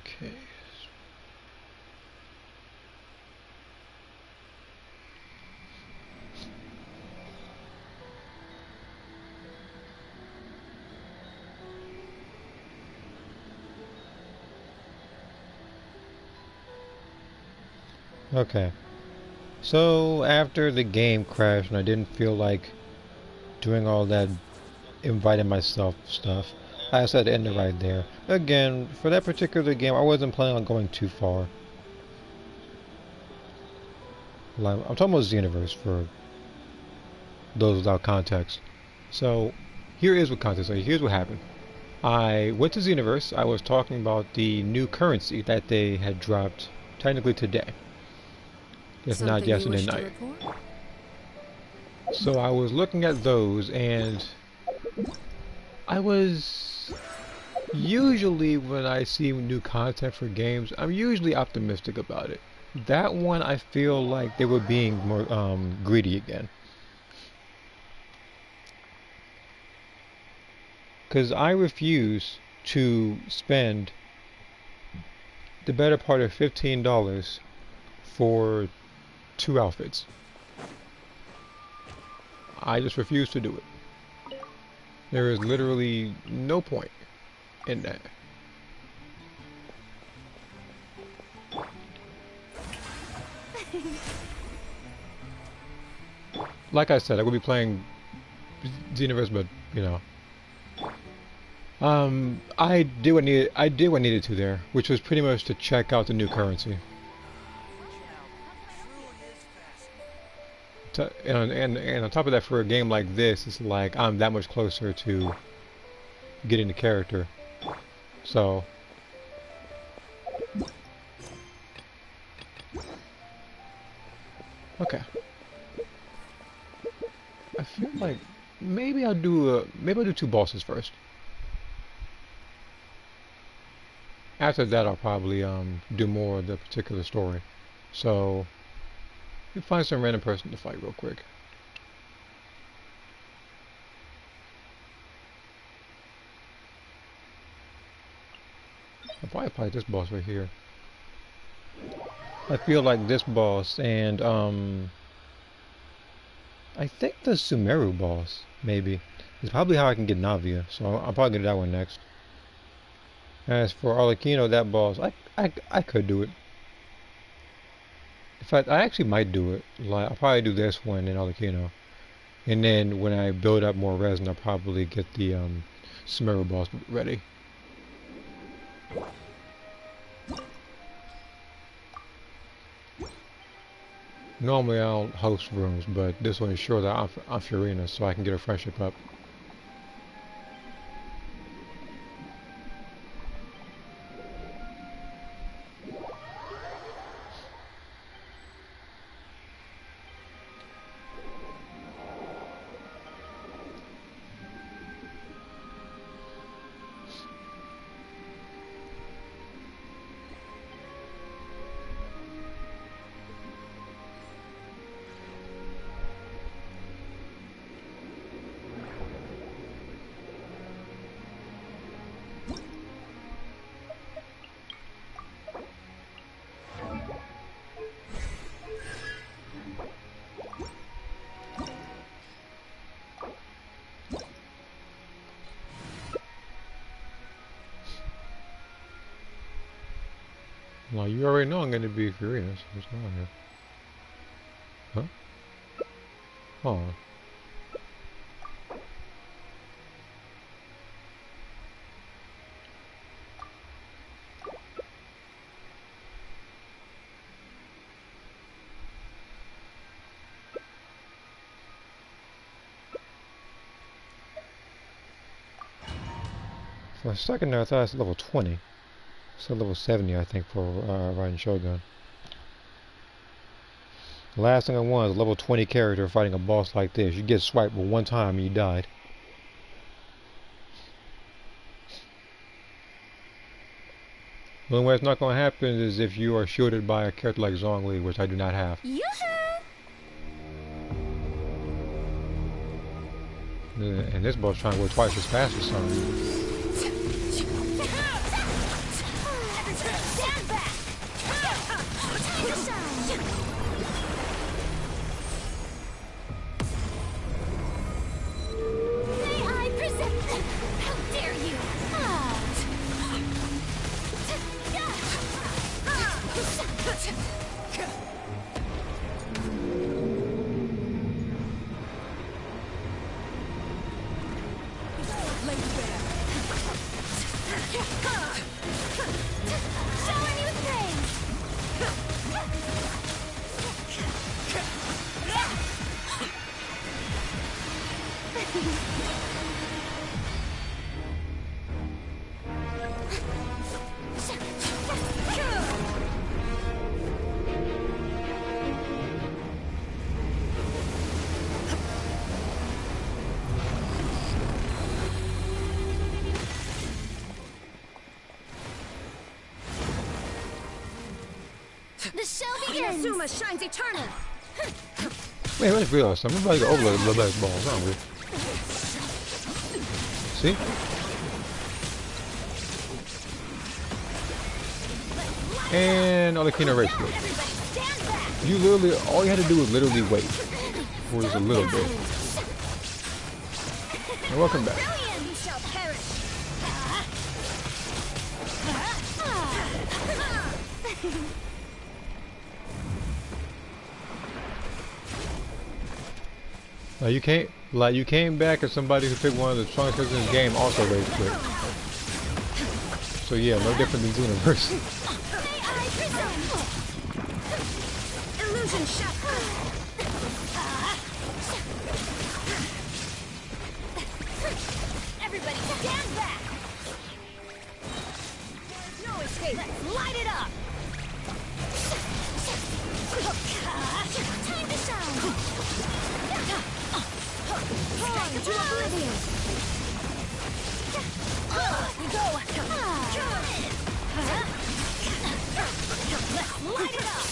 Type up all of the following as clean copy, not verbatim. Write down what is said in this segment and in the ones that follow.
Okay. Okay. So after the game crashed and I didn't feel like doing all that inviting myself stuff, I decided to end it right there. Again, for that particular game, I wasn't planning on going too far. Like, I'm talking about Xenoverse for those without context. So here is what context. So here's what happened. I went to Xenoverse. I was talking about the new currency that they had dropped technically today, if not Something you yesterday wish to night. report? So I was looking at those, and I was usually when I see new content for games, I'm usually optimistic about it. That one, I feel like they were being more greedy again. Because I refuse to spend the better part of $15 for two outfits. I just refuse to do it. There is literally no point in that. Like I said, I would be playing Xenoverse, but you know, I did what I needed to there, which was pretty much to check out the new currency. And on top of that, for a game like this, it's like I'm that much closer to getting the character. So, okay. I feel like maybe I'll do two bosses first. After that, I'll probably do more of the particular story. So, you find some random person to fight real quick. I'll probably fight this boss right here. I feel like this boss and I think the Sumeru boss maybe is probably how I can get Navia. So I'll probably get that one next. As for Arlecchino, that boss, I could do it. In fact, I actually might do it. Like I'll probably do this one in Arlecchino, and then when I build up more resin, I'll probably get the Sumeru boss ready. Normally I don't host rooms, but this one is sure that I'm Furina, so I can get a friendship up. Well, you already know I'm going to be Furina, so what's going on here? Huh? Oh. For a second there, I thought it's level 20. It's level 70, I think, for riding Shogun. The last thing I want is a level 20 character fighting a boss like this. You get swiped with one time and you died. The only way it's not going to happen is if you are shielded by a character like Zhongli, which I do not have. And this boss trying to go twice as fast as something. The show begins! Inazuma shines eternal! Wait, I just realized something. We're about to go over the black balls, aren't we? See? And Arlecchino race split. You literally, all you had to do was literally wait. For just a little bit. And welcome back. You can't, like, you came back as somebody who picked one of the strongest characters in the game, also rage quit. So yeah, no different than Xenoverse. Illusion shot. Everybody stand back. There's no escape. Let's light it up. Time to shine. To oblivion. We go. Let's light it up.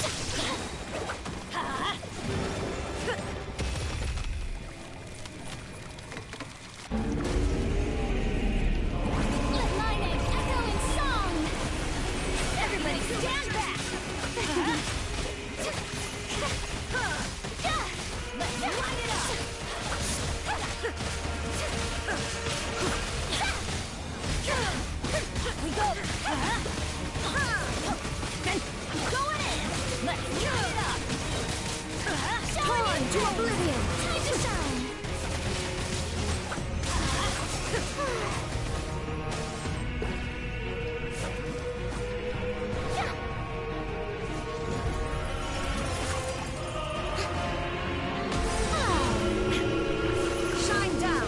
Let my name echo in song. Everybody stand back. Let's light it up. We go. Going in. Let's turn it up. Torn to oblivion. Time to shine. Shine down.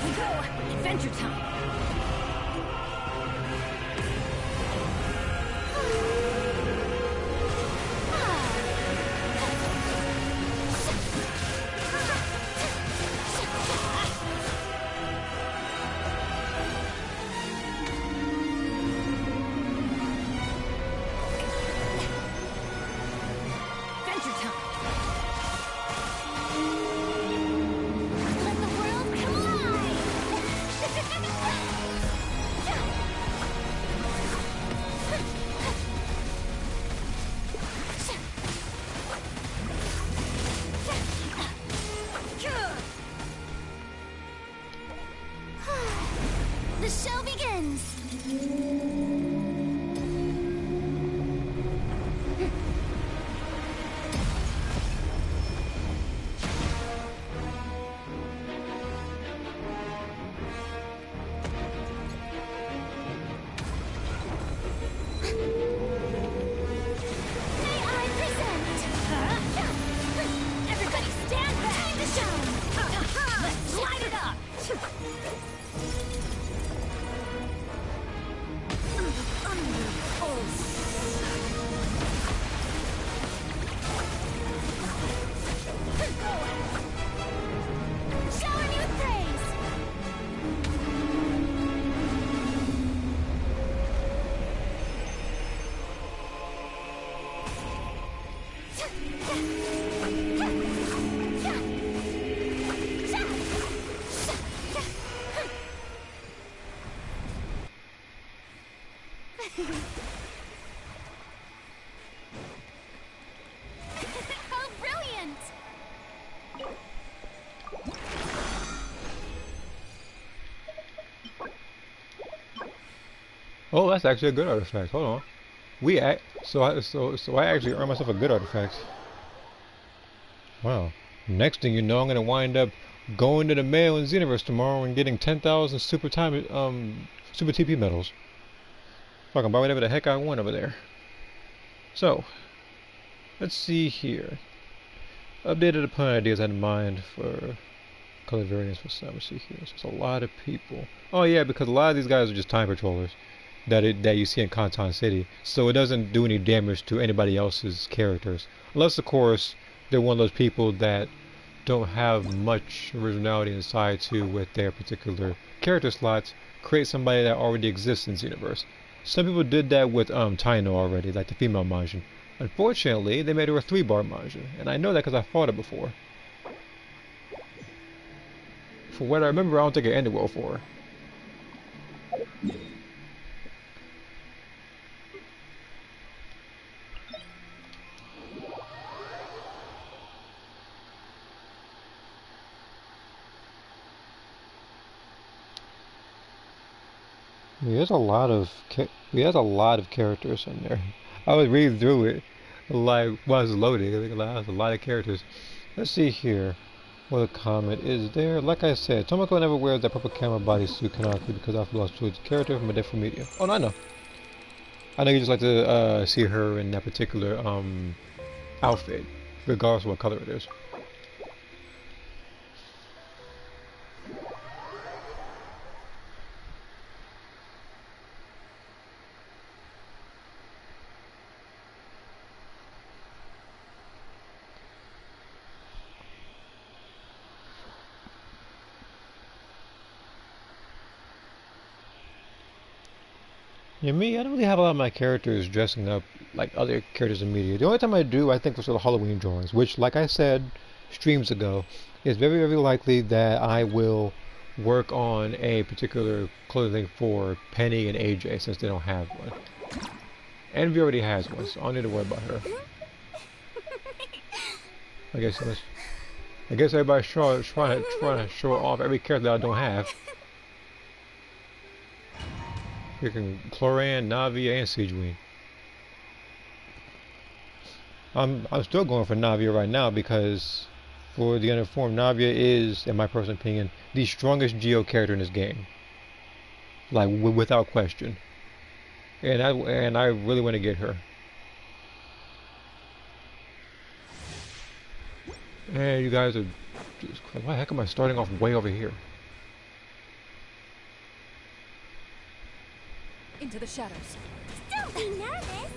We go. Adventure time. The show begins! May I present? Everybody stand back! Time to shine! Let's light it up! Shower me with praise! How brilliant! Oh, that's actually a good artifact. Hold on. So I actually earned myself a good artifact. Wow. Next thing you know, I'm gonna wind up going to the mail in Xenoverse tomorrow and getting 10,000 super TP medals. So I can buy whatever the heck I want over there. So, let's see here. Updated upon ideas I had in mind for color variants for some. Let's see here. So it's a lot of people. Oh yeah, because a lot of these guys are just time patrollers that you see in Canton City. So it doesn't do any damage to anybody else's characters, unless of course they're one of those people that don't have much originality inside to with their particular character slots. Create somebody that already exists in this universe. Some people did that with Taino already, like the female Majin. Unfortunately, they made her a 3-bar Majin, and I know that because I fought her before. For what I remember, I don't think it ended well for her. There's a lot of characters in there. I was reading through it like while I was loading. I think there's a lot of characters. Let's see here. What a comment is there? Like I said, Tomoko never wears that purple camera bodysuit canonically because I lost to its character from a different medium. Oh, no, I know. I know you just like to see her in that particular outfit, regardless of what color it is. Yeah, me, I don't really have a lot of my characters dressing up like other characters in media. The only time I do, I think, was for the Halloween drawings, which, like I said streams ago, it's very, very likely that I will work on a particular clothing for Penny and AJ since they don't have one. Envy already has one, so I don't need to worry about her. I guess everybody's trying to show off every character that I don't have. Freaking Cloran, Navia, and Siegeween. I'm still going for Navia right now because for the uninformed, Navia is, in my personal opinion, the strongest Geo character in this game. Like without question. And I really want to get her. And you guys are just, why the heck am I starting off way over here? Into the shadows. Don't be nervous.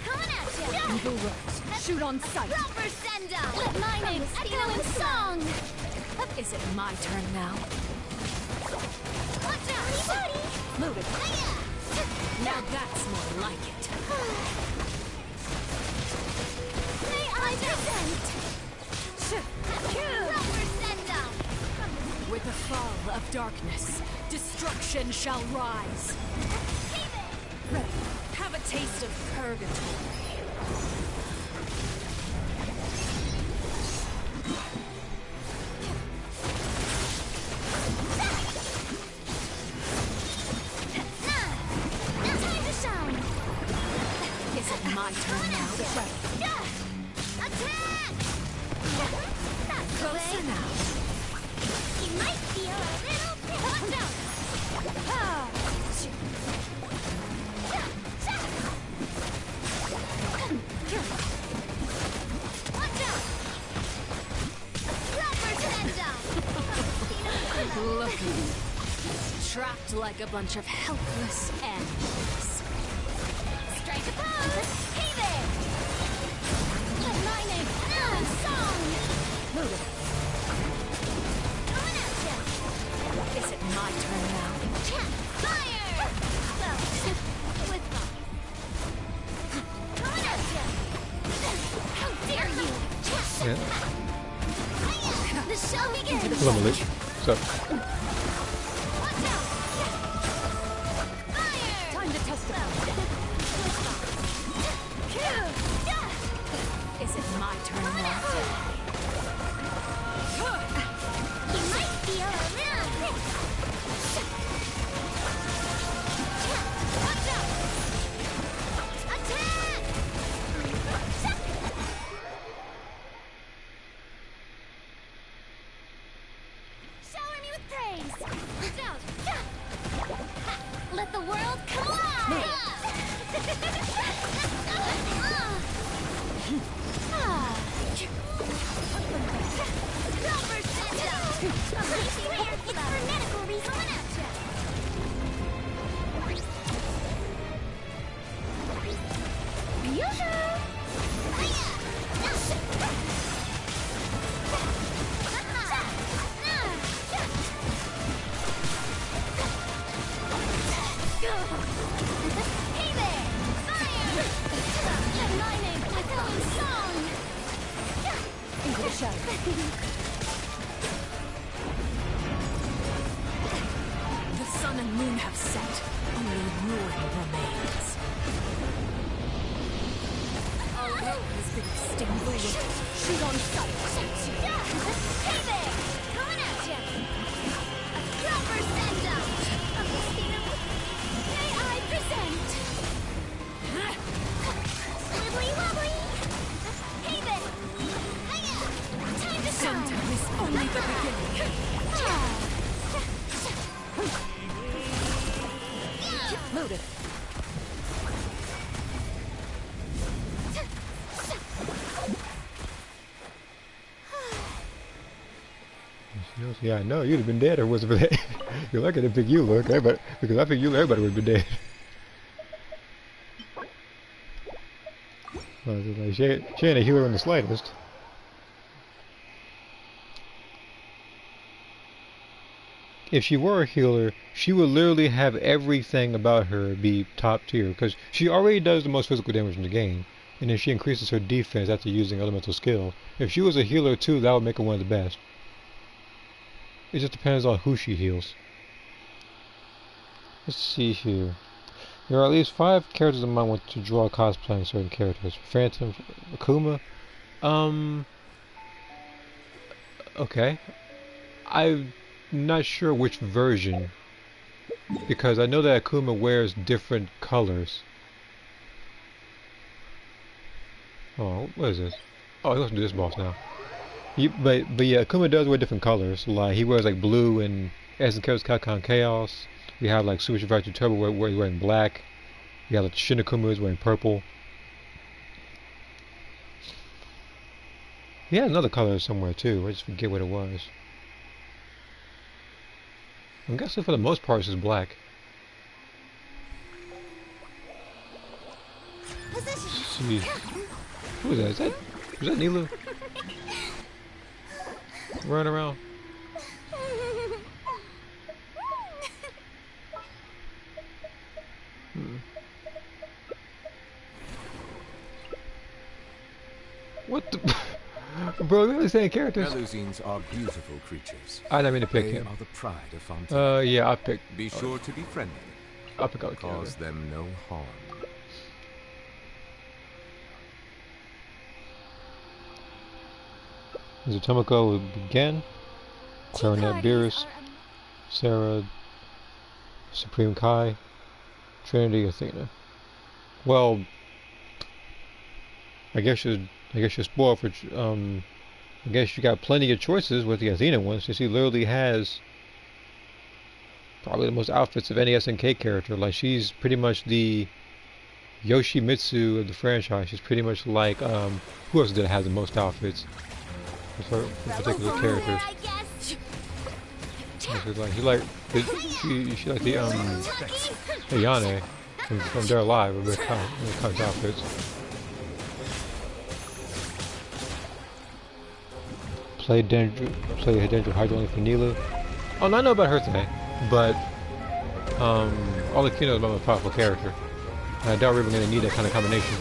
Coming at you. Evil rose. Shoot on sight. Rubber send up. Let my name echo in song. Is it my turn now? Watch out, buddy. Move it. Now that's more like it. May I present? Rubber send up. With the fall of darkness, destruction shall rise. Ready. Have a taste of purgatory. Time to shine. Is it my turn now to fight? Attack! That's closer now. You might feel a little bit. Watch out! Watch out! Rubber tender! Look at me. Trapped like a bunch of helpless animals. Strike a pose! Hey there! Let my name echo in song! Move it. Is it my turn now? Fire! Well, with fun. Coming at you! How dare you! Yeah. The show begins! Hello, Malik. What's up? Watch out! Fire! Time to test it out. Is it my turn now? You might feel a little bit. Watch out! Attack! Shower me with praise. Watch out! Let the world come alive! The sun and moon have set. Only ruin remains. All hope has been extinguished. Shoot on sight. Hey there! Coming at ya! A proper send-up! May I present? Wibbly wobbly! Hey there! Hiya! Time to shine! Center is only the beginning. Loaded. Yeah, I know. You'd have been dead if it wasn't for that. You're lucky to pick you, look. Everybody, because I picked you, everybody would have been dead. Like, she ain't a healer in the slightest. If she were a healer, she would literally have everything about her be top tier, because she already does the most physical damage in the game, and then she increases her defense after using elemental skill. If she was a healer too, that would make her one of the best. It just depends on who she heals. Let's see here. There are at least 5 characters in mind want to draw cosplaying certain characters. Phantom, Akuma. Okay. I'm not sure which version, because I know that Akuma wears different colors. Oh, what is this? Oh, he wants to do this boss now. But yeah, Akuma does wear different colors. Like he wears like blue and Essence Capcom Chaos. We have like Super Street Fighter Turbo where he's wearing black. We have like Shin Akuma is wearing purple. He had another color somewhere too. I just forget what it was. I'm guessing for the most part it's just black. Let's see. Who is that? Is that Neela? Running around. What the? Bro, they're the same characters. Melusines are beautiful creatures. I didn't mean to pick They him. are the pride of Fontaine. Yeah, I'll pick. Be sure to be friendly. I'll pick out the Cause character. them no harm. Is it Tomoko again? Clarinet Beerus, Sarah, Supreme Kai, Trinity, Athena. Well, I guess you're spoiled for. I guess you got plenty of choices with the Athena one, since she literally has probably the most outfits of any SNK character. Like she's pretty much the Yoshimitsu of the franchise. She's pretty much like who else did have the most outfits for particular characters? She's like she like the Ayane from They're Alive with their kind of outfits. Play Dendro Hydro only for Neela. Oh, no, I know about her today, but all the knows about my powerful character. And I doubt we're even going to need that kind of combination.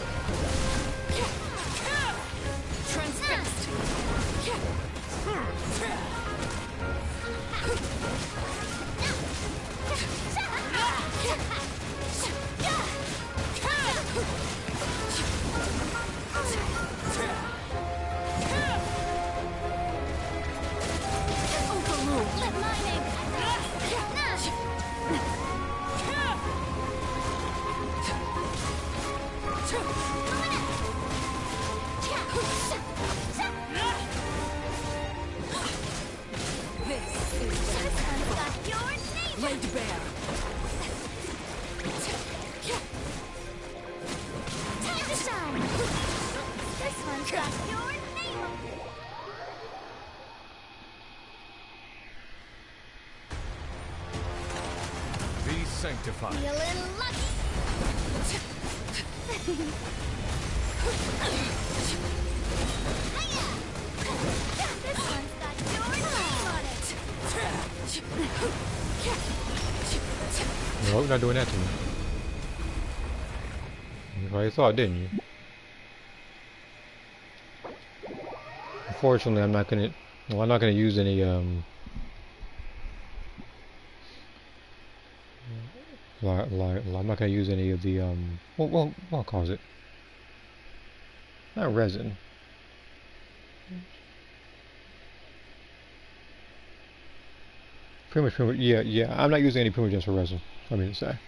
Sanctified. Be a little lucky. This one's got your name on it. No, not doing that to me. You probably thought, didn't you? unfortunately, I'm not gonna. Well, I'm not gonna use any I'm not gonna use any of the what calls it? Not resin. Pretty much, yeah, yeah. I'm not using any primogens for resin. I mean to say.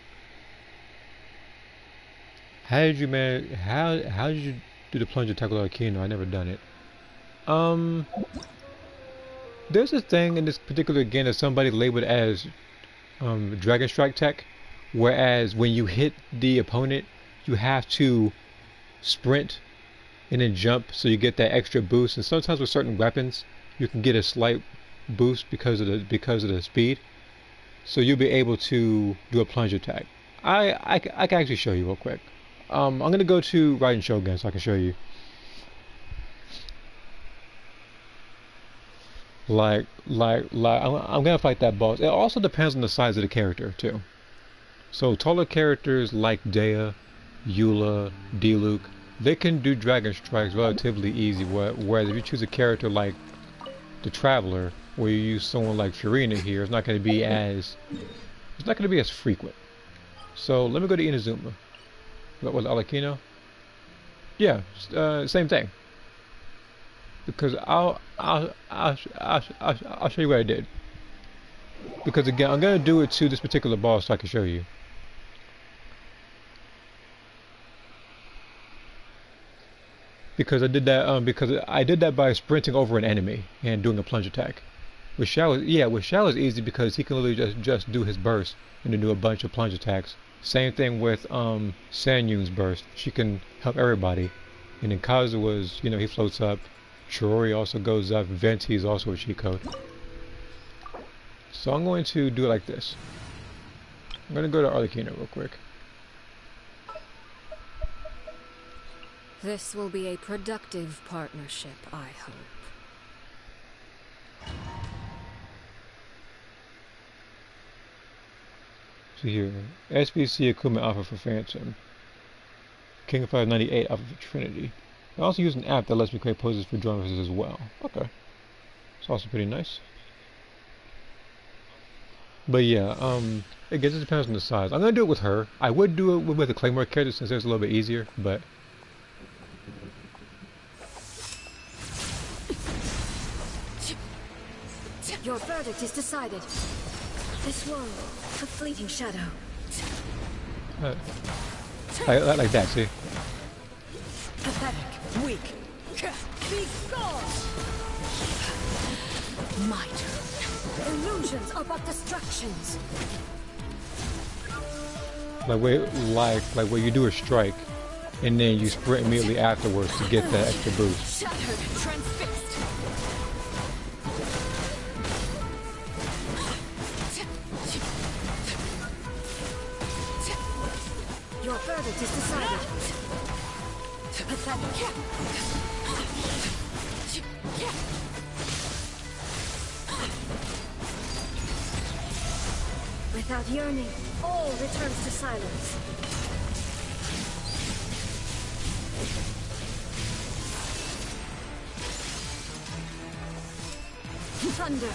How did you man? How did you do the plunge attack with Arcano? I never done it. Um, there's a thing in this particular game that somebody labeled as Dragon Strike tech, whereas when you hit the opponent, you have to sprint and then jump so you get that extra boost. And sometimes with certain weapons, you can get a slight boost because of the speed. So you'll be able to do a plunge attack. I can actually show you real quick. I'm gonna go to Raiden Shogun so I can show you. I'm gonna fight that boss. It also depends on the size of the character too. So taller characters like Dea, Eula, Diluc, they can do Dragon Strikes relatively easy. Whereas if you choose a character like the Traveler, where you use someone like Furina here, it's not going to be as frequent. So let me go to Inazuma. What was Alakino? Yeah, same thing. Because I'll show you what I did. Because again, I'm gonna do it to this particular boss so I can show you. Because I did that by sprinting over an enemy and doing a plunge attack. With Shao, with Shao is easy because he can literally just do his burst and then do a bunch of plunge attacks. Same thing with Sanyun's burst. She can help everybody. And then Kazua's, he floats up. Chirori also goes up. Venti is also a cheat code. So I'm going to do it like this. I'm going to go to Arlecchino real quick. This will be a productive partnership, I hope. So here, SBC equipment offer for Phantom. King of 598 offer for Trinity. I also use an app that lets me create poses for drum as well. Okay. It's also pretty nice. But yeah, it just depends on the size. I'm gonna do it with her. I would do it with a Claymore character since it's a little bit easier, but your verdict is decided. This world, a fleeting shadow. Like that, see? Pathetic, weak. Be gone! My turn. Illusions are but distractions. Like where you do a strike, and then you sprint immediately afterwards to get that extra boost. Shattered, transfixed. Your verdict is decided. Pathetic. Without yearning, all returns to silence. Thunder.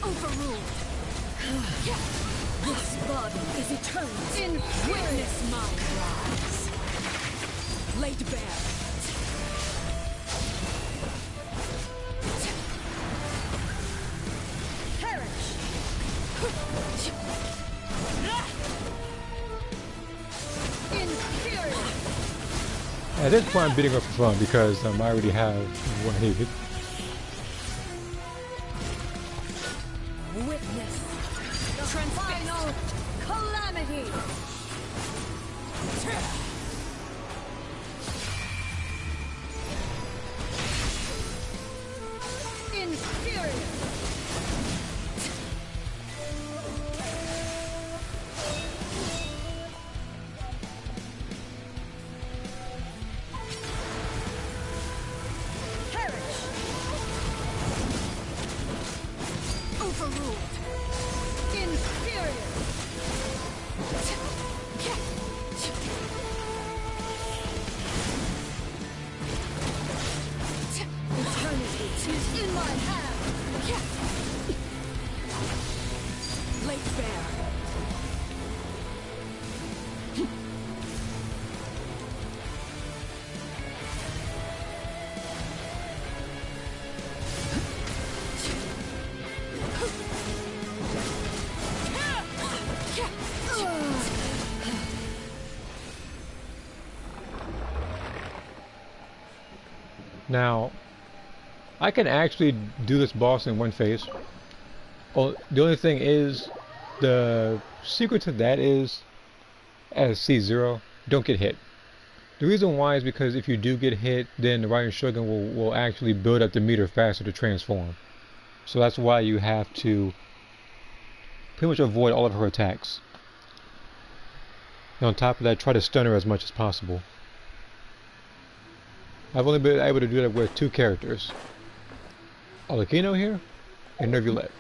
Overruled. This body is eternal. In witness my rise. Laid bare. Perish. Inferior. At this point, I'm beating her for fun because I already have what I needed. Witness the final calamity. Inferior. Perish. Overruled. Inferior. Now, I can actually do this boss in one phase. Oh, the only thing is, the secret to that is, as C0, don't get hit. The reason why is because if you do get hit, then the Raiden Shogun will actually build up the meter faster to transform. So that's why you have to pretty much avoid all of her attacks. And on top of that, try to stun her as much as possible. I've only been able to do that with 2 characters. Arlecchino here, and Nervulette.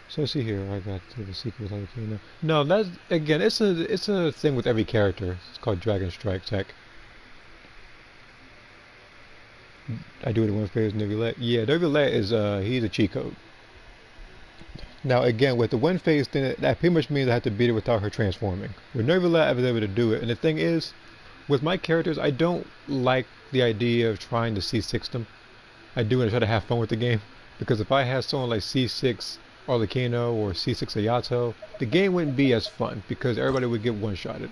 So see here, I got the secret with Arlecchino. No, that's again, it's a thing with every character. It's called Dragon Strike tech. I do it in one phase, Nervulette. Yeah, Nervulette is he's a cheat code. Now again, with the one phase thing, that pretty much means I have to beat her without her transforming. With Nervulette, I was able to do it, and the thing is, with my characters, I don't like the idea of trying to C6 them. I do want to try to have fun with the game, because if I had someone like C6 Arlecchino or C6 Ayato, the game wouldn't be as fun, because everybody would get one-shotted.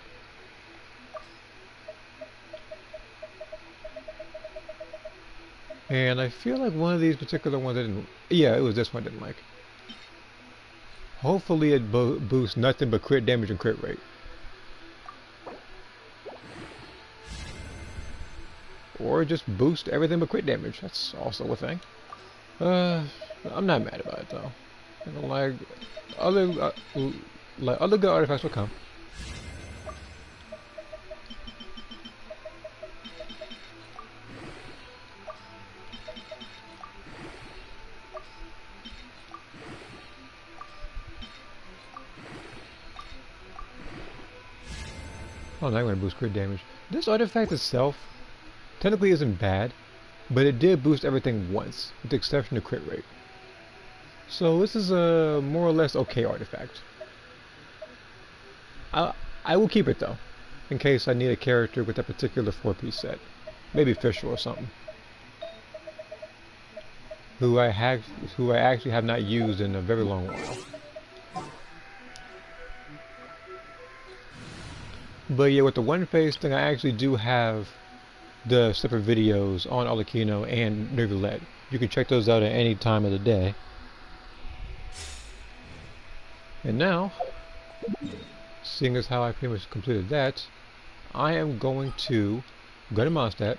And I feel like one of these particular ones I didn't... Yeah, it was this one I didn't like. Hopefully it boosts nothing but crit damage and crit rate. Or just boost everything but crit damage. That's also a thing. I'm not mad about it though. Like other good artifacts will come. Oh, now I'm going to boost crit damage. This artifact itself technically isn't bad, but it did boost everything once, with the exception of crit rate. So this is a more or less okay artifact. I will keep it though, in case I need a character with that particular 4-piece set. Maybe Fisher or something. Who I actually have not used in a very long while. But yeah, with the one phase thing, I actually do have the separate videos on Arlecchino and Nervulette. You can check those out at any time of the day. And now, seeing as how I pretty much completed that, I am going to go to Mondstadt,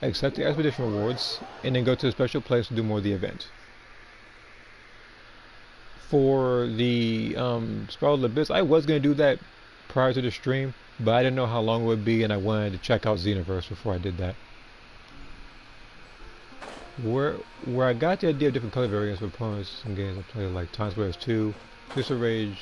accept the expedition rewards, and then go to a special place to do more of the event. For the Spiral Abyss, I was going to do that prior to the stream, but I didn't know how long it would be, and I wanted to check out Xenoverse before I did that. Where I got the idea of different color variants for opponents, some games I played like Time Splitters 2, Crystal Rage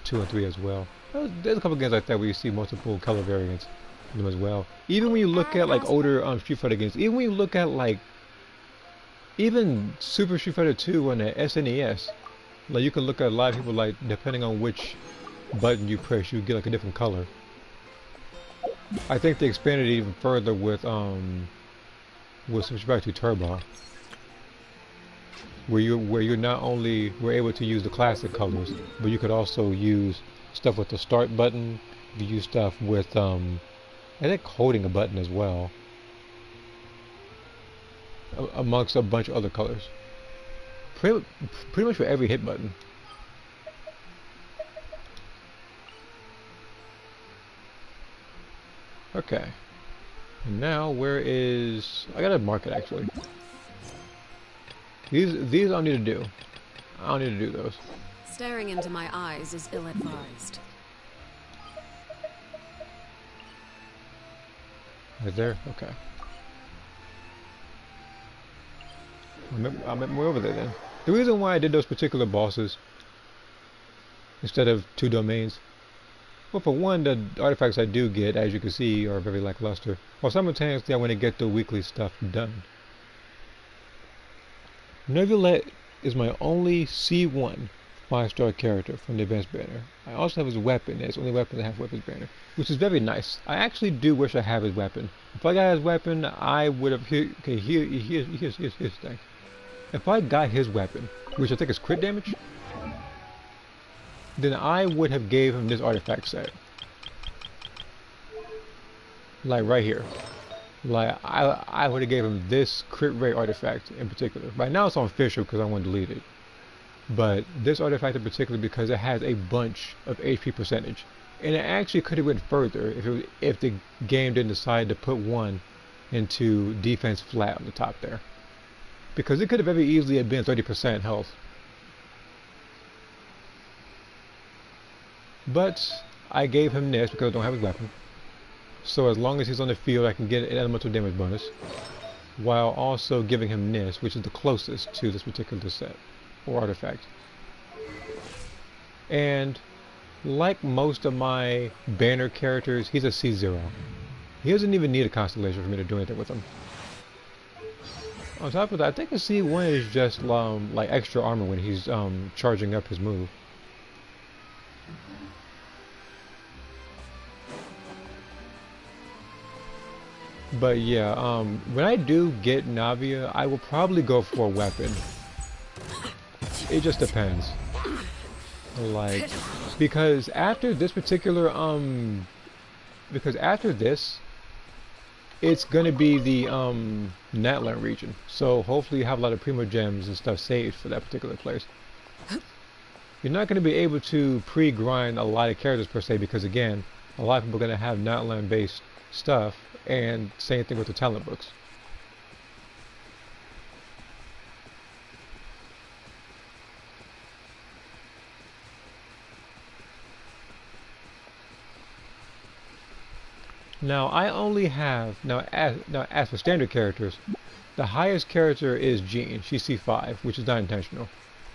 2 and 3 as well. There's a couple games like that where you see multiple color variants in them as well. Even when you look at like older Street Fighter games, even when you look at like even Super Street Fighter 2 on the SNES, like you can look at a lot of people, like depending on which button you press, you get like a different color. I think they expanded it even further with Super Street Fighter 2 Turbo, where you not only were able to use the classic colors, but you could also use stuff with the start button. You use stuff with I think holding a button as well, amongst a bunch of other colors. Pretty much for every hit button. Okay. And now where is... I gotta mark it actually. These I don't need to do. I don't need to do those. Staring into my eyes is ill-advised. Right there? Okay. I'm way over there then. The reason why I did those particular bosses instead of 2 domains, well, for one, the artifacts I do get, as you can see, are very lackluster. While simultaneously, I want to get the weekly stuff done. Nervulette is my only C1 5-star character from the advanced banner. I also have his weapon. It's the only weapon I have with his banner, which is very nice. I actually do wish I had his weapon. If I got his weapon, I would have... Okay, here's the thing. If I got his weapon, which I think is crit damage, then I would have gave him this artifact set. Like right here. Like I would have gave him this crit rate artifact in particular. Right now it's on official because I want to delete it. But this artifact in particular because it has a bunch of HP percentage. And it actually could have went further if the game didn't decide to put one into defense flat on the top there. Because it could have very easily have been 30% health. But I gave him this because I don't have his weapon. So as long as he's on the field I can get an elemental damage bonus. While also giving him this, which is the closest to this particular set or artifact. And like most of my banner characters, he's a C0. He doesn't even need a constellation for me to do anything with him. On top of that, I think a C1 is just like extra armor when he's charging up his move. But yeah, when I do get Navia, I will probably go for a weapon. It just depends. Like, because after this particular, because after this, it's gonna be the Natlan region. So hopefully you have a lot of Primo Gems and stuff saved for that particular place. You're not gonna be able to pre-grind a lot of characters per se because again, a lot of people are gonna have Natlan based stuff, and same thing with the talent books. Now I only have as for standard characters, the highest character is Jean. She's C5, which is not intentional.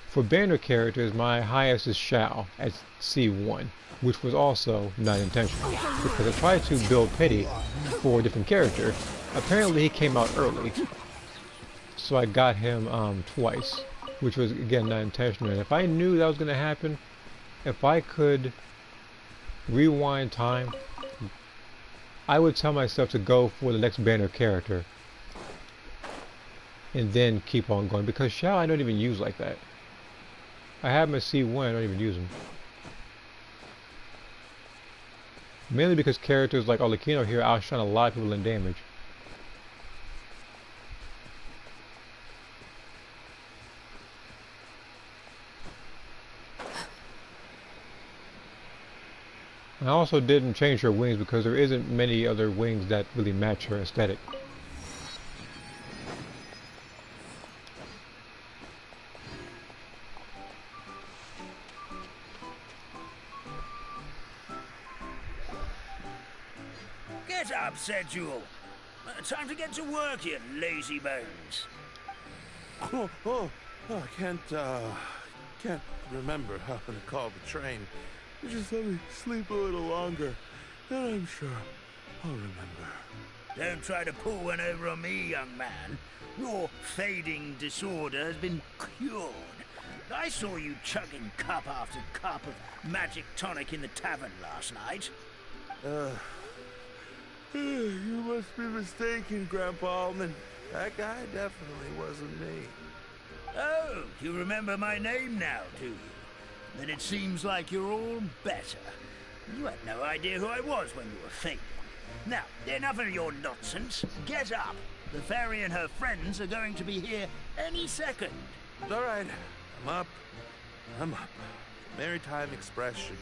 For banner characters, my highest is Xiao at C1, which was also not intentional because I tried to build pity for a different character. Apparently he came out early, so I got him twice, which was again not intentional. And if I knew that was going to happen, if I could rewind time, I would tell myself to go for the next banner character and then keep on going because Xiao I don't even use like that. I have him at C1, I don't even use him. Mainly because characters like Olakino here outshine a lot of people in damage. I also didn't change her wings because there isn't many other wings that really match her aesthetic. Get up, Sedule. Time to get to work, you lazy bones. I can't remember how to call the train. Just let me sleep a little longer, then I'm sure I'll remember. Don't try to pull one over on me, young man. Your fading disorder has been cured. I saw you chugging cup after cup of magic tonic in the tavern last night. You must be mistaken, Grandpa Almond. That guy definitely wasn't me. Oh, you remember my name now, do you? Then it seems like you're all better. You had no idea who I was when you were fading. Now, enough of your nonsense. Get up. The fairy and her friends are going to be here any second. All right, I'm up. Maritime Express should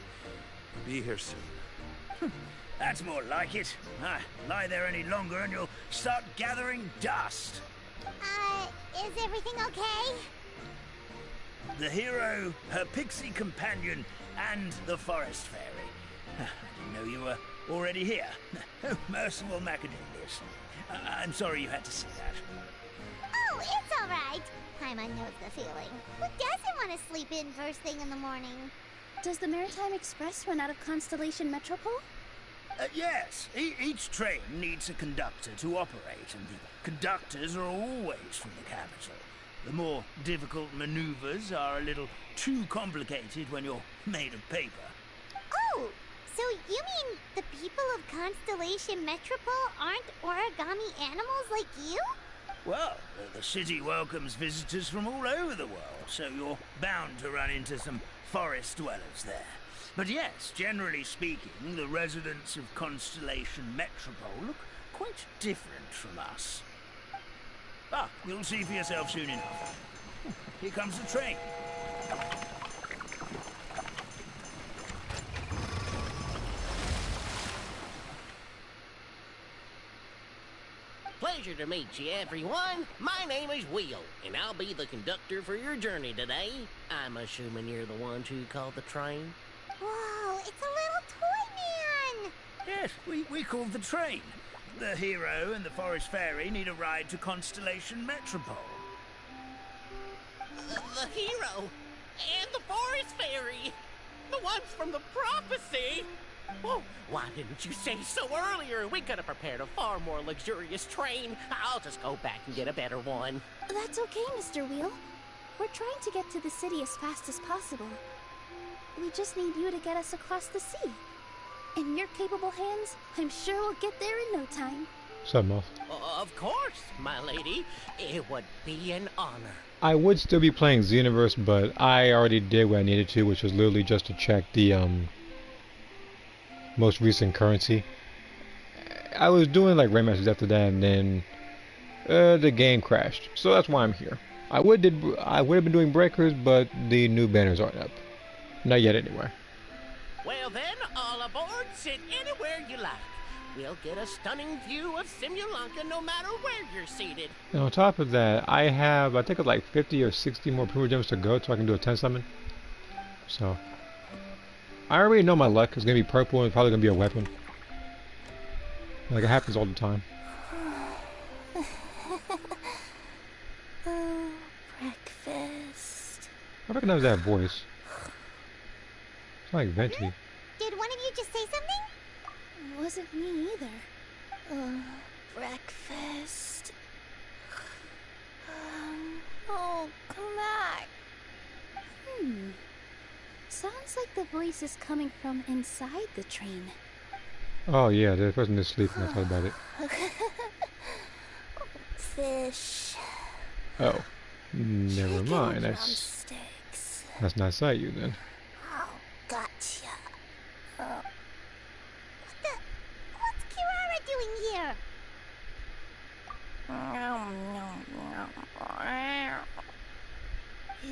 be here soon. That's more like it. Lie there any longer and you'll start gathering dust. Is everything okay? The hero, her pixie companion, and the forest fairy. I didn't know you were already here. Oh, merciful Macadamius. I'm sorry you had to see that. Oh, it's all right. Paimon knows the feeling. Who doesn't want to sleep in first thing in the morning? Does the Maritime Express run out of Constellation Metropole? Yes, each train needs a conductor to operate, and the conductors are always from the capital. The more difficult maneuvers are a little too complicated when you're made of paper. Oh, so you mean the people of Constellation Metropole aren't origami animals like you? Well, the city welcomes visitors from all over the world, so you're bound to run into some forest dwellers there. But yes, generally speaking, the residents of Constellation Metropole look quite different from us. Ah, you'll see for yourself soon enough. Here comes the train. Pleasure to meet you, everyone. My name is Will, and I'll be the conductor for your journey today. I'm assuming you're the ones who called the train? Whoa, it's a little toy man! Yes, we called the train. The hero and the forest fairy need a ride to Constellation Metropole. The hero and the forest fairy, the ones from the prophecy. Oh, why didn't you say so earlier? We could have prepared a far more luxurious train. I'll just go back and get a better one. That's okay, Mr. Wheel. We're trying to get to the city as fast as possible. We just need you to get us across the sea. In your capable hands, I'm sure we'll get there in no time. What's up, Muff? Of course, my lady. It would be an honor. I would still be playing Xenoverse, but I already did what I needed to, which was literally just to check the most recent currency. I was doing like raid matches after that, and then the game crashed. So that's why I'm here. I would have been doing breakers, but the new banners aren't up. Not yet, anyway. Well then, all aboard. Sit anywhere you like. We'll get a stunning view of Simulanka no matter where you're seated. And on top of that, I have, I think it's like 50 or 60 more Prima Gems to go so I can do a 10 summon. So, I already know my luck is going to be purple and it's probably going to be a weapon. Like it happens all the time. Oh, breakfast. I recognize that voice. It's like Venti. Did one of you just say something? It wasn't me either. Breakfast. Oh, come back. Sounds like the voice is coming from inside the train. Oh yeah, the person is sleeping. I thought about it. Fish. Oh, never Chicken mind. drumsticks. That's nice of you then. Oh, gotcha. What's Kirara doing here?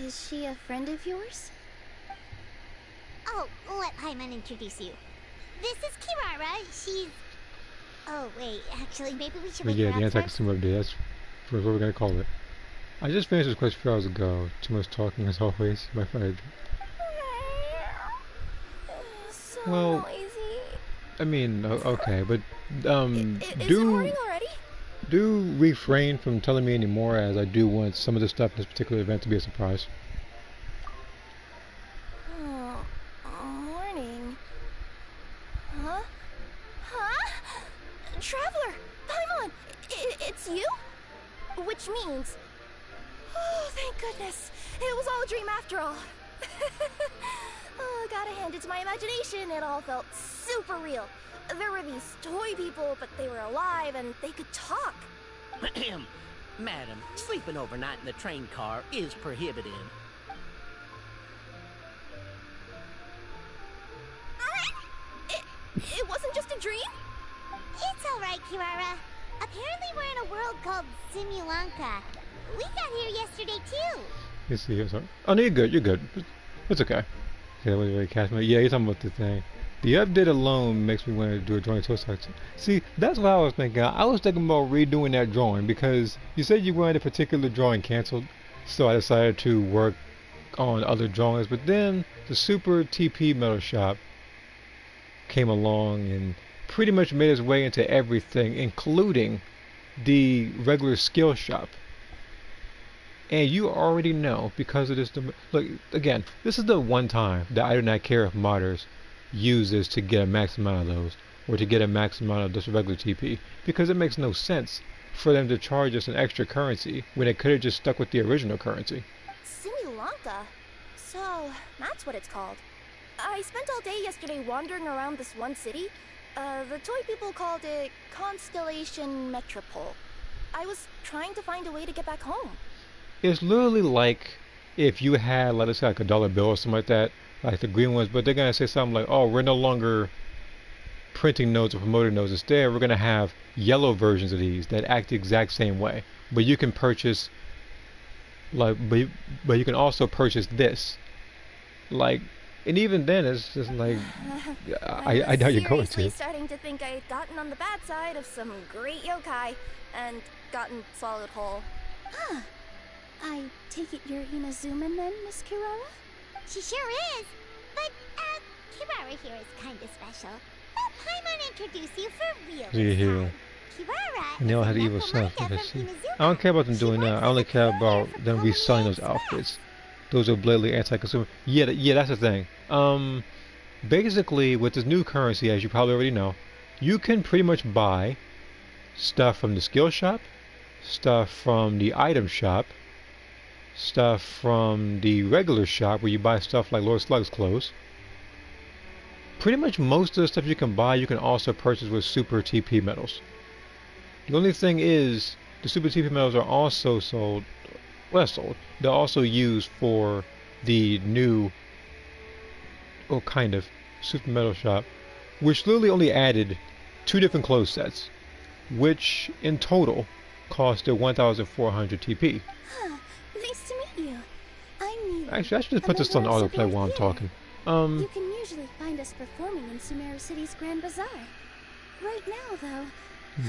Is she a friend of yours? Oh, let Paimon introduce you. This is Kirara. She's... Oh, wait. Actually, maybe we should But wake yeah, her the up first. anti-consumer update. That's what we're gonna call it. I just finished this quest a few hours ago. Too much talking as always. My friend. So Well, noisy. I mean, okay, but Is it morning already? do refrain from telling me anymore, as I do want some of the stuff in this particular event to be a surprise. Oh, morning. Huh? Huh? Traveler! Paimon! It's you? Which means... Oh, thank goodness. It was all a dream after all. Oh, gotta hand it to my imagination. It all felt super real. There were these toy people, but they were alive and they could talk. Madam, sleeping overnight in the train car is prohibited. It wasn't just a dream? It's alright, Kirara. Apparently we're in a world called Simulanka. We got here yesterday, too. You see here, sorry. Oh no, you're good. You're good. It's okay. Yeah, wait, wait, catch me. Yeah, you're talking about the thing. The update alone makes me want to do a drawing tour section. See, that's what I was thinking. I was thinking about redoing that drawing because you said you wanted a particular drawing canceled, so I decided to work on other drawings. But then the Super TP Metal Shop came along and pretty much made its way into everything, including the regular skill shop. And you already know because of this. Look, again, this is the one time that I do not care if modders use this to get a max amount of those or to get a max amount of this regular TP, because it makes no sense for them to charge us an extra currency when they could have just stuck with the original currency. Simulanka? So, that's what it's called. I spent all day yesterday wandering around this one city. The toy people called it Constellation Metropole. I was trying to find a way to get back home. It's literally like if you had, let us say, like a dollar bill or something like that, like the green ones, but they're gonna say something like, "Oh, we're no longer printing notes or promoting notes. Instead, we're gonna have yellow versions of these that act the exact same way, but you can purchase like, but you can also purchase this, like, and even then, it's just like, I was doubt you're going seriously to." starting to think I had gotten on the bad side of some great yokai and gotten swallowed whole. Huh. I take it you're Inazuman then, Miss Kirara? She sure is. But, Kirara here is kind of special. Let Paimon introduce you for real Yeah, this yeah. time. Kirara And they all is had a evil Nakomanga stuff. from Let's see. Inazuma. I don't care about them She doing works that. I as only a care courier about for them Komoye reselling those Express. outfits. Those are blatantly anti-consumer. Yeah, yeah, that's the thing. Basically, with this new currency, as you probably already know, you can pretty much buy stuff from the skill shop, stuff from the item shop, stuff from the regular shop where you buy stuff like Lord Slug's clothes. Pretty much most of the stuff you can buy, you can also purchase with Super TP medals. The only thing is, the Super TP medals are also sold, well sold, they're also used for the new, or kind of, Super Metal Shop, which literally only added 2 different clothes sets, which in total costed 1,400 TP. Huh. Nice to meet you. I'm Mila. Actually, I should just a put this on member of autoplay Suburb while I'm Theater. talking. You can usually find us performing in Sumeru City's Grand Bazaar. Right now, though,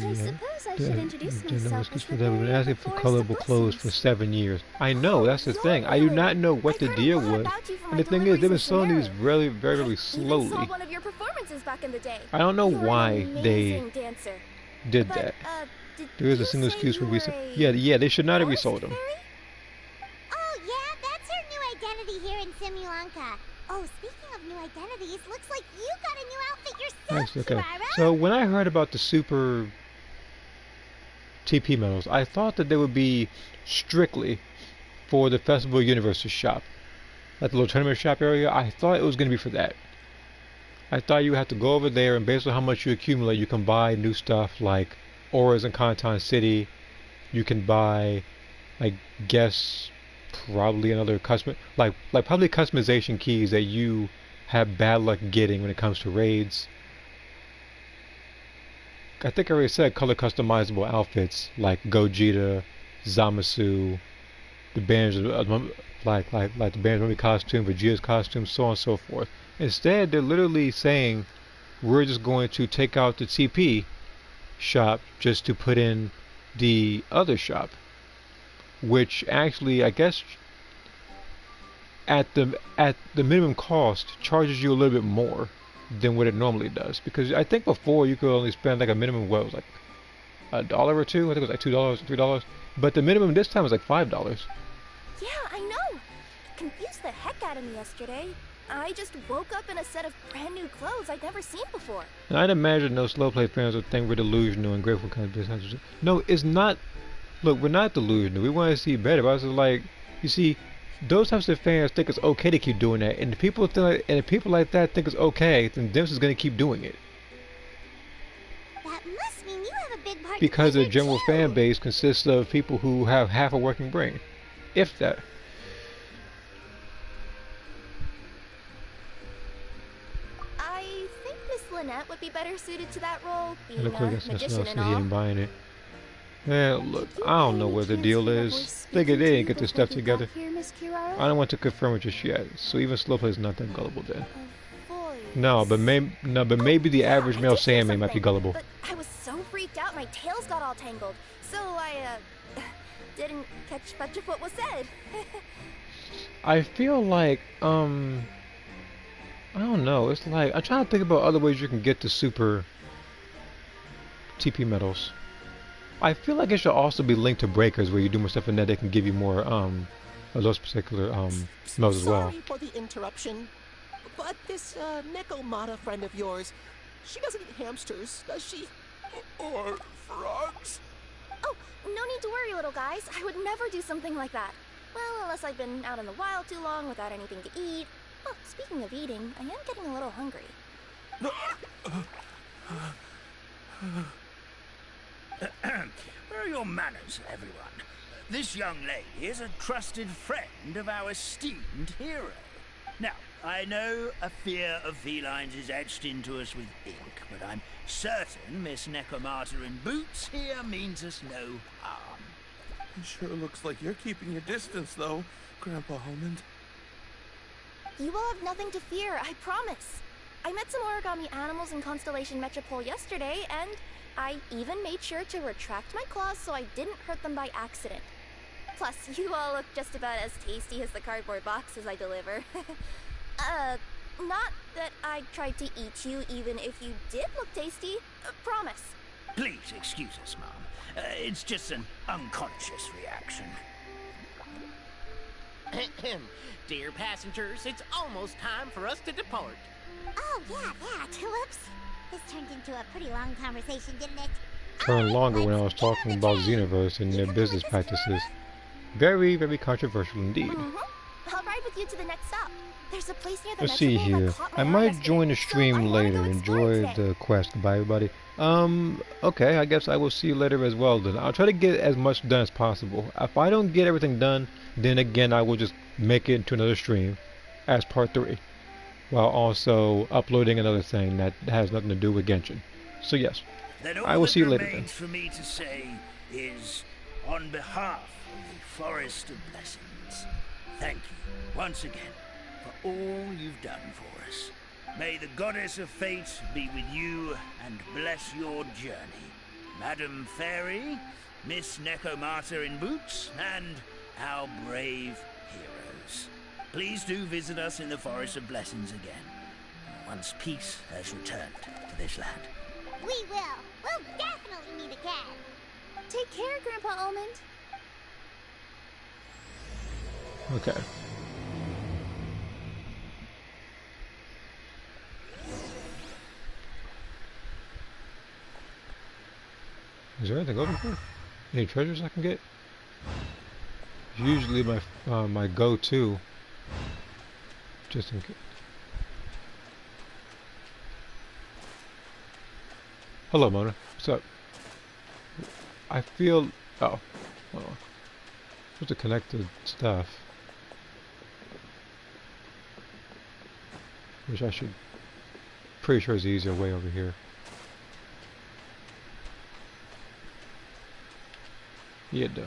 I suppose I should introduce no myself excuse as for the that. We've been bearer of the asking for Forest colorable of clothes for Blessings. 7 years. I know, that's the You're thing. I do Miller. not know what I've the heard a deal lot was. about you from And my the thing is, they've been deliveries in selling these Sumeru. very, very, very I even slowly. saw one of your performances back in the day. I don't know You're why an they amazing dancer. did But, that. did There is a you single say excuse for you were resale. a Yeah, they should not have forest resold them. fairy? Oh, yeah, that's her new identity here in Simulanka. Oh, speaking of new identities, looks like you got a new outfit yourself, Actually, okay. Kirara. So when I heard about the Super TP medals, I thought that they would be strictly for the Festival Universes shop, like the little tournament shop area. I thought it was going to be for that. I thought you had to go over there and based on how much you accumulate, you can buy new stuff like auras in Kanton City. You can buy, I guess, probably another custom, like probably customization keys that you have bad luck getting when it comes to raids. I think I already said color customizable outfits like Gogeta, Zamasu, the bands, like the band's movie costume, Vegeta's costume, so on and so forth. Instead, they're literally saying we're just going to take out the TP shop just to put in the other shop, which actually, I guess, at the minimum cost charges you a little bit more than what it normally does. Because I think before you could only spend like a minimum, what was like $1 or $2. I think it was like $2, $3. But the minimum this time was like $5. Yeah, I know. It confused the heck out of me yesterday. I just woke up in a set of brand new clothes I'd never seen before. And I'd imagine those slow play fans would think we're delusional and grateful kind of business. No, it's not. Look, we're not delusional. We want to see better. But it's like, you see, those types of fans think it's okay to keep doing that, and if people like that think it's okay, then Dimps is going to keep doing it. That must mean you have a big part Because to the play general too. fan base consists of people who have half a working brain, if that. I think Miss Lynette would be better suited to that role, being And of course, a that's magician else and that he all. ain't buying it. Yeah, look, Did you I don't by know any what the chance deal hear a is. voice They speaking they to didn't you get this before stuff you got together. here, Miss Kirara? I don't want to confirm it just yet. So even Slowplay's not that gullible then. A voice. No, but maybe the Yeah, average I male did hear Sandman might be something, gullible. But I was so freaked out, my tails got all tangled. So I didn't catch much of what was said. I feel like I don't know. It's like I'm trying to think about other ways you can get the super TP medals. I feel like it should also be linked to breakers where you do more stuff in there. They can give you more of those particular medals as well. Sorry for the interruption, but this Nekomata friend of yours, she doesn't eat hamsters, does she? Or frogs? Oh, no need to worry, little guys. I would never do something like that. Well, unless I've been out in the wild too long without anything to eat. Oh, speaking of eating, I am getting a little hungry. Where are your manners, everyone? This young lady is a trusted friend of our esteemed hero. Now, I know a fear of felines is etched into us with ink, but I'm certain Miss Necromata in boots here means us no harm. It sure looks like you're keeping your distance, though, Grandpa Almond. You will have nothing to fear, I promise. I met some origami animals in Constellation Metropole yesterday, and I even made sure to retract my claws so I didn't hurt them by accident. Plus, you all look just about as tasty as the cardboard boxes I deliver. Not that I tried to eat you, even if you did look tasty. Promise. Please excuse us, Mom. It's just an unconscious reaction. Dear passengers, it's almost time for us to depart. Oh, yeah, Tulips. This turned into a pretty long conversation, didn't it? Turned longer when I was Let's get on talking the about train. Xenoverse and You their come business with us, practices. Very, very controversial indeed. I'll ride with you to the next stop. There's a place near the Let's see Metropole that here. caught my I eye might yesterday, join the so I stream wanna later. go explore Enjoy today. the quest. Goodbye, everybody. Okay, I guess I will see you later as well then. I'll try to get as much done as possible. If I don't get everything done, then again I will just make it into another stream as part 3. While also uploading another thing that has nothing to do with Genshin. So yes, Then all I will that see you later then. remains for me to say is, on behalf of the Forest of Blessings, thank you once again for all you've done for us. May the Goddess of Fate be with you and bless your journey. Madam Fairy, Miss Necromata in boots, and our brave heroes. Please do visit us in the Forest of Blessings again, once peace has returned to this land. We will. We'll definitely meet again. Take care, Grandpa Almond. Okay. Is there anything over here? Any treasures I can get? Usually my go-to. Just in case. Hello, Mona. What's up? I feel. Oh. Hold on. Supposed to connect the stuff. Which I should. Pretty sure is the easier way over here. Yeah, duh.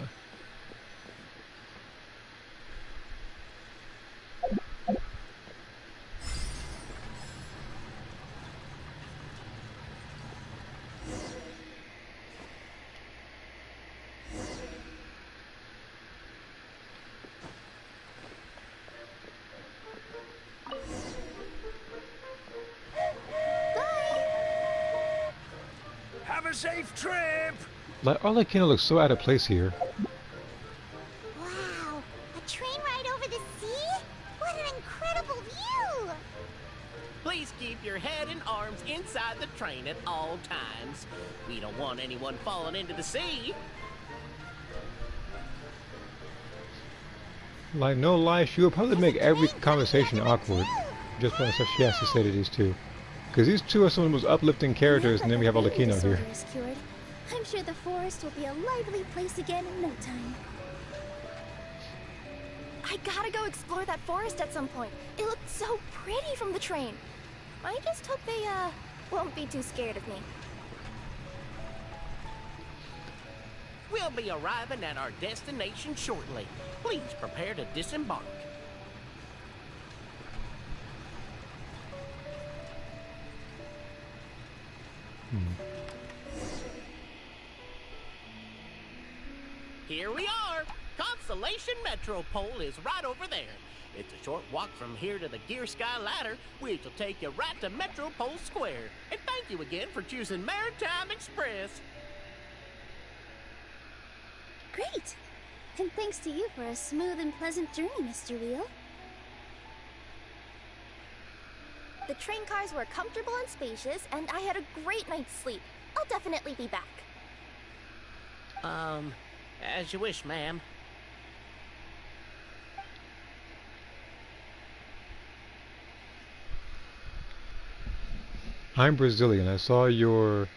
Have a safe trip! Like, Arlecchino looks so out of place here. Wow, a train ride over the sea? What an incredible view! Please keep your head and arms inside the train at all times. We don't want anyone falling into the sea. Like, no lie, she would probably make every conversation awkward. Just when she has to say to these two. Because these two are some of the most uplifting characters, and then we have Arlecchino here. Is cured. I'm sure the forest will be a lively place again in no time. I gotta go explore that forest at some point. It looked so pretty from the train. I just hope they, won't be too scared of me. We'll be arriving at our destination shortly. Please prepare to disembark. Here we are! Constellation Metropole is right over there. It's a short walk from here to the Gear Sky Ladder, which will take you right to Metropole Square. And thank you again for choosing Maritime Express. Great! And thanks to you for a smooth and pleasant journey, Mr. Wheel. The train cars were comfortable and spacious, and I had a great night's sleep. I'll definitely be back. As you wish, ma'am. I'm Brazilian. I saw your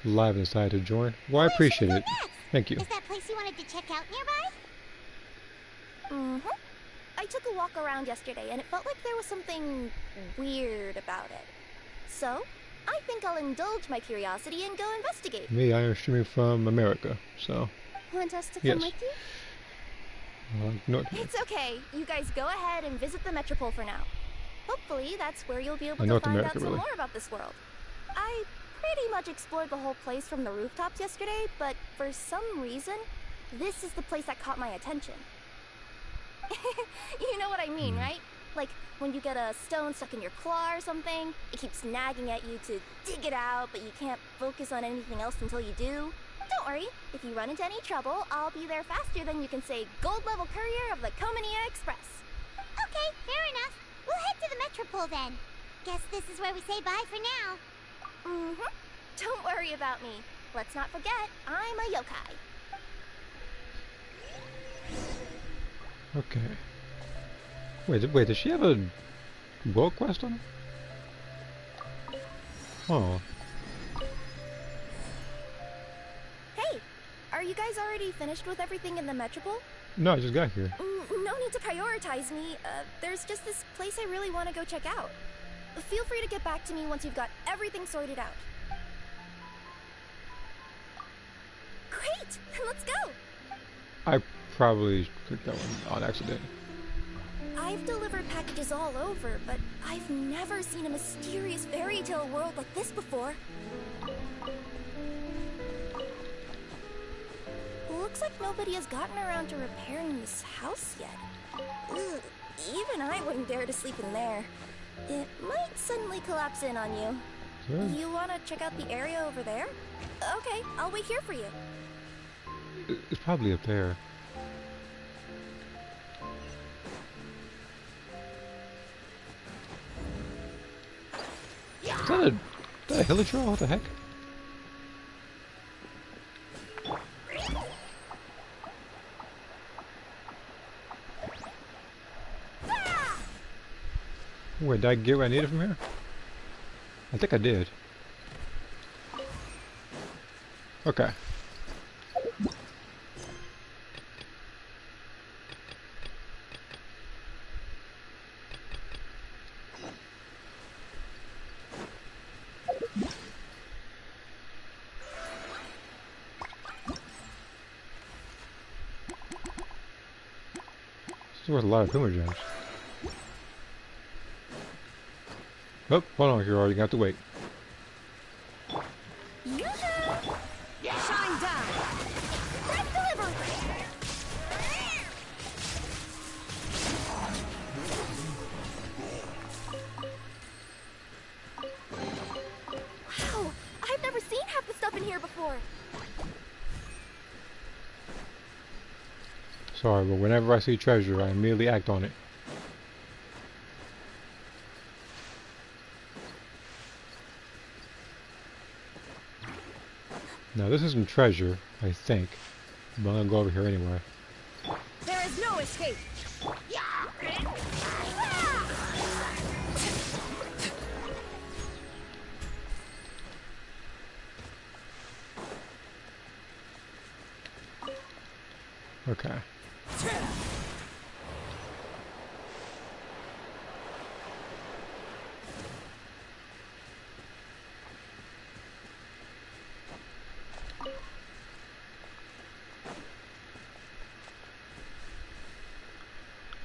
live and decided to join. Well, I Where should we appreciate go it. next? Thank you. Is that place you wanted to check out nearby? Mm-hmm. I took a walk around yesterday and it felt like there was something weird about it. So, I think I'll indulge my curiosity and go investigate. Me, I am streaming from America, so Want us to come yes. with you? No, It's okay. You guys go ahead and visit the Metropole for now. Hopefully, that's where you'll be able to North find America, out some really. more about this world. I pretty much explored the whole place from the rooftops yesterday, but for some reason, this is the place that caught my attention. You know what I mean, right? Like, when you get a stone stuck in your claw or something, it keeps nagging at you to dig it out, but you can't focus on anything else until you do. Don't worry, if you run into any trouble, I'll be there faster than you can say gold level courier of the Komania Express. Okay, fair enough. We'll head to the Metropole then. Guess this is where we say bye for now. Mm-hmm. Don't worry about me. Let's not forget, I'm a yokai. Okay. Wait, does she have a world quest on her? Oh. Hey, are you guys already finished with everything in the Metropole? No, I just got here. No need to prioritize me. There's just this place I really want to go check out. Feel free to get back to me once you've got everything sorted out. Great! Then let's go! I probably clicked that one on accident. I've delivered packages all over, but I've never seen a mysterious fairy tale world like this before. Looks like nobody has gotten around to repairing this house yet. Ugh, even I wouldn't dare to sleep in there. It might suddenly collapse in on you. Sure. You want to check out the area over there? Okay, I'll wait here for you. It's probably up there. Is that a hilichurl? What the heck? Wait, did I get what I needed from here? I think I did. Okay. This is worth a lot of Puma gems. Oh, hold on, you're gonna have to wait. Shine down! Red delivery! Wow, I've never seen half the stuff in here before. Sorry, but whenever I see treasure, I immediately act on it. Now this isn't treasure, I think, but I'm gonna go over here anyway. There is no escape! Okay.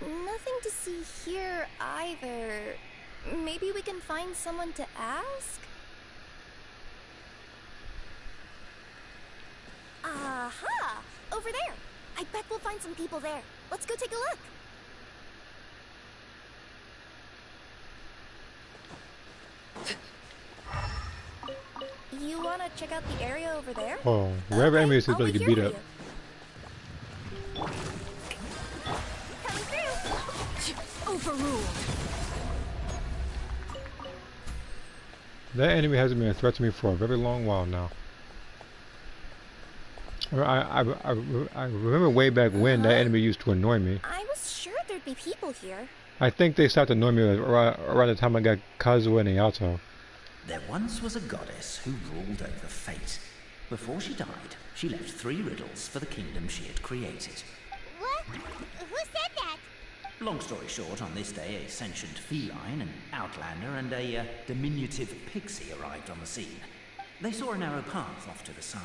Nothing to see here either. Maybe we can find someone to ask? Aha! Over there! I bet we'll find some people there. Let's go take a look. You want to check out the area over there? Oh, wherever enemy is, I'll supposed to wait get here beat for up. you. Coming through! Overruled! That enemy hasn't been a threat to me for a very long while now. I remember way back when that enemy used to annoy me. I was sure there'd be people here. I think they stopped annoying me around the time I got Kazuha and Ayato. There once was a goddess who ruled over fate. Before she died, she left 3 riddles for the kingdom she had created. What? Who said that? Long story short, on this day, a sentient feline, an outlander, and a diminutive pixie arrived on the scene. They saw a narrow path off to the side.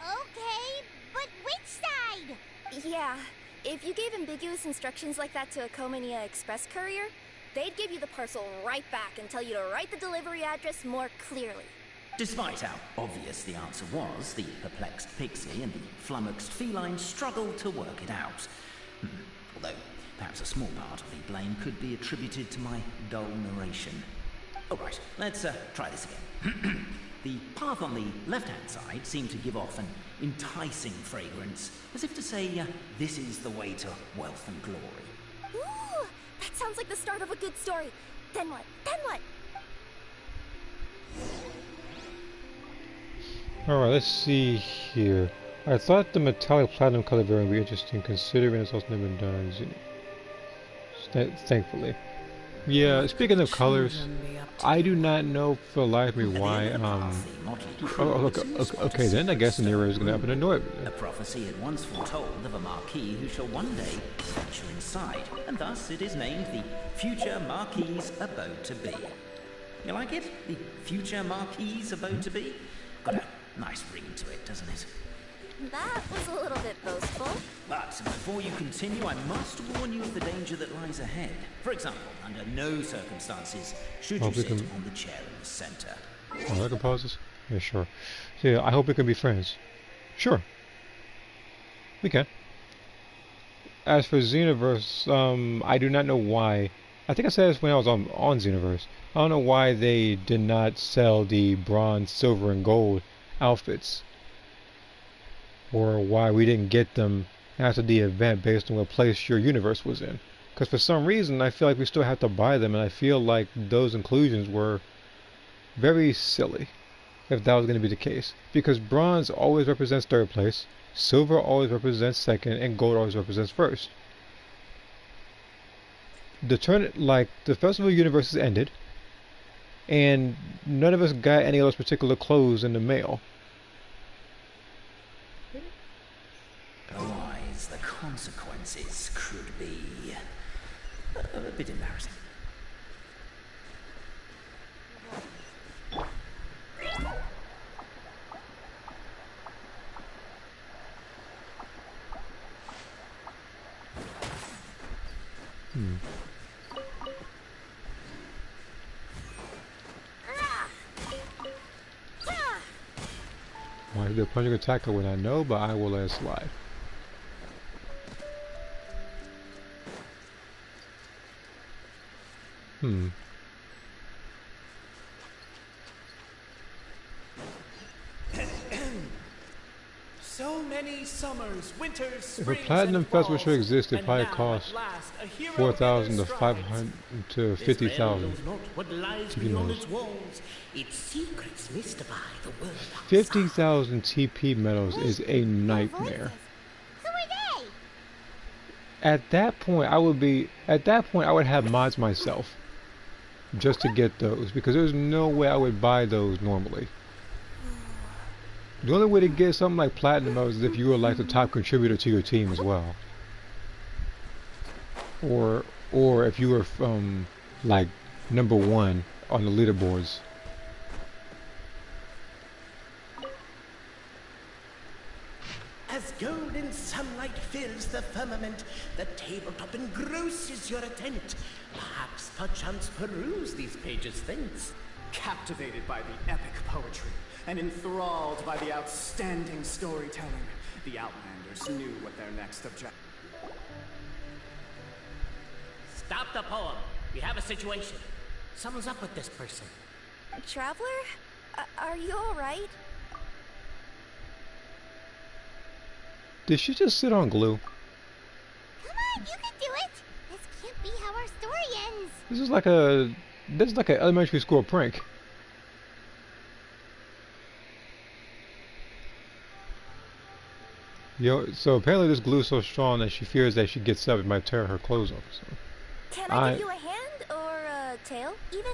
Okay, but which side? Yeah, if you gave ambiguous instructions like that to a Comania Express courier, they'd give you the parcel right back and tell you to write the delivery address more clearly. Despite how obvious the answer was, the perplexed pixie and the flummoxed feline struggled to work it out. Although, perhaps a small part of the blame could be attributed to my dull narration. Alright, let's try this again. The path on the left-hand side seemed to give off an enticing fragrance, as if to say, this is the way to wealth and glory. Ooh, that sounds like the start of a good story. Then what? Then what? Alright, let's see here. I thought the metallic platinum color variant would be interesting, considering it's also never been done. Thankfully. Yeah, speaking of colors, I do not know for the life of me why, okay, then I guess Nero is going to happen in North. A prophecy had once foretold of a Marquis who shall one day venture inside, and thus it is named the Future Marquis's Abode to Be. You like it? The Future Marquis's Abode to Be? Got a nice ring to it, doesn't it? That was a little bit boastful. But before you continue, I must warn you of the danger that lies ahead. For example, under no circumstances should you sit on the chair in the center. Oh, I can pause this? Yeah, sure. So, yeah, I hope we can be friends. Sure. We can. As for Xenoverse, I do not know why. I think I said this when I was on Xenoverse. I don't know why they did not sell the bronze, silver, and gold outfits. Or why we didn't get them after the event based on what place your universe was in. Because for some reason, I feel like we still have to buy them, and I feel like those inclusions were very silly, if that was going to be the case. Because bronze always represents third place, silver always represents second, and gold always represents first. The Festival of Universes ended, and none of us got any of those particular clothes in the mail. Otherwise, the consequences could be a bit embarrassing. Why is the punching attack when I know, but I will let it slide. So many summers, winters, If a platinum festival should exist, it probably costs 4,000 to 500 to 50,000. Its secrets mystify the world. 50,000 TP medals is a nightmare. Who are they? At that point, I would have mods myself just to get those, because there's no way I would buy those normally. The only way to get something like platinum medals is if you were like the top contributor to your team as well, or if you were like #1 on the leaderboards. As golden sunlight fills the firmament, the tabletop engrosses your attent. Perhaps perchance peruse these pages thence. Captivated by the epic poetry and enthralled by the outstanding storytelling, the Outlanders knew what their next objective. Stop the poem. We have a situation. Something's up with this person. Traveler? Are you alright? Did she just sit on glue? Come on, you can do it! This can't be how our story ends! This is like an elementary school prank. So apparently this glue is so strong that she fears that she gets up, it might tear her clothes off. So. Can I give you a hand, or a tail, even?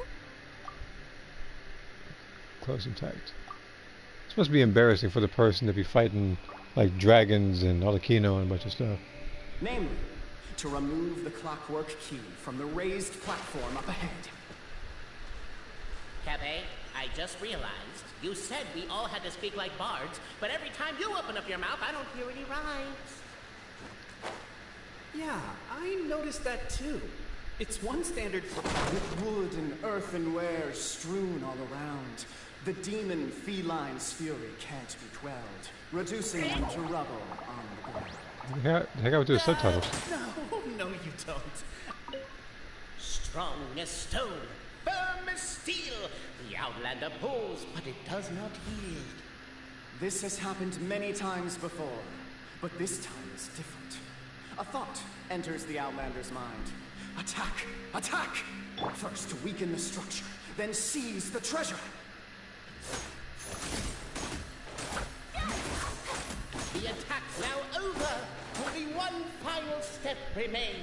close intact. It's supposed to be embarrassing for the person to be fighting like dragons and Arlecchino and a bunch of stuff. Namely, to remove the clockwork key from the raised platform up ahead. Cafe, I just realized you said we all had to speak like bards, but every time you open up your mouth, I don't hear any rhymes. Yeah, I noticed that too. It's one standard for with wood and earthenware strewn all around. The demon feline's fury can't be quelled, reducing them to rubble on the ground. Heck, I would do the subtitles. No, you don't. Strong as stone, firm as steel, the Outlander pulls, but it does not yield. This has happened many times before, but this time is different. A thought enters the Outlander's mind. Attack! Attack! First weaken the structure, then seize the treasure. The attack's now over. Only one final step remains.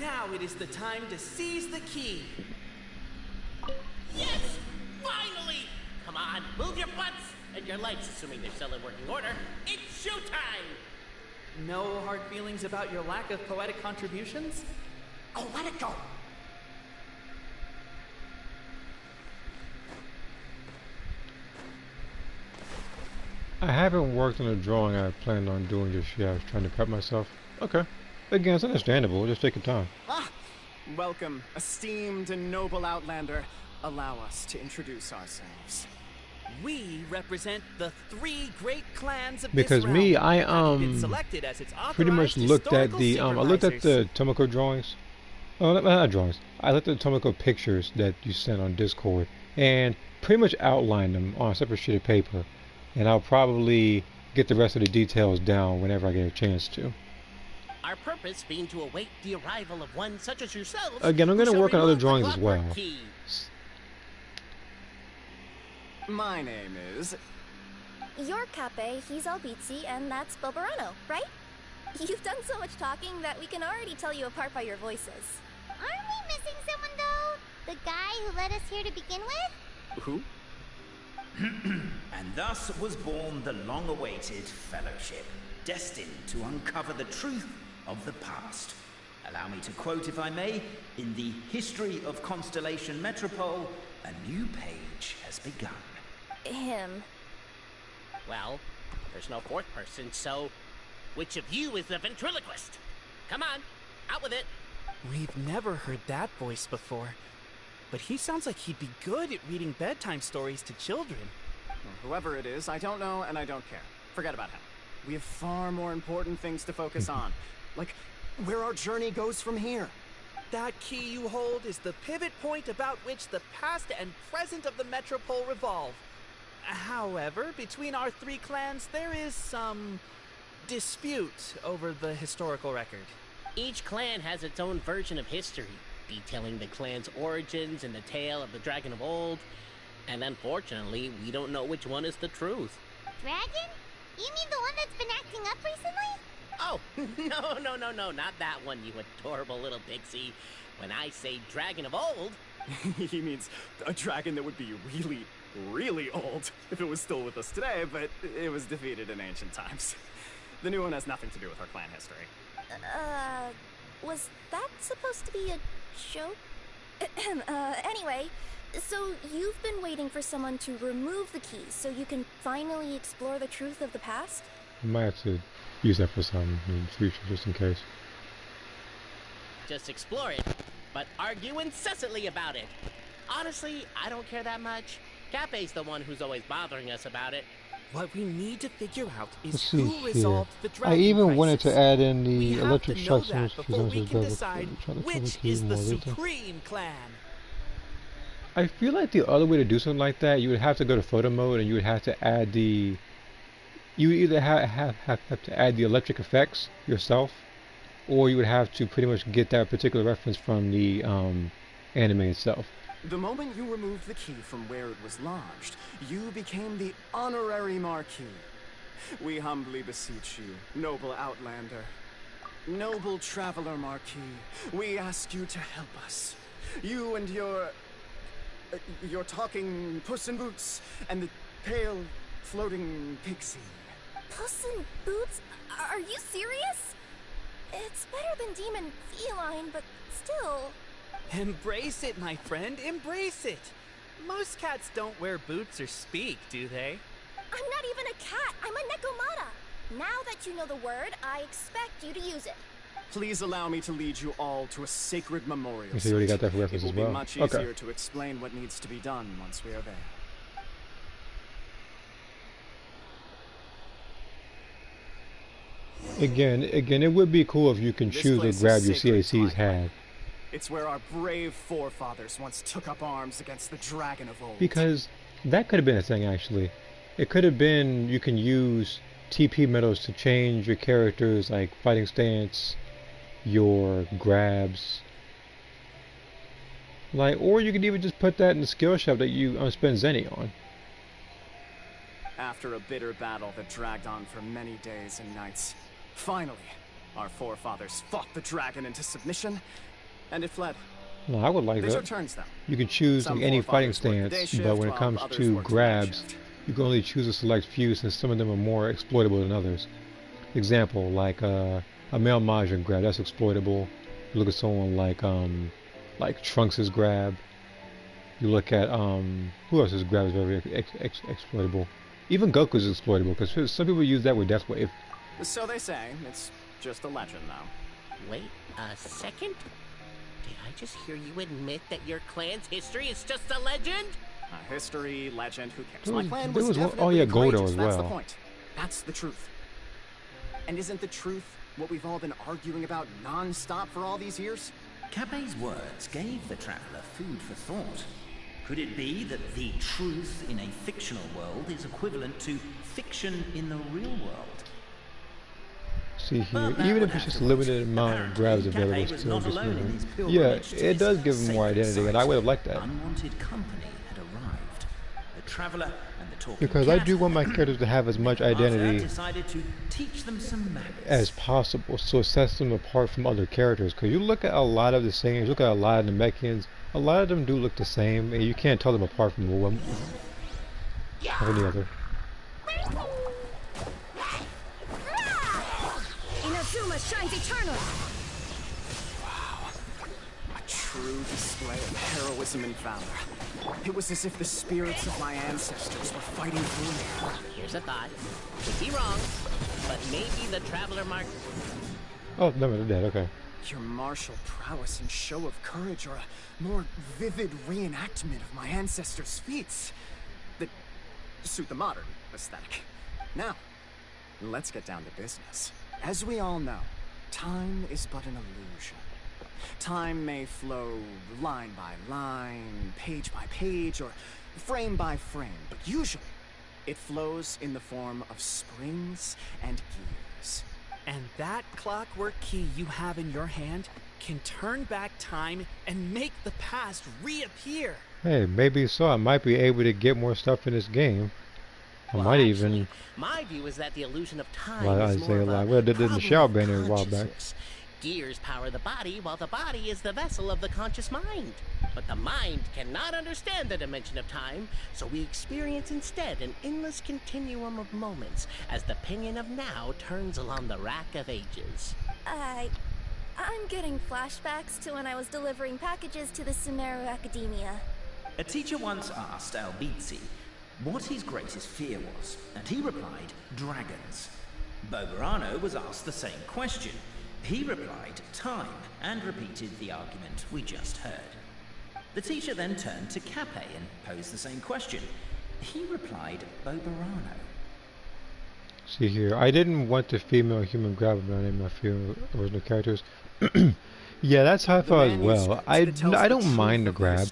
Now it is the time to seize the key. Yes! Finally! Come on, move your butts! And your lights, assuming they're still in working order. It's showtime! No hard feelings about your lack of poetic contributions? Oh, let it go! I haven't worked on a drawing I planned on doing just yet. I was trying to prep myself. Okay. Again, it's understandable. Just take your time. Ah! Welcome, esteemed and noble Outlander. Allow us to introduce ourselves. We represent the 3 great clans of Because this realm, me, I having been selected as its pretty much authorized looked at the I looked at supervisors. the Tomoko drawings. Oh, not drawings. I looked at the Tomoko pictures that you sent on Discord and pretty much outlined them on a separate sheet of paper. And I'll probably get the rest of the details down whenever I get a chance to. Our purpose being to await the arrival of one such as yourselves. Again, I'm going to work on other drawings as well. My name is... You're Cape, he's Albizzi, and that's Bobarano, right? You've done so much talking that we can already tell you apart by your voices. Aren't we missing someone, though? The guy who led us here to begin with? Who? And thus was born the long-awaited fellowship, destined to uncover the truth of the past. Allow me to quote, if I may, in the history of Constellation Metropole, a new page has begun. Him. Well, there's no fourth person, so which of you is the ventriloquist? Come on, out with it. We've never heard that voice before. But he sounds like he'd be good at reading bedtime stories to children. Well, whoever it is, I don't know and I don't care. Forget about him. We have far more important things to focus on. Like, where our journey goes from here. That key you hold is the pivot point about which the past and present of the Metropole revolve. However, between our 3 clans, there is some dispute over the historical record. Each clan has its own version of history, detailing the clan's origins and the tale of the dragon of old. And unfortunately, we don't know which one is the truth. Dragon? You mean the one that's been acting up recently? Oh, no, not that one, you adorable little pixie. When I say dragon of old... He means a dragon that would be really, really old if it was still with us today, but it was defeated in ancient times. The new one has nothing to do with our clan history. Was that supposed to be a joke? Anyway, so you've been waiting for someone to remove the keys so you can finally explore the truth of the past? I might have to use that for some in the future, just in case. Just explore it, but argue incessantly about it. Honestly, I don't care that much. Cape's the one who's always bothering us about it. What we need to figure out is Let's see who here. resolved the dragon I even crisis. wanted to add in We the have electric to know shocks that before we can decide which is the supreme clan. I feel like the other way to do something like that, you would have to go to photo mode and you would have to add the... You would either have to add the electric effects yourself, or you would have to pretty much get that particular reference from the anime itself. The moment you removed the key from where it was lodged, you became the honorary Marquis. We humbly beseech you, noble Outlander. Noble Traveler Marquis, we ask you to help us. You and your... You're talking Puss in Boots and the pale, floating pixie. Puss in Boots? Are you serious? It's better than demon feline, but still. Embrace it, my friend, embrace it. Most cats don't wear boots or speak, do they? I'm not even a cat, I'm a Nekomata. Now that you know the word, I expect you to use it. Please allow me to lead you all to a sacred memorial. So you already got that for reference as well. It will be much easier to explain what needs to be done once we are there. Again, it would be cool if you can choose to grab your CAC's hat. It's where our brave forefathers once took up arms against the dragon of old. Because that could have been a thing, actually. It could have been you can use TP medals to change your characters, like fighting stance, your grabs. Like, or you could even just put that in the skill shop that you spend Zenny on. After a bitter battle that dragged on for many days and nights, finally, our forefathers fought the dragon into submission, and it fled. Well, I would like that. Turns, you can choose like, any fighting stance, but when it comes to grabs, you can only choose a select few since some of them are more exploitable than others. Example, like a male Majin grab, that's exploitable. You look at someone like Trunks' grab. You look at who else's grab is very exploitable. Even Goku's is exploitable because some people use that with Death Wave. So they say. It's just a legend, though. Wait a second. Did I just hear you admit that your clan's history is just a legend? History, legend, who cares? My clan was definitely oh yeah, Goldo as well. That's the point. That's the truth. And isn't the truth what we've all been arguing about non-stop for all these years? Kappei's words gave the traveler food for thought. Could it be that the truth in a fictional world is equivalent to fiction in the real world? See here, even if it's just a limited amount of grabs available still, yeah, it does give them more identity, and I would have liked that. Unwanted company had arrived. The traveler and the talking because I do want my characters to have as much identity decided to teach them some manners as possible, so it sets them apart from other characters. Because you look at a lot of the same, you look at a lot of the Namekians, a lot of them do look the same, and you can't tell them apart from one or any other. Inazuma shines eternal. Wow. A true display of heroism and valor. It was as if the spirits of my ancestors were fighting through me. Here's a thought. Could be wrong, but maybe the traveler mark... Oh, no, they're dead, okay. Your martial prowess and show of courage are a more vivid reenactment of my ancestors' feats that suit the modern aesthetic. Now, let's get down to business. As we all know, time is but an illusion. Time may flow line by line, page by page, or frame by frame, but usually it flows in the form of springs and gears. And that clockwork key you have in your hand can turn back time and make the past reappear. Hey, maybe so. I might be able to get more stuff in this game. I might even. My view is that the illusion of time Well, is more of a well, I did in the Shao banner a while back. consciousness. Gears power the body, while the body is the vessel of the conscious mind. But the mind cannot understand the dimension of time, so we experience instead an endless continuum of moments as the pinion of now turns along the rack of ages. I'm getting flashbacks to when I was delivering packages to the Sumeru Academia. A teacher once asked Albizzi what his greatest fear was, and he replied, dragons. Boberano was asked the same question. He replied, time, and repeated the argument we just heard. The teacher then turned to Kappei and posed the same question. He replied, Boberano. See here, I didn't want the female human grab when I named my few original characters. Yeah, that's how I felt as well. I don't mind the grab,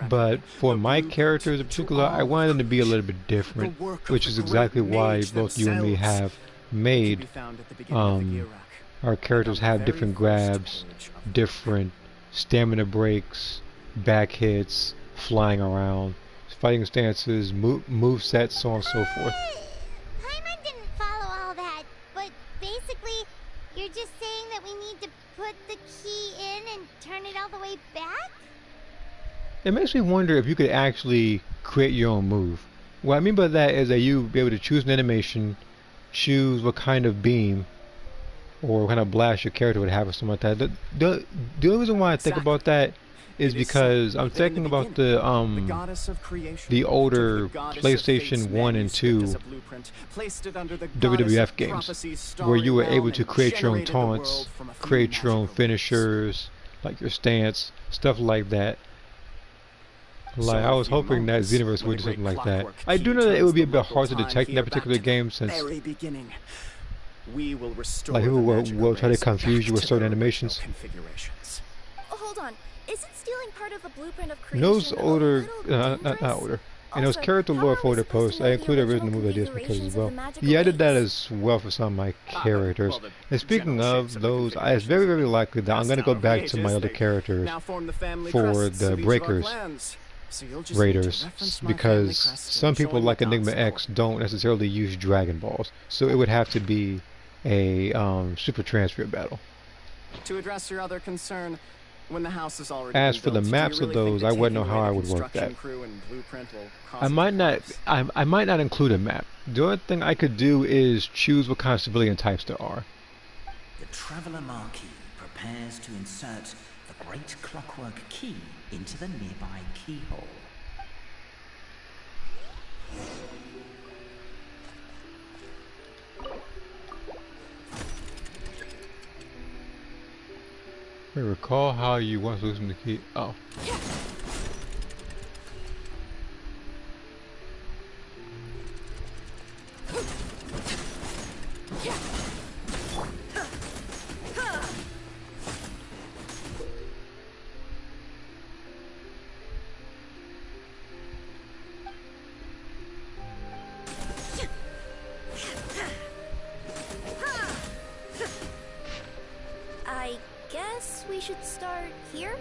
but for my characters in particular, I wanted them to be a little bit different, which is exactly why both you and me have made our characters have different grabs, different stamina breaks, back hits, flying around, fighting stances, move sets, so on and so forth. Paimon didn't follow all that, but basically, you're just saying that we need to put the key in and turn it all the way back? It makes me wonder if you could actually create your own move. What I mean by that is that you be able to choose an animation, choose what kind of beam or what kind of blast your character would have or something like that. The only reason why I think about that is because I'm thinking about the older PlayStation 1 and 2 WWF games where you were able to create your own taunts, create your own finishers, like your stance, stuff like that. Like, I was hoping that Xenoverse would do something like that. I do know that it would be a bit hard to detect in that particular game since like people will try to confuse you with certain animations. Hold on. Isn't stealing part of the blueprint of creation Those older, not older. In those character lore folder posts, I included original movie ideas because as well. Yeah, I did that as well for some of my characters. And speaking of those, it's very, very likely that I'm going to go back to my other characters for the Breakers Raiders, because some people like Enigma X don't necessarily use Dragon Balls, so it would have to be a super transfer battle. To address your other concern, when the house is already as for the built, maps of those, I wouldn't know how I would work that. I might not include a map. The only thing I could do is choose what kind of civilian types there are. The Traveller Marquis prepares to insert the great clockwork key into the nearby keyhole. I recall how you once losing the key. Oh. I guess we should start here?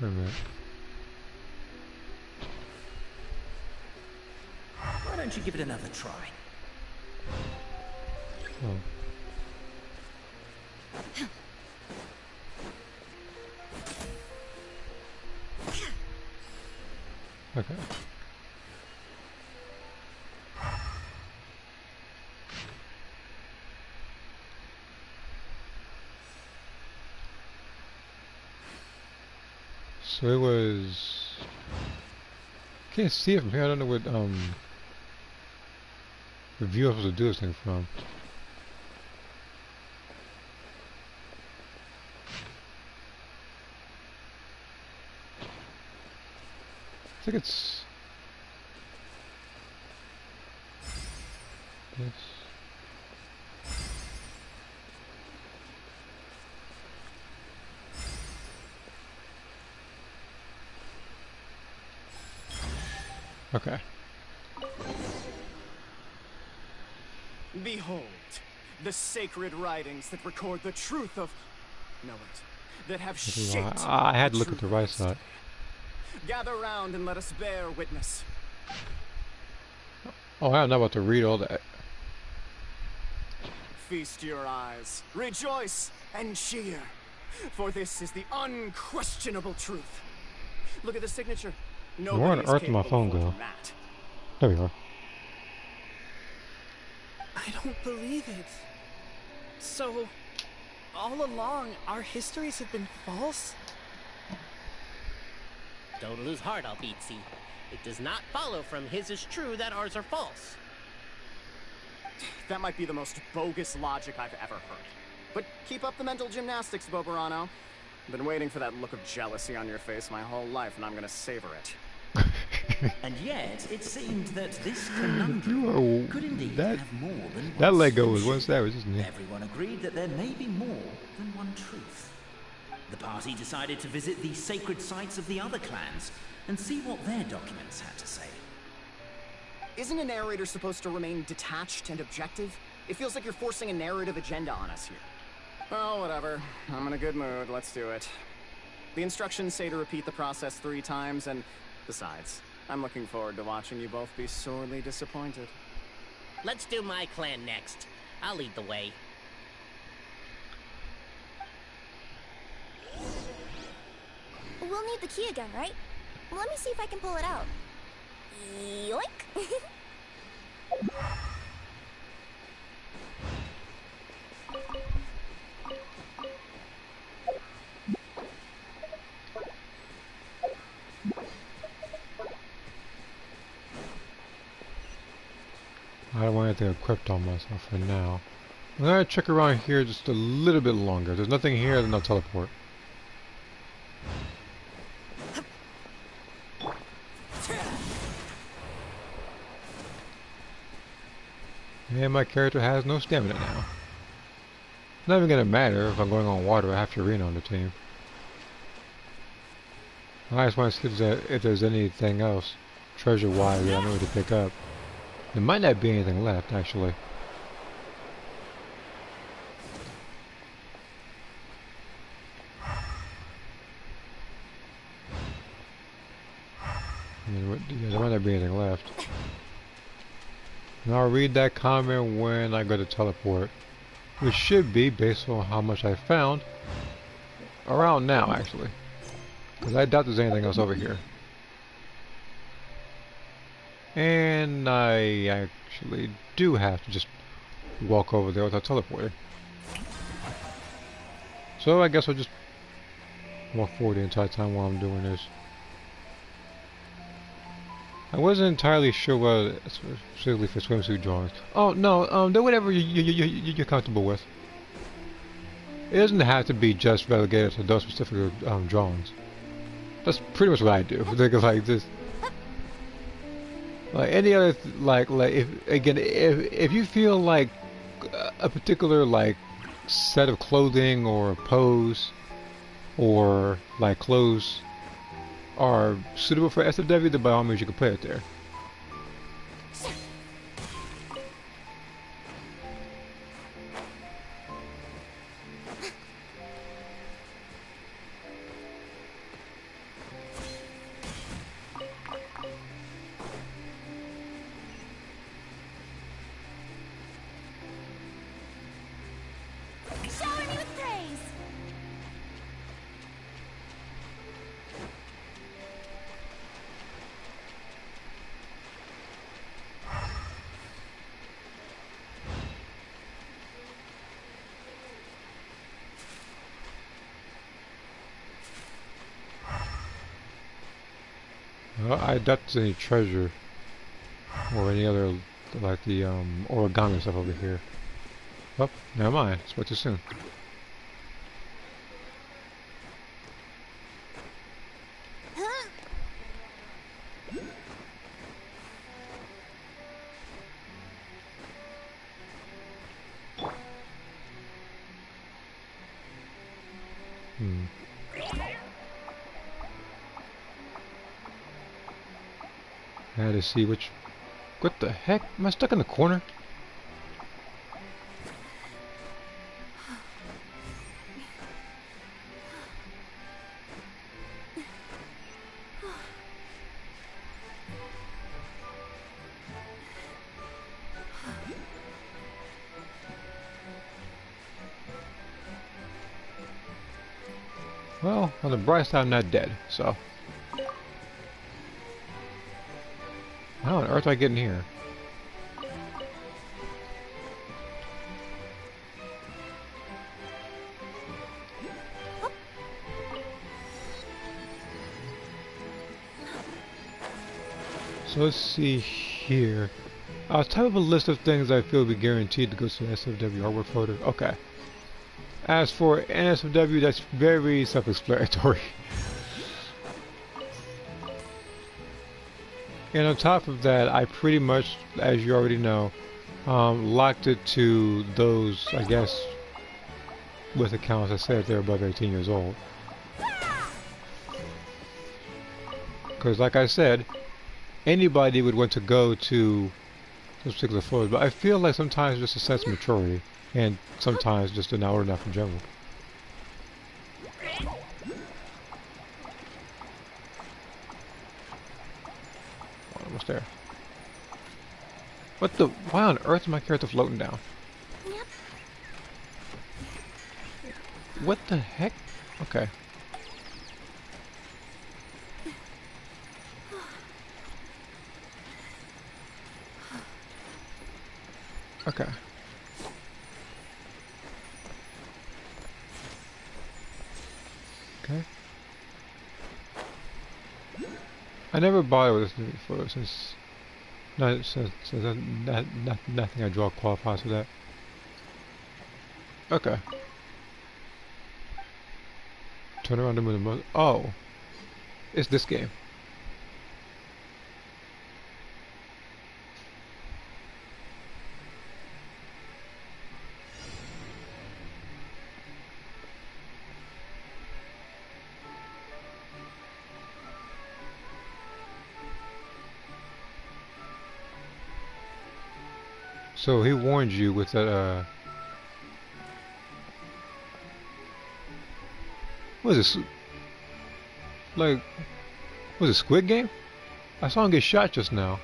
Wait a minute. Why don't you give it another try? Oh. Okay. So it was. Can't see it from here. I don't know what review I'm supposed to do this thing from. I think it's this. Okay. Behold, the sacred writings that record the truth of... No, wait. That have shaped... I had to look at the right side. Gather round and let us bear witness. Oh, I'm not about to read all that. Feast your eyes, rejoice and cheer, for this is the unquestionable truth. Look at the signature. Where on earth did my phone go? There we are. I don't believe it. So, all along, our histories have been false? Don't lose heart, Albizzi. It does not follow from his is true that ours are false. That might be the most bogus logic I've ever heard. But keep up the mental gymnastics, Bobarano. I've been waiting for that look of jealousy on your face my whole life, and I'm gonna savor it. And yet, it seemed that this conundrum could indeed have more than one that Lego was solution. one savage, isn't it? Everyone agreed that there may be more than one truth. The party decided to visit the sacred sites of the other clans and see what their documents had to say. Isn't a narrator supposed to remain detached and objective? It feels like you're forcing a narrative agenda on us here. Oh, whatever. I'm in a good mood. Let's do it. The instructions say to repeat the process 3 times, and besides, I'm looking forward to watching you both be sorely disappointed. Let's do my clan next. I'll lead the way. We'll need the key again, right? Let me see if I can pull it out. Yoink! I don't want anything equipped on myself for now. I'm gonna check around here just a little bit longer. If there's nothing here, then I'll teleport. And my character has no stamina now. It's not even gonna matter if I'm going on water. I have Furina on the team. I just want to see if there's anything else treasure-wise that I know to pick up. There might not be anything left, actually. There might not be anything left. And I'll read that comment when I go to teleport, which should be, based on how much I found, around now, actually. Because I doubt there's anything else over here. And I actually do have to just walk over there without teleporting. So I guess I'll just walk forward the entire time while I'm doing this. I wasn't entirely sure what specifically for swimsuit drawings. Oh no, do whatever you're comfortable with. It doesn't have to be just relegated to those specific drawings. That's pretty much what I do. Like this, like any other, like if you feel like a particular like set of clothing or pose or like clothes are suitable for SFW, then by all means you can put it there. Shower me with praise! Well, I doubt there's any treasure or any other like the origami stuff over here. Oh, never mind. Spoke too soon. I had to see which. What the heck? Am I stuck in the corner? Well, on the bright side, I'm not dead, so. How on earth do I get in here? So let's see here. Type of a list of things I feel will be guaranteed to go to the SFW artwork folder. Okay. As for NSFW, that's very self-explanatory. And on top of that, I pretty much, as you already know, locked it to those, I guess, with accounts that say they're above 18 years old. Because like I said, anybody would want to go to those particular floors, but I feel like sometimes just a sense of maturity, and sometimes just an hour enough in general. Almost there. What the? Why on earth is my character floating down? Yep. What the heck? Okay. Okay. Okay. I never bothered with this thing before, since nothing I draw qualifies for that. Okay. Turn around the moon. Oh, it's this game. So he warned you with that, what is this? Like, was it Squid Game? I saw him get shot just now.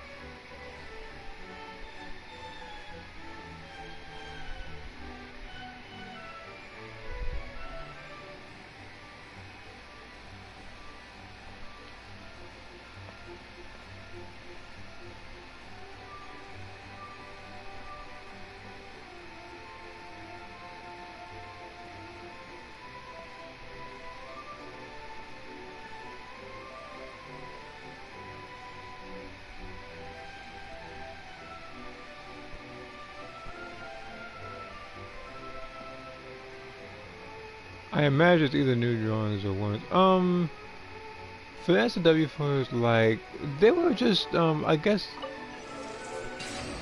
I imagine it's either new drawings or ones. For the SW photos, like, they were just, I guess,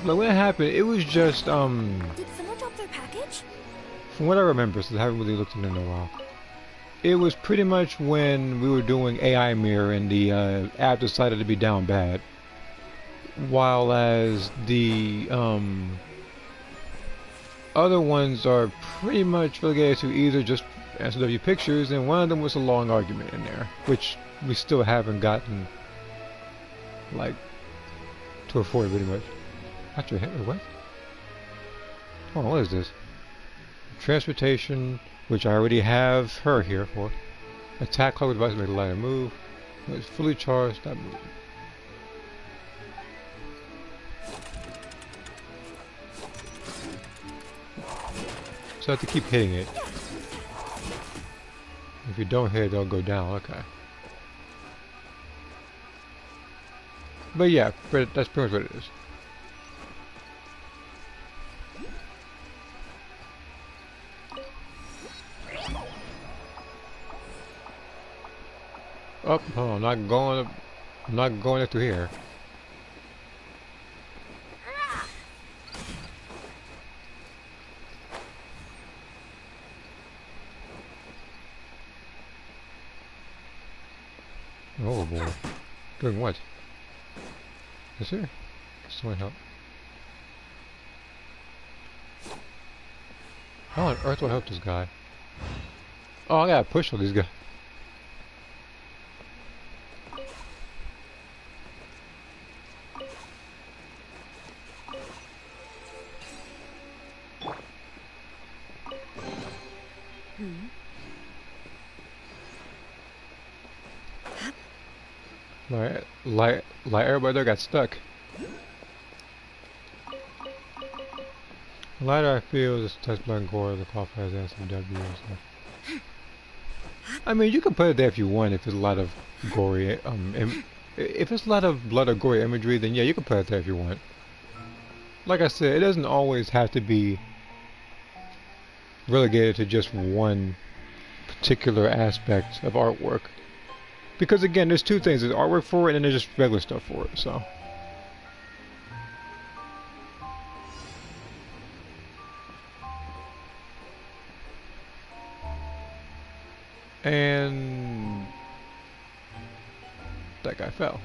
like, when it happened, it was just, Did someone drop their package? from what I remember, since I haven't really looked at it in a while, it was pretty much when we were doing AI Mirror and the app decided to be down bad, while as the, other ones are pretty much relegated to either just SW pictures, and one of them was a long argument in there, which we still haven't gotten, like, to afford pretty much. Not your head, what? Oh, what is this? Transportation, which I already have her here for. Attack cloak device to make the lighter move. When it's fully charged, stop moving. So I have to keep hitting it. If you don't hit it, they'll go down. Okay. But yeah, that's pretty much what it is. Oh, hold on, I'm not going up through here. Oh boy. Doing what? Is here? Someone help. How on earth do I help this guy? Oh, I gotta push all these guys. Like everybody there got stuck. Lighter I feel is touch blood and gore, the cough has SMW and stuff. I mean, you can put it there if you want, if it's a lot of gory, if it's a lot of blood or gory imagery, then yeah, you can put it there if you want. Like I said, it doesn't always have to be relegated to just one particular aspect of artwork. Because again, there's two things, there's artwork for it and there's just regular stuff for it, so. And that guy fell.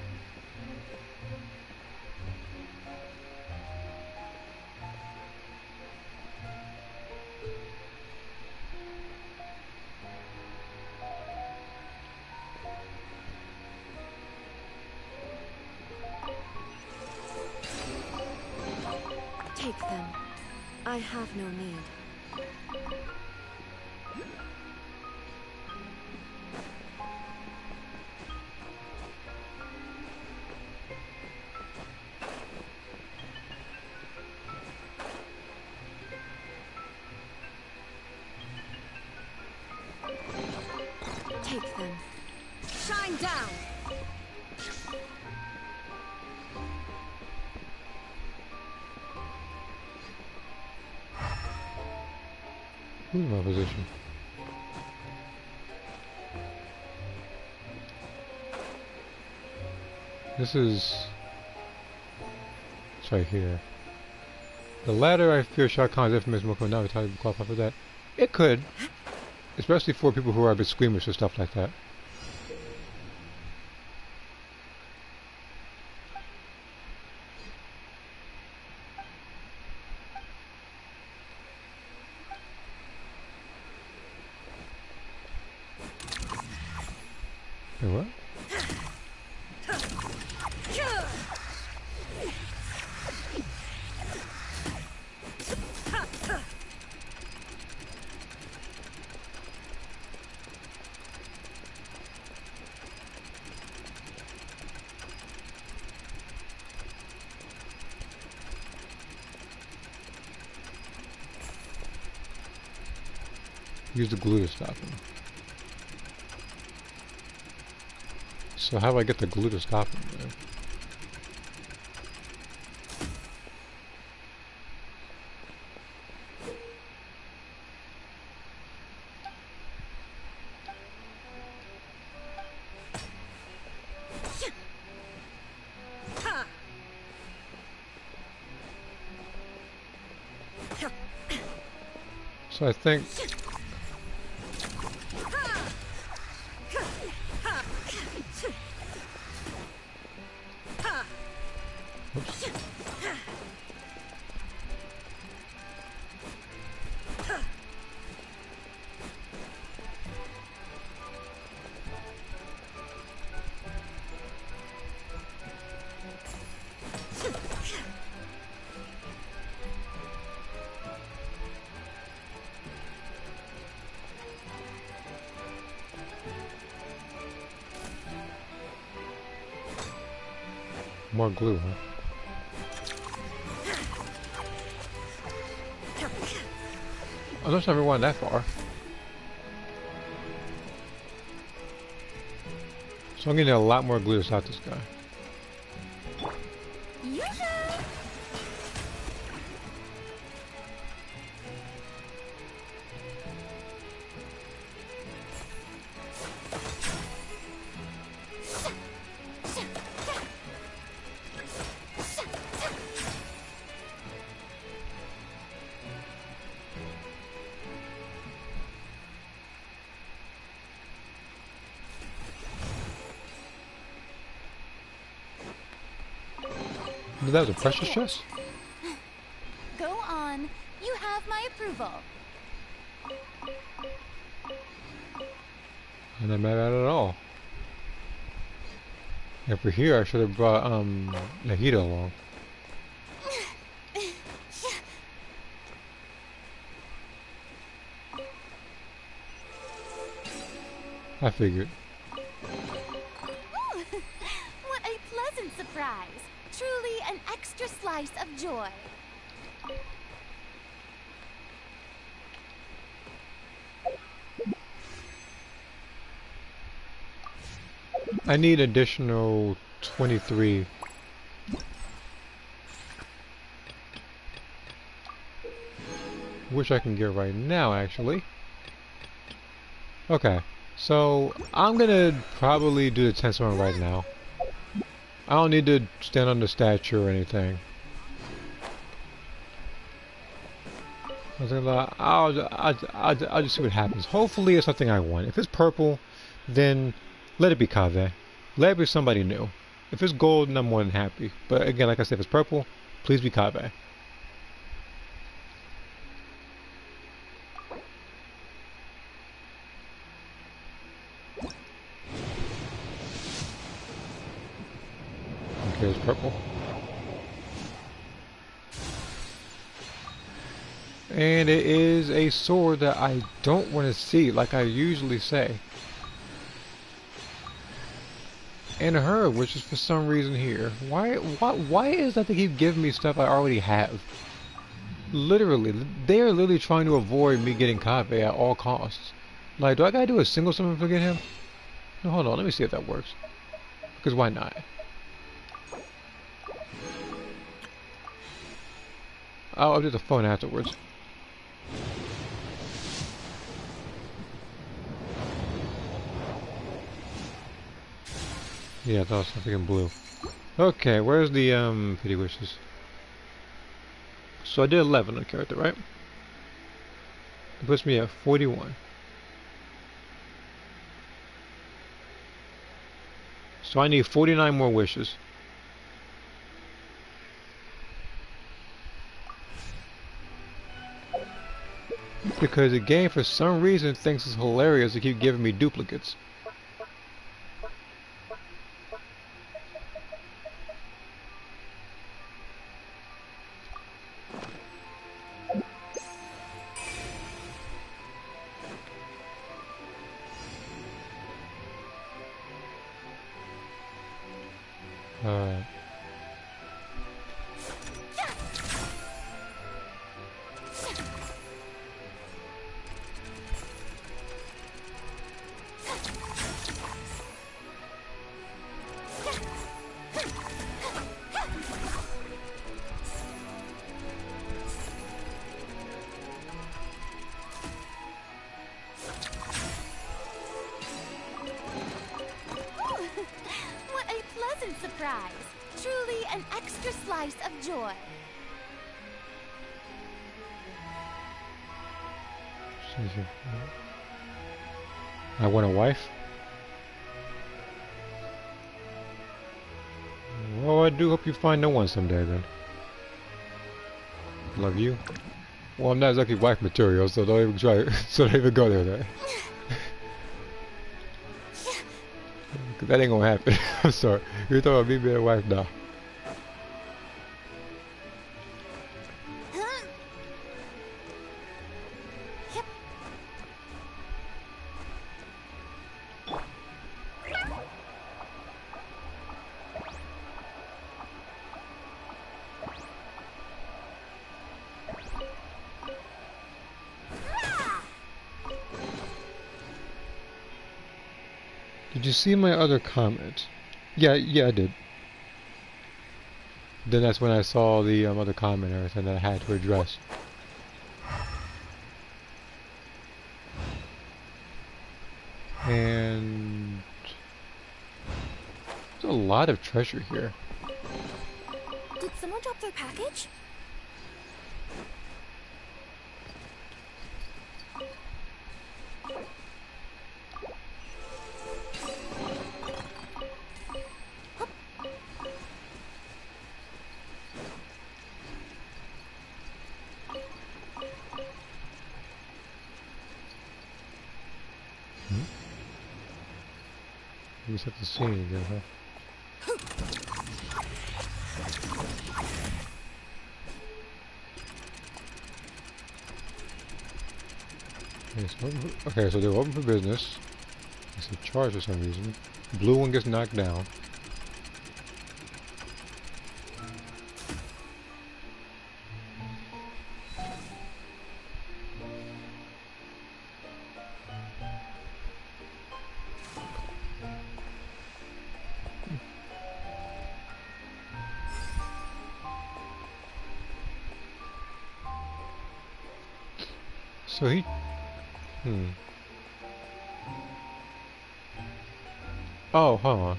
Take them. I have no need. Take them. Shine down! Who's in my position? This is... It's right here. The latter, I fear Shao Kahn's infamous Moko Naruto will qualify for that. It could. Especially for people who are a bit squeamish or stuff like that. Wait, what? Use the glue to stop him. So how do I get the glue to stop him, man? So I think... Oops. More glue, huh? Oh, that's never went that far. So I'm gonna need a lot more glue to stop this guy. That was a precious chest? Go on. You have my approval. I'm not mad at it at all. If we're here, I should have brought, Nahida along. I figured. Ooh, what a pleasant surprise. Truly an extra slice of joy. I need additional 23. Which I can get right now, actually. Okay, so I'm gonna probably do the 10 one right now. I don't need to stand on the statue or anything. I was gonna, I'll just see what happens. Hopefully it's something I want. If it's purple, then let it be Kaveh. Let it be somebody new. If it's gold, then I'm more than happy. But again, like I said, if it's purple, please be Kaveh. Okay, it's purple. And it is a sword that I don't want to see, like I usually say. And her, which is for some reason here. Why is that they keep giving me stuff I already have? Literally, they are literally trying to avoid me getting Kave at all costs. Like, do I gotta do a single summon to get him? No, hold on, let me see if that works. Because why not? I'll update the phone afterwards. Yeah, that was something blue. Okay, where's the pity wishes? So I did 11 on character, right? It puts me at 41. So I need 49 more wishes. Because the game for some reason thinks it's hilarious to keep giving me duplicates. Surprise! Truly an extra slice of joy. I want a wife? Well, I do hope you find no one someday then. Love you. Well, I'm not exactly wife material, so don't even try it. So don't even go there. That ain't gonna happen. I'm sorry. You're talking about me being a wife now. Did you see my other comment? Yeah, I did. Then that's when I saw the other comment and everything that I had to address. And there's a lot of treasure here. Did someone drop their package? We just have to see it again, huh? Okay, so they're open for business. It's a charge for some reason. Blue one gets knocked down. So he... Oh, hold on.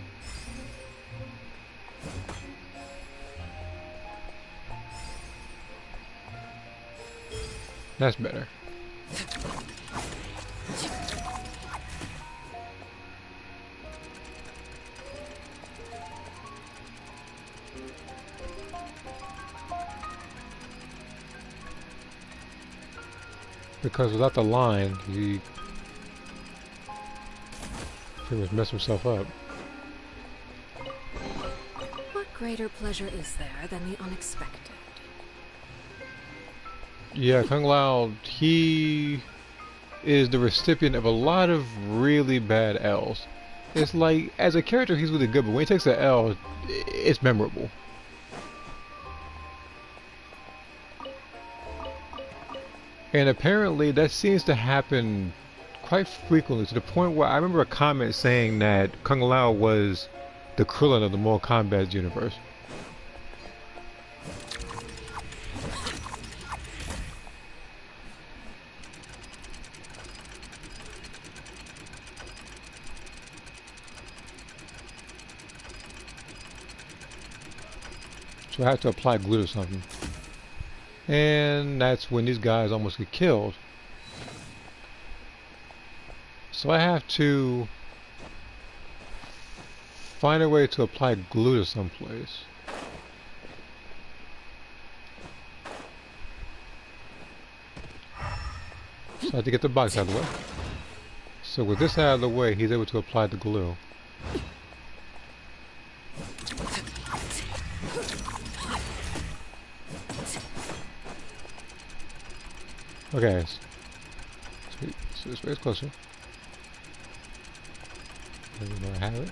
That's better. Because without the line, he pretty much messed himself up. What greater pleasure is there than the unexpected? Yeah, Kung Lao, he is the recipient of a lot of really bad L's. It's like, as a character, he's really good, but when he takes an L, it's memorable. And apparently, that seems to happen quite frequently, to the point where I remember a comment saying that Kung Lao was the Krillin of the Mortal Kombat universe. So I have to apply glue to something. And that's when these guys almost get killed. So I have to find a way to apply glue to someplace. So I have to get the box out of the way. So with this out of the way, he's able to apply the glue. Okay, sweet. So this way is closer. There I have it.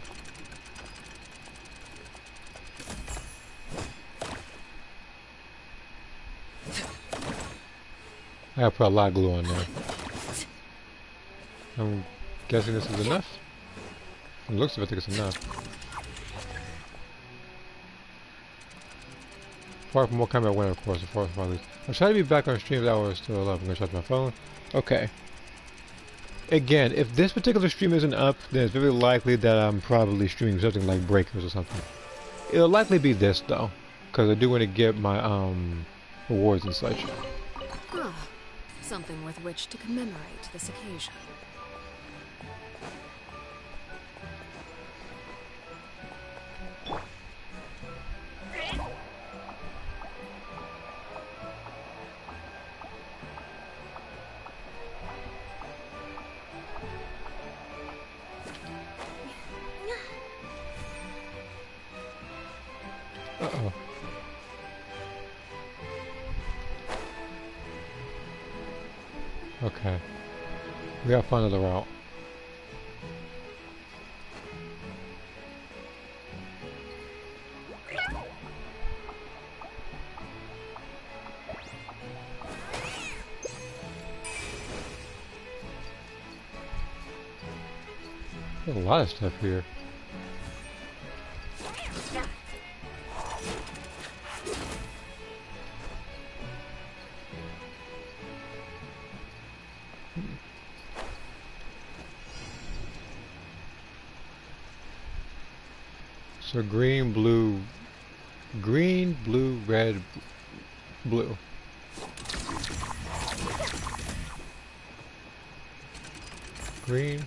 I gotta put a lot of glue on there. I'm guessing this is enough. From the looks of it, I think it's enough. Far from more combat winner, of course, far from least. I'll try to be back on stream if that was still up. I'm gonna shut my phone. Okay. Again, if this particular stream isn't up, then it's very likely that I'm probably streaming something like Breakers or something. It'll likely be this though, because I do want to get my rewards and such. Ah, something with which to commemorate this occasion. Uh-oh. Okay. We gotta find another route. There's a lot of stuff here. So green, blue, red, blue. Green.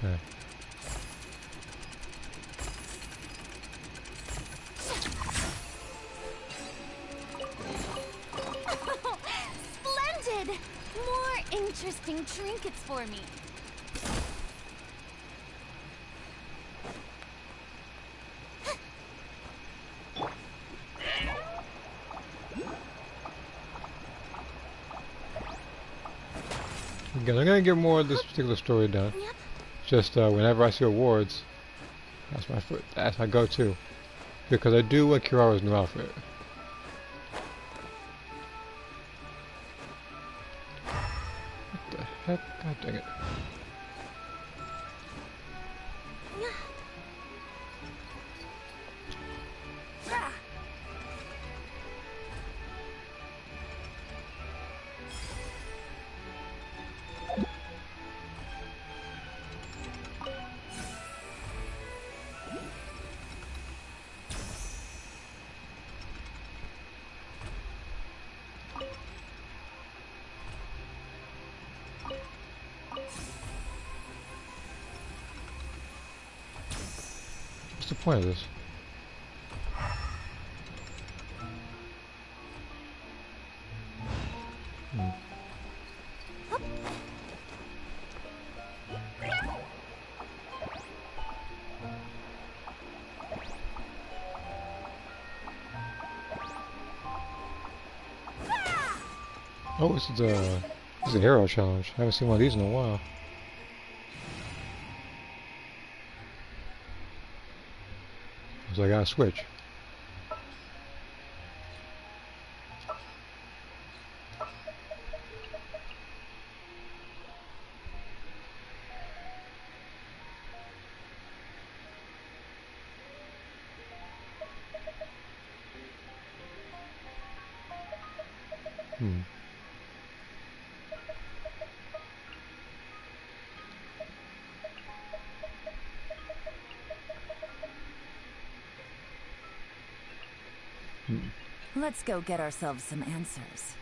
Okay. Splendid! More interesting trinkets for me. Again, I'm gonna get more of this particular story done. Yep. Just whenever I see awards, that's my go-to, because I do want Kirara's new outfit. What the heck? God dang it! What's the point of this? Oh, this is a hero challenge. I haven't seen one of these in a while. So I gotta switch. Let's go get ourselves some answers.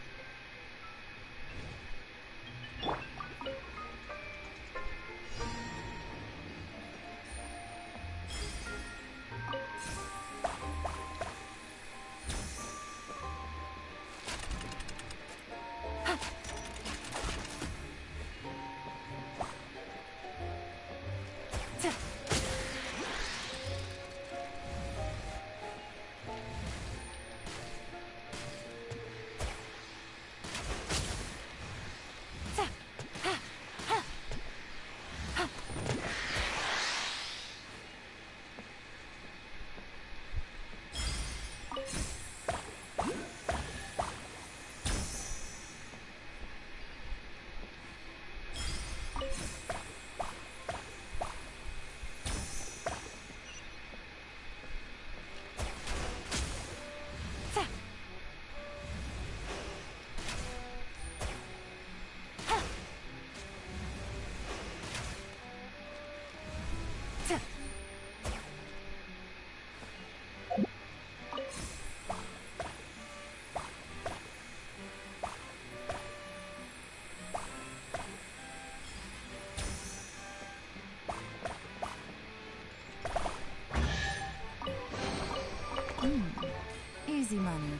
Easy money.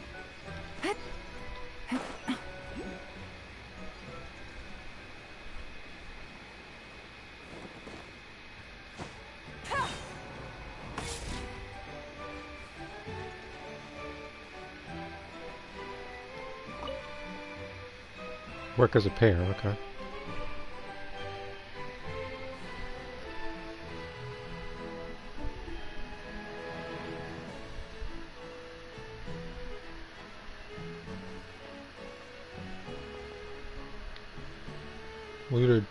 Work as a pair, okay. Weird.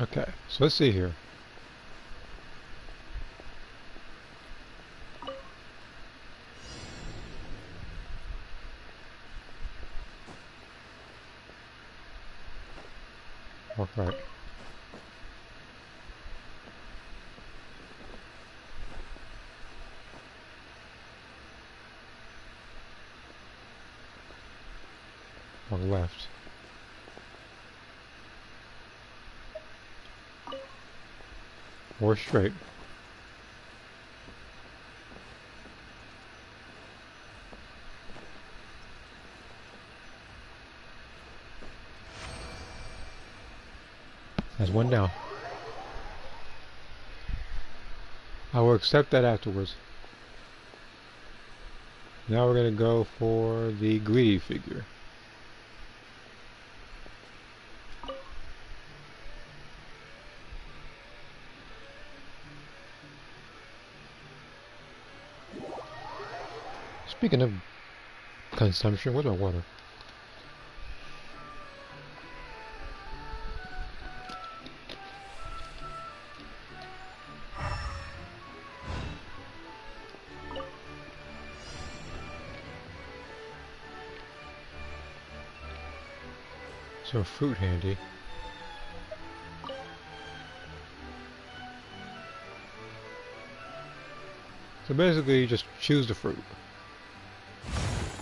Okay, so let's see here. Walk right. Walk left. Or straight. That's one down. I will accept that afterwards. Now we're going to go for the greedy figure. Speaking of consumption, where's my water? So fruit handy. So basically, you just choose the fruit.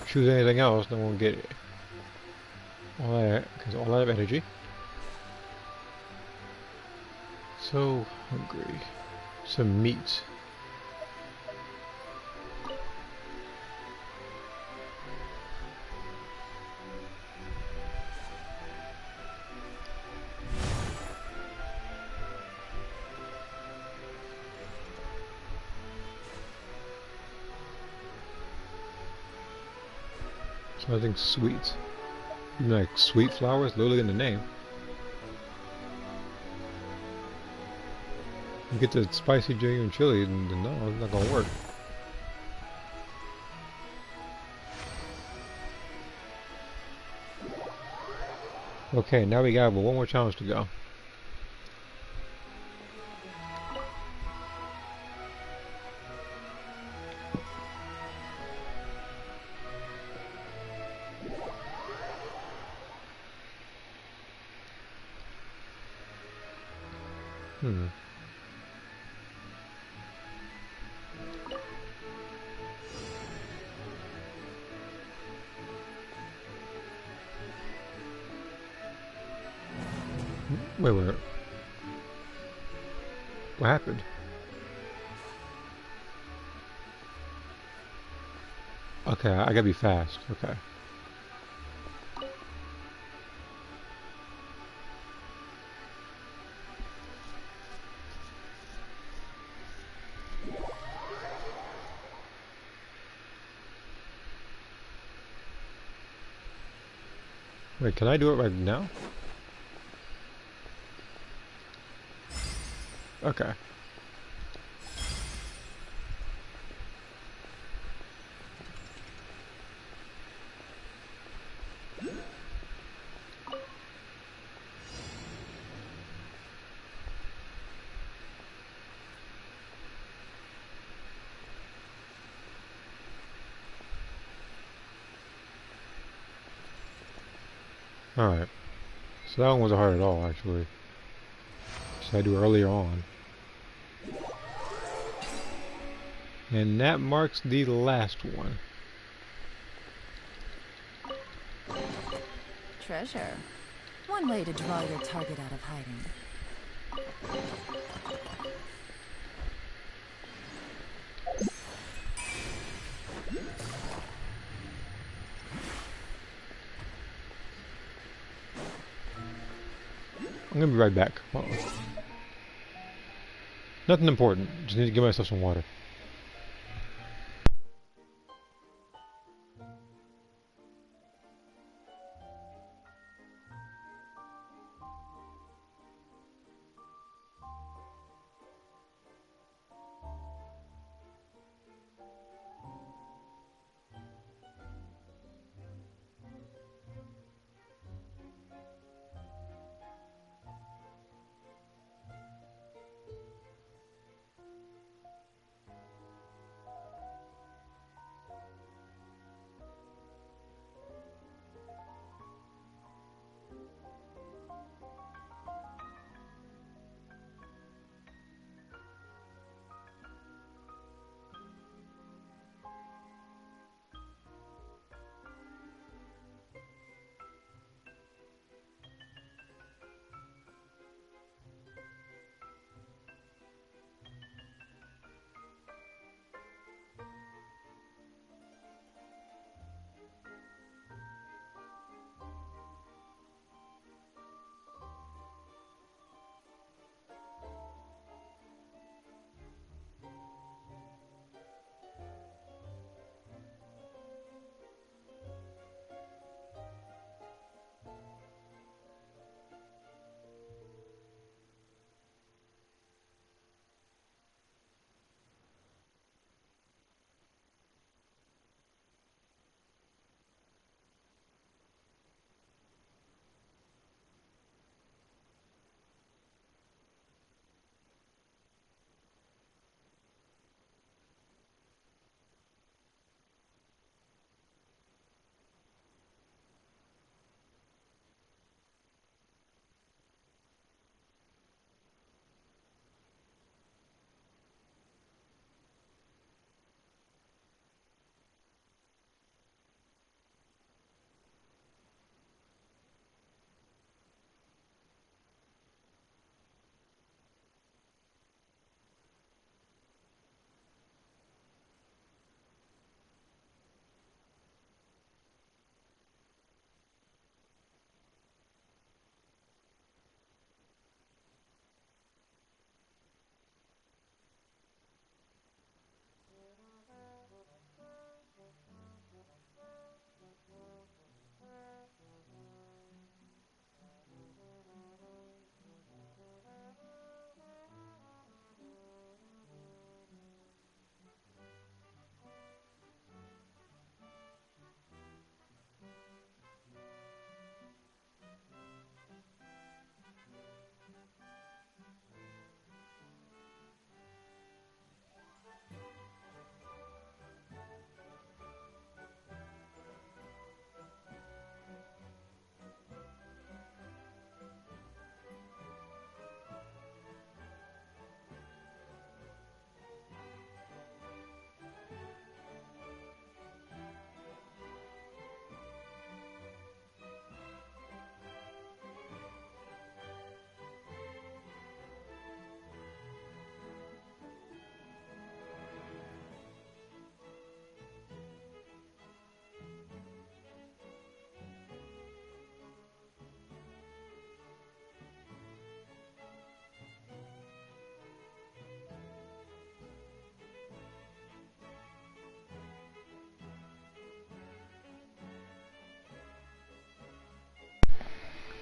Choose anything else, then we'll get it. All that, because all that energy. So hungry. Some meat. Something sweet. Even like sweet flowers, literally in the name. You get the spicy genuine chili, and no, it's not gonna work. Okay, now we got one more challenge to go. Wait. What happened? Okay, I gotta be fast. Okay. Wait, can I do it right now? Okay. Alright. So that one wasn't hard at all, actually. So I do earlier on. And that marks the last one. Treasure. One way to draw your target out of hiding. I'm gonna be right back. Uh-oh. Nothing important. Just need to give myself some water.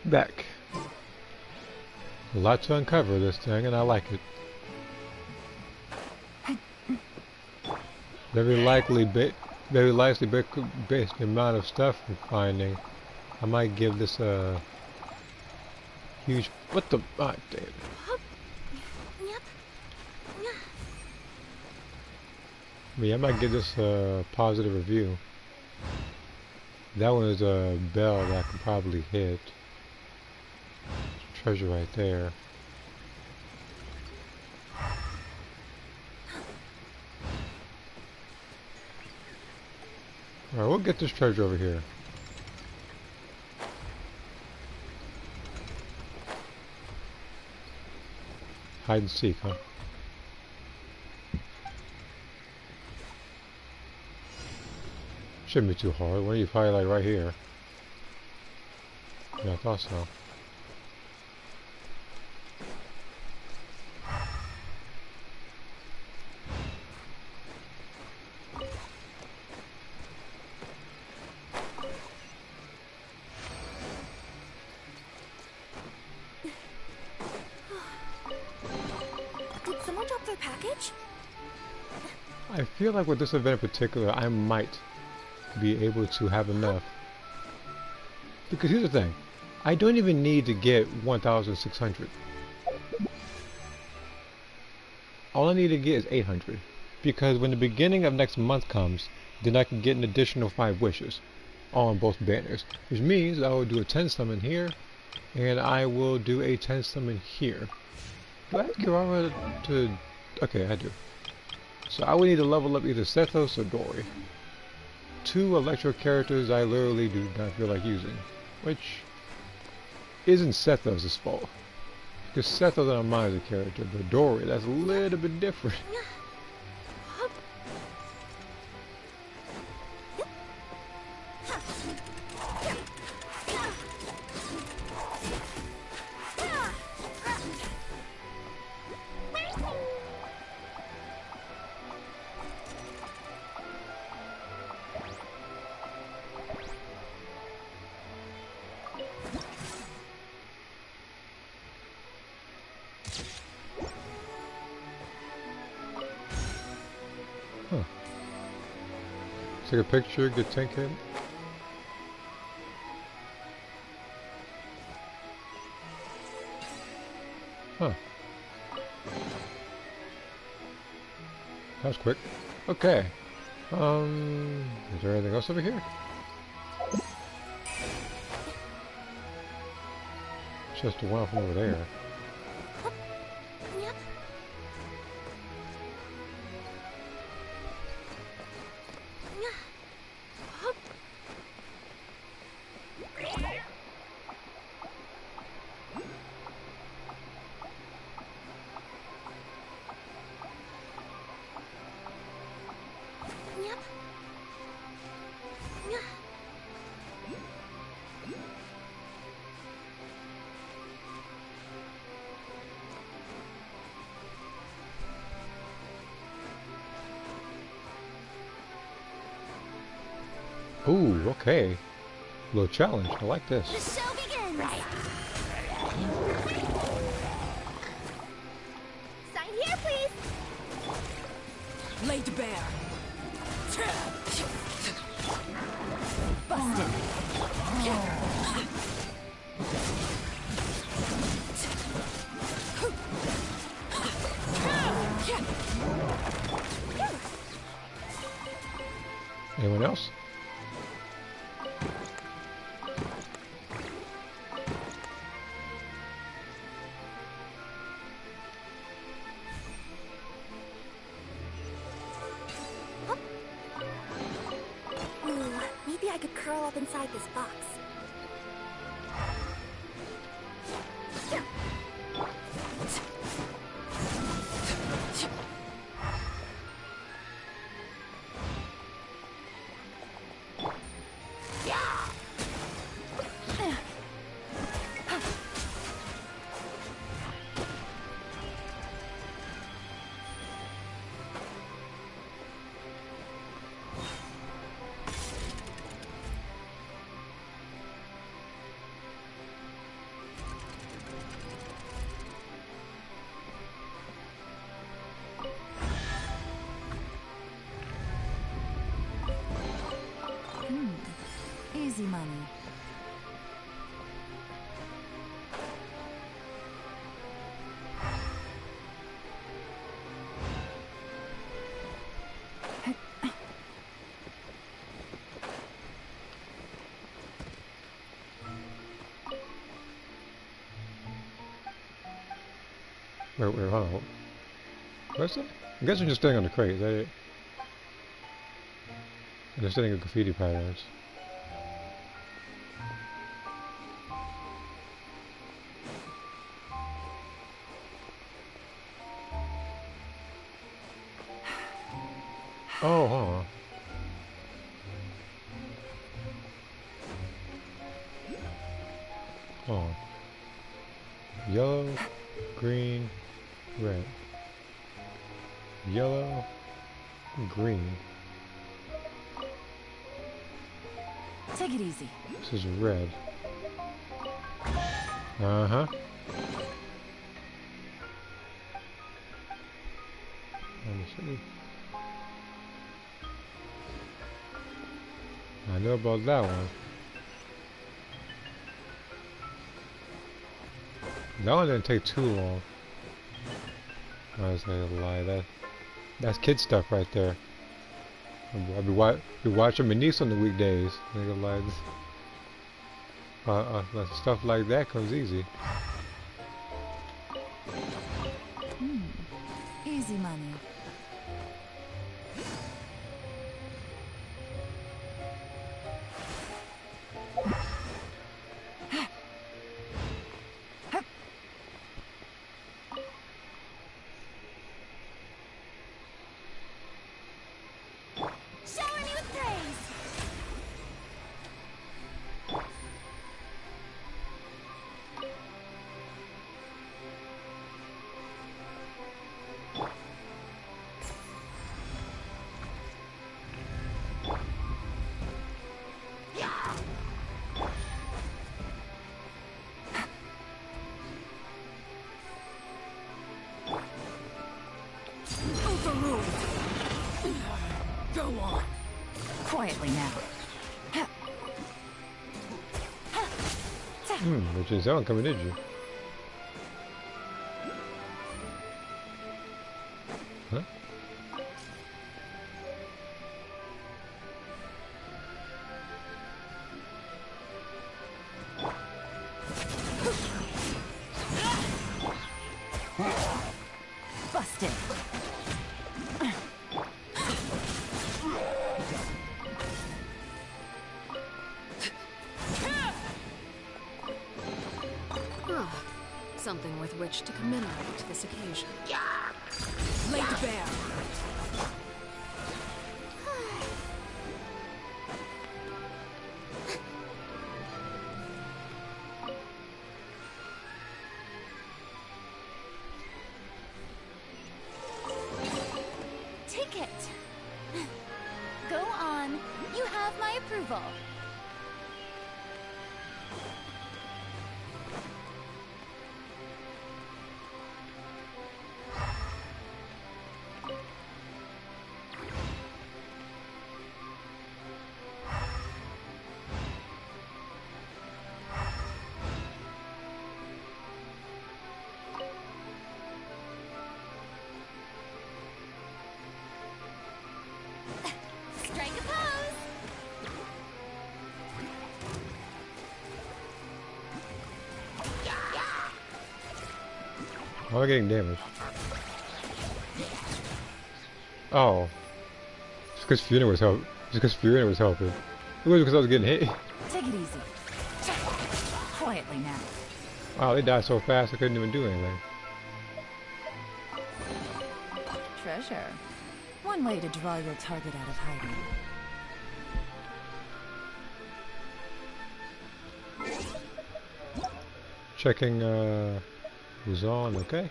back. A lot to uncover this thing, and I like it. Very likely, based the amount of stuff we're finding, I might give this a huge. What the? Ah, damn it. I might give this a positive review. That one is a bell that I could probably hit. Treasure right there. Alright, we'll get this treasure over here. Hide and seek, huh? Shouldn't be too hard. Where are you? Probably like right here. Yeah, I thought so. Did someone drop their package? I feel like with this event in particular, I might be able to have enough. Because here's the thing. I don't even need to get 1,600. All I need to get is 800. Because when the beginning of next month comes, then I can get an additional 5 wishes on both banners. Which means I will do a 10 summon here, and I will do a 10 summon here. Do I have Kirara to... Okay, I do. So I would need to level up either Sethos or Dory. 2 electro characters I literally do not feel like using. Which isn't Sethos' fault. Because Sethos I don't mind as a character, but Dory, that's a little bit different. Huh. Take a picture, get 10k. Huh. That was quick. Okay. Is there anything else over here? Just the one from over there. Ooh, okay. Little challenge. I like this. The show begins! Sign here, please! Laid bare. Anyone else? Maybe I could curl up inside this box. Wait, hold on. What's that? I guess we're just standing on the crate, is that it? And they're setting up graffiti patterns. Oh, hold on. Hold on. Yellow, green, red. Yellow, green. Take it easy. This is red. Uh-huh. Let me see. I know about that one. That one didn't take too long. I was gonna lie, that's kid stuff right there. I'll be watching my niece on the weekdays. I ain't gonna lie. Stuff like that comes easy. Easy money. Shower me with praise! Overruled. Go on. Quietly now. Which is that one coming, did you? Huh? Busted. Something with which to commemorate this occasion. Laid bare. Ticket. Go on. You have my approval. Strike a pose. Why am I getting damaged? Oh. Just because Fiona was helping. Just because Fiona was helping. It was because I was getting hit. Take it easy. Quietly now. Wow, they died so fast I couldn't even do anything. Treasure. One way to draw your target out of hiding. Checking, who's on, okay.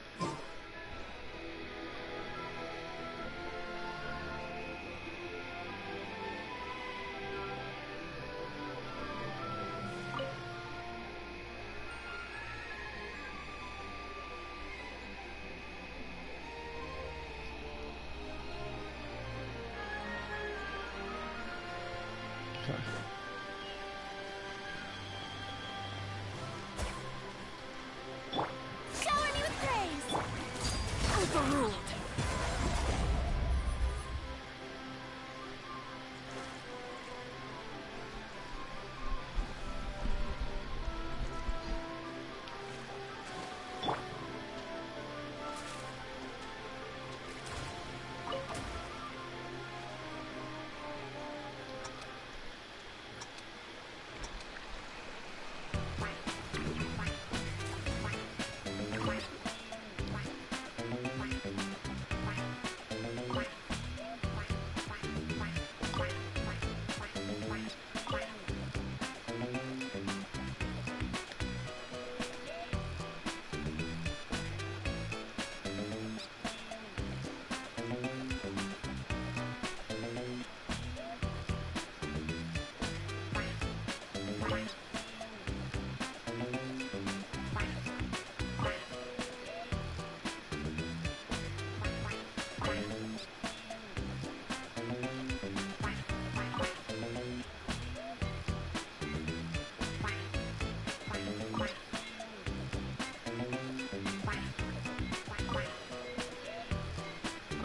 Shower me with praise!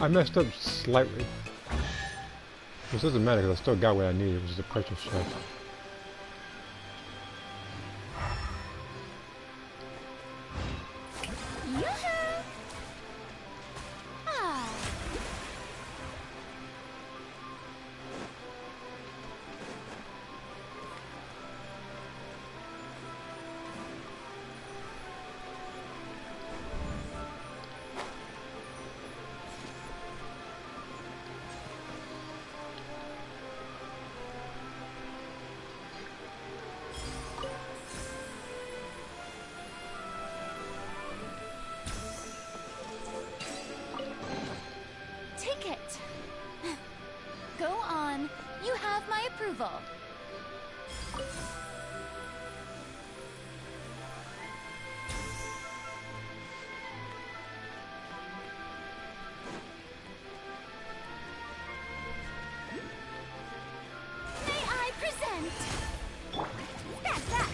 I messed up slightly. This doesn't matter because I still got what I needed, which is the pressure check. Ticket. Go on. You have my approval. May I present? That's that.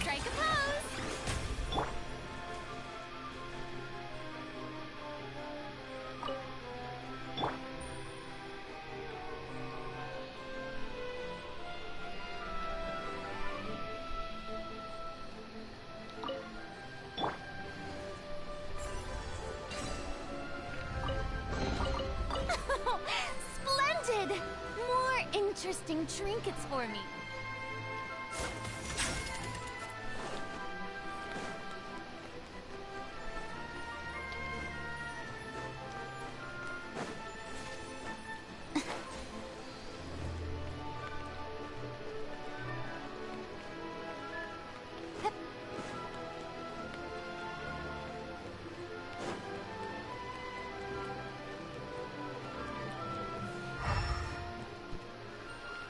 Strike a pose. Splendid! More interesting trinkets for me.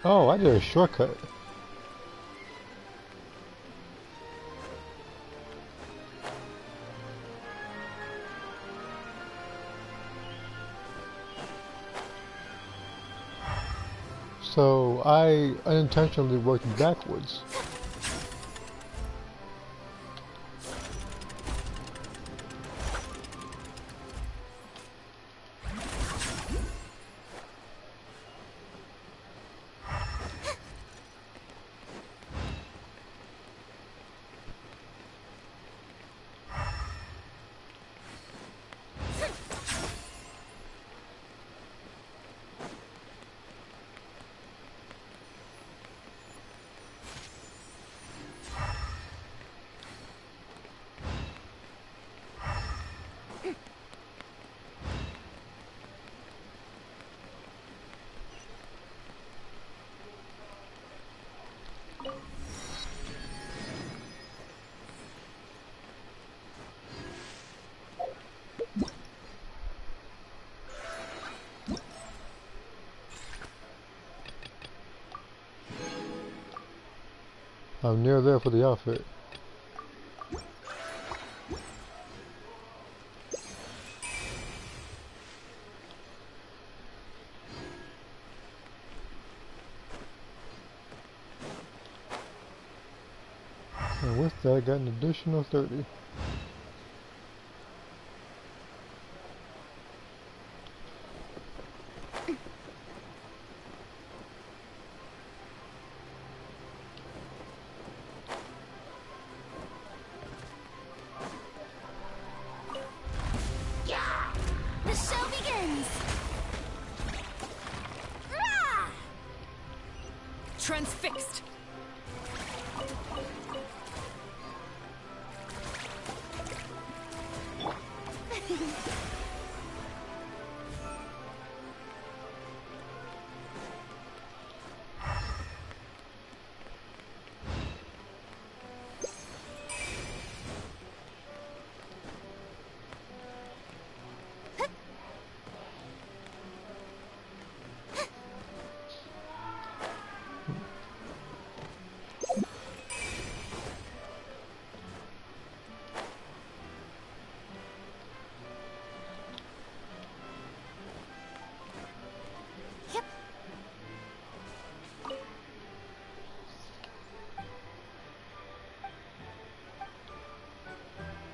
Oh, I did a shortcut. So I unintentionally worked backwards. I'm near there for the outfit. And with that, I got an additional 30. The show begins! Rah! Transfixed!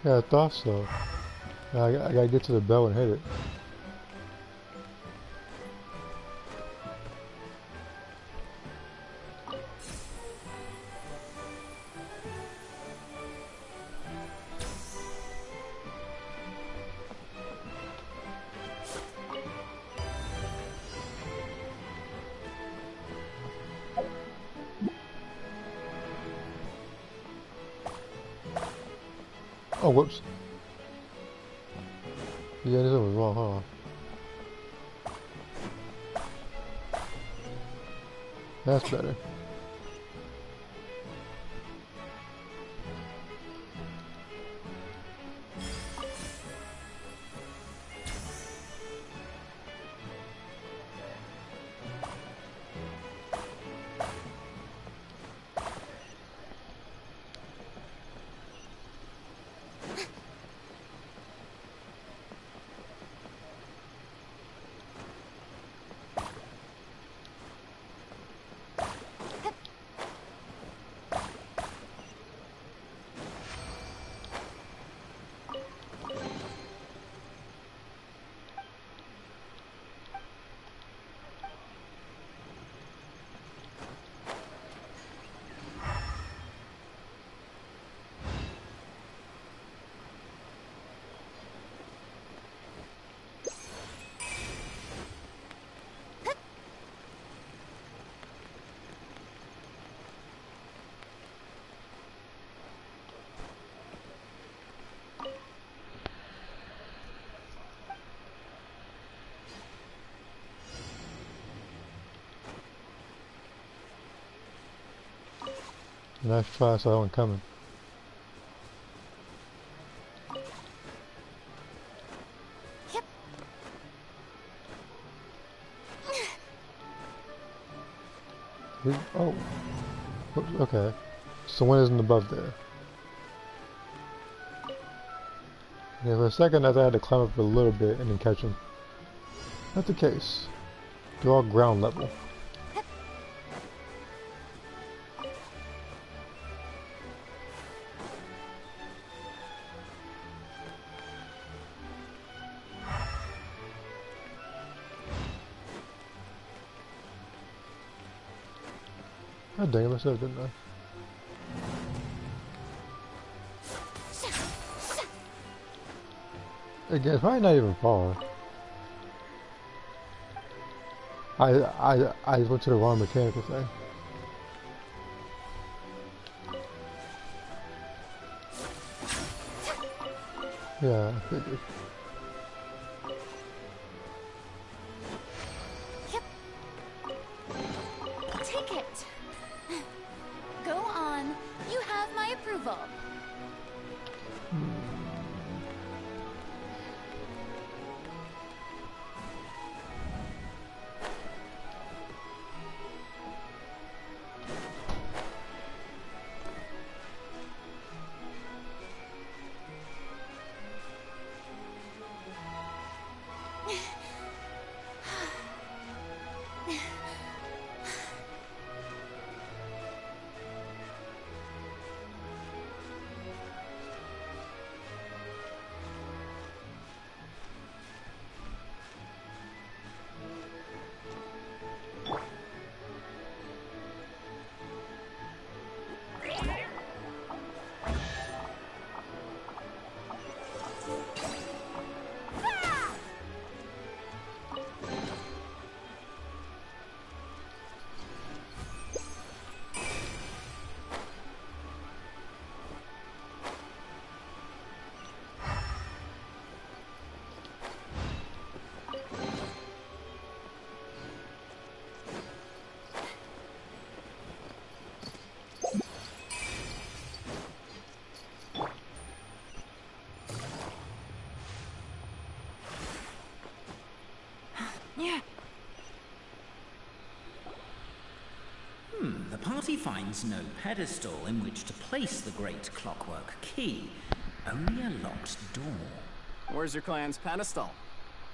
Yeah, I thought so. I gotta get to the bell and hit it. Oh, whoops. Yeah, this one was wrong, huh? That's better. Nice try, I saw that one coming. Oh. Oops, okay. So one isn't above there. Yeah, for a second I thought I had to climb up a little bit and then catch them. Not the case. They're all ground level. Oh dang it myself, didn't I? Again, it's probably not even far. I just went to the wrong mechanical thing. Yeah, I figured. Take it. Go on. You have my approval. party finds no pedestal in which to place the great clockwork key, only a locked door. Where's your clan's pedestal?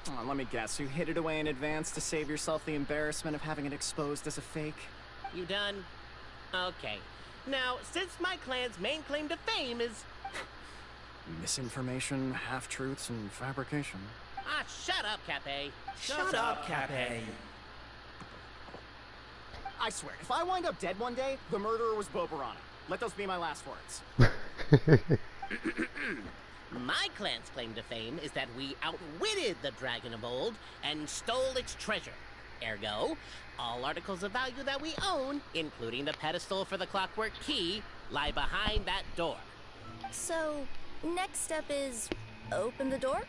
Oh, let me guess, you hid it away in advance to save yourself the embarrassment of having it exposed as a fake? You done? Okay. Now, since my clan's main claim to fame is... Misinformation, half-truths, and fabrication. Ah, shut up, Cape. Shut up, Cape. I swear, if I wind up dead one day, the murderer was Bobarana. Let those be my last words. My clan's claim to fame is that we outwitted the Dragon of Old and stole its treasure. Ergo, all articles of value that we own, including the pedestal for the clockwork key, lie behind that door. So, next step is open the door?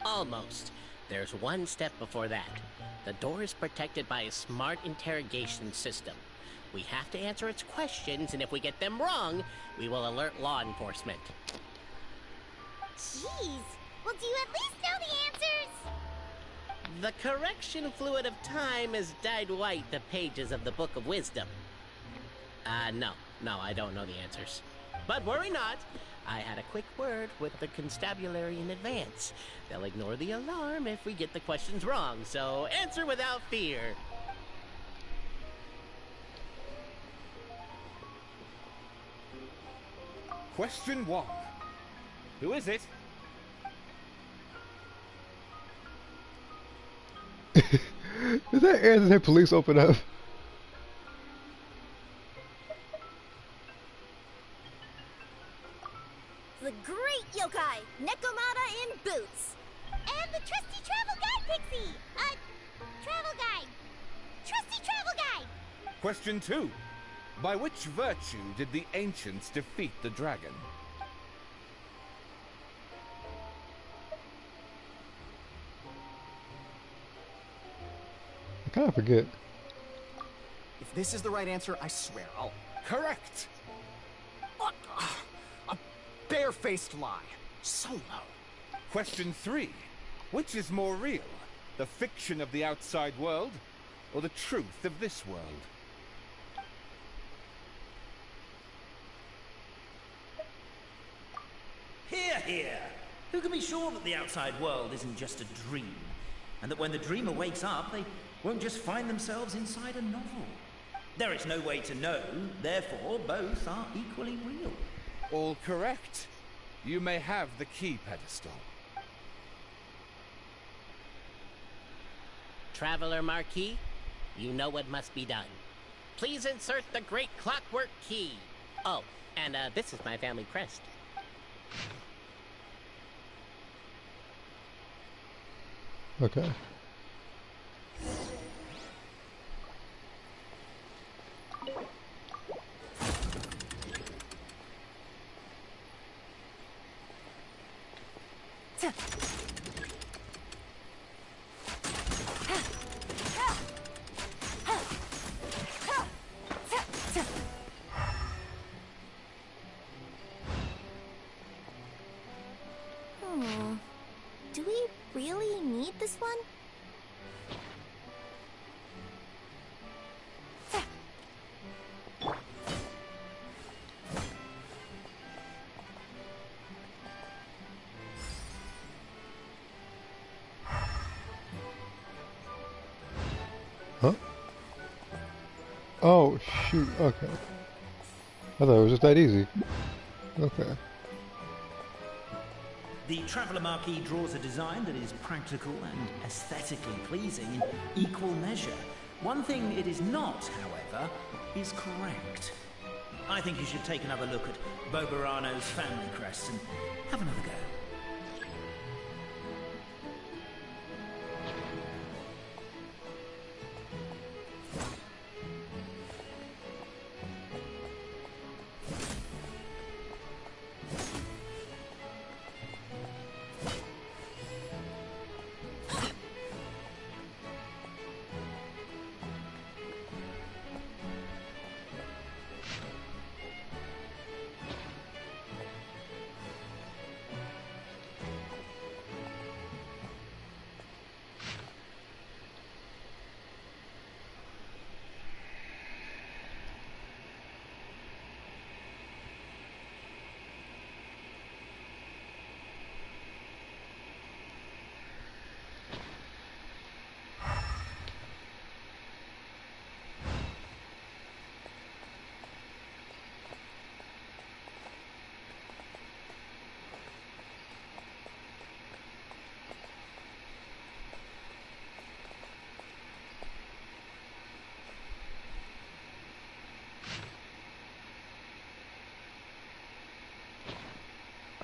Almost. There's one step before that. The door is protected by a smart interrogation system. We have to answer its questions, and if we get them wrong, we will alert law enforcement. Jeez. Well, do you at least know the answers? The correction fluid of time has dyed white the pages of the Book of Wisdom. No, I don't know the answers. But worry not. I had a quick word with the constabulary in advance. They'll ignore the alarm if we get the questions wrong, so answer without fear. Question 1. Who is it? Is that air that police open up? The great yokai, Nekomata in boots. And the trusty travel guide, Pixie! Travel guide. Trusty travel guide! Question 2. By which virtue did the ancients defeat the dragon? I kind of forget. If this is the right answer, I swear I'll... Correct! A barefaced lie. So low. Question 3. Which is more real? The fiction of the outside world, or the truth of this world? Hear, hear! Who can be sure that the outside world isn't just a dream? And that when the dreamer wakes up, they won't just find themselves inside a novel? There is no way to know, therefore both are equally real. All correct. You may have the key pedestal. Traveler Marquis, you know what must be done. Please insert the great clockwork key. Oh, and this is my family crest. Okay. Do we really need this one? Huh? Oh, shoot. Okay. I thought it was just that easy. Okay. The Traveller Marquis draws a design that is practical and aesthetically pleasing in equal measure. One thing it is not, however, is correct. I think you should take another look at Bobarano's family crest and have another go.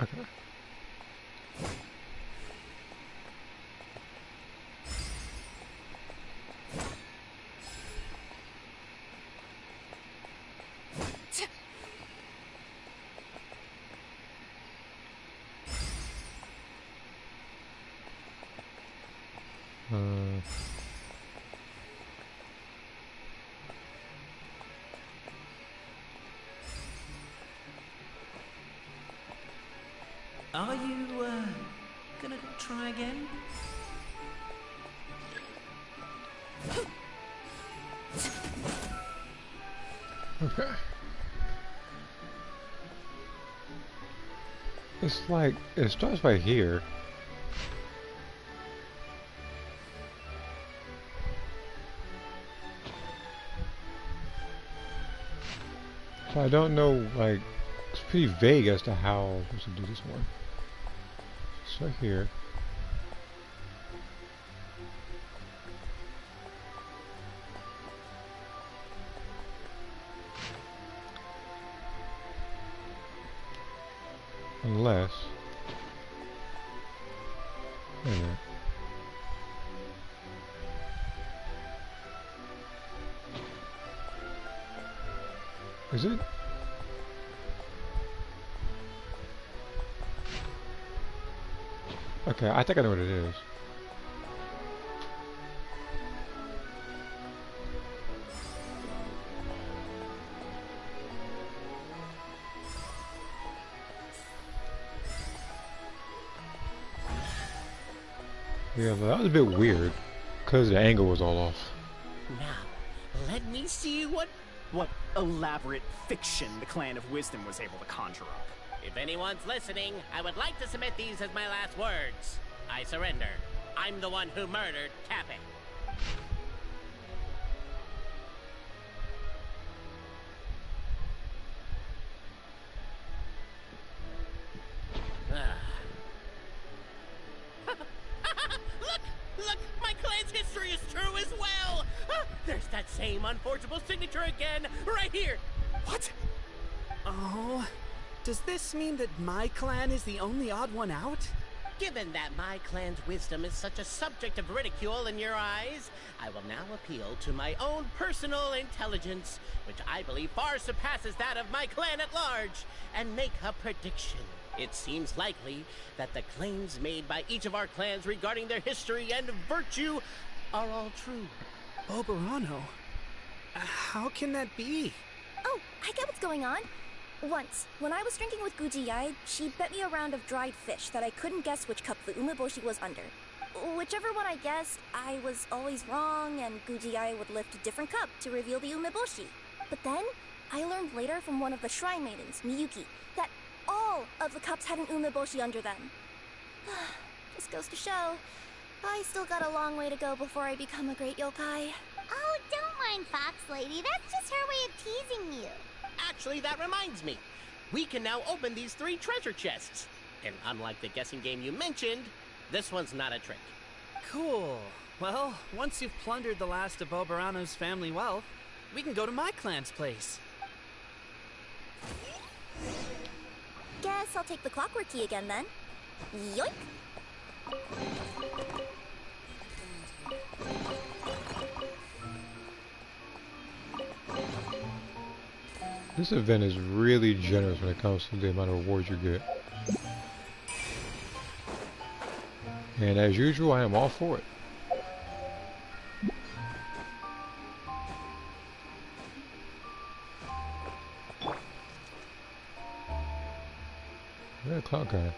Okay. Are you, gonna try again? Okay. It's like, it starts right here. So I don't know, like, it's pretty vague as to how I'm supposed to do this one. So here. Unless. Wait a minute. Is it? Okay, I think I know what it is. Yeah, but that was a bit weird, because the angle was all off. Now, let me see what elaborate fiction the Clan of Wisdom was able to conjure up. If anyone's listening, I would like to submit these as my last words. I surrender. I'm the one who murdered Tapping. Look! My clan's history is true as well! There's that same unforgeable signature again, right here! What? Oh, does this mean that my clan is the only odd one out? Given that my clan's wisdom is such a subject of ridicule in your eyes, I will now appeal to my own personal intelligence, which I believe far surpasses that of my clan at large, and make a prediction. It seems likely that the claims made by each of our clans regarding their history and virtue are all true. Oberano? How can that be? Oh, I get what's going on. Once, when I was drinking with Gujiyai, she bet me a round of dried fish that I couldn't guess which cup the umeboshi was under. Whichever one I guessed, I was always wrong, and Gujiyai would lift a different cup to reveal the umeboshi. But then, I learned later from one of the shrine maidens, Miyuki, that all of the cups had an umeboshi under them. Just goes to show, I still got a long way to go before I become a great yokai. Oh, don't mind Fox Lady. That's just her way of teasing you. Actually, that reminds me. We can now open these 3 treasure chests. And unlike the guessing game you mentioned, this one's not a trick. Cool. Well, once you've plundered the last of Oberano's family wealth, we can go to my clan's place. Guess I'll take the clockwork key again then. Yoink! This event is really generous when it comes to the amount of rewards you get. And as usual, I am all for it. Yeah, cloud guy.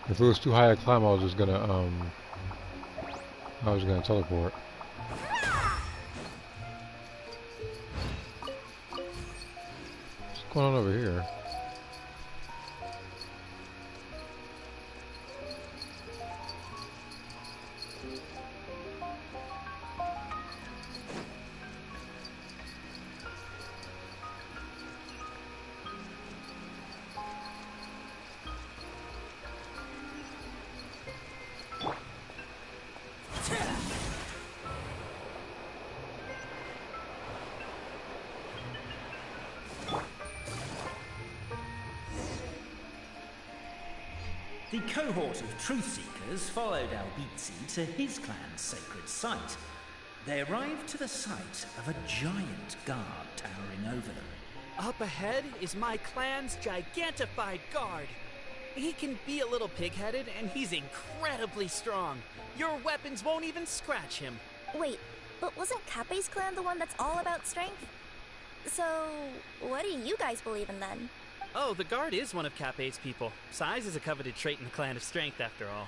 If it was too high a climb, I was gonna teleport. What's going on over here? The cohort of truth seekers followed Albizzi to his clan's sacred site. They arrived to the site of a giant guard towering over them. Up ahead is my clan's gigantified guard. He can be a little pig-headed, and he's incredibly strong. Your weapons won't even scratch him. Wait, but wasn't Kappei's clan the one that's all about strength? So, what do you guys believe in then? Oh, the guard is one of Kappei's people. Size is a coveted trait in the clan of strength, after all.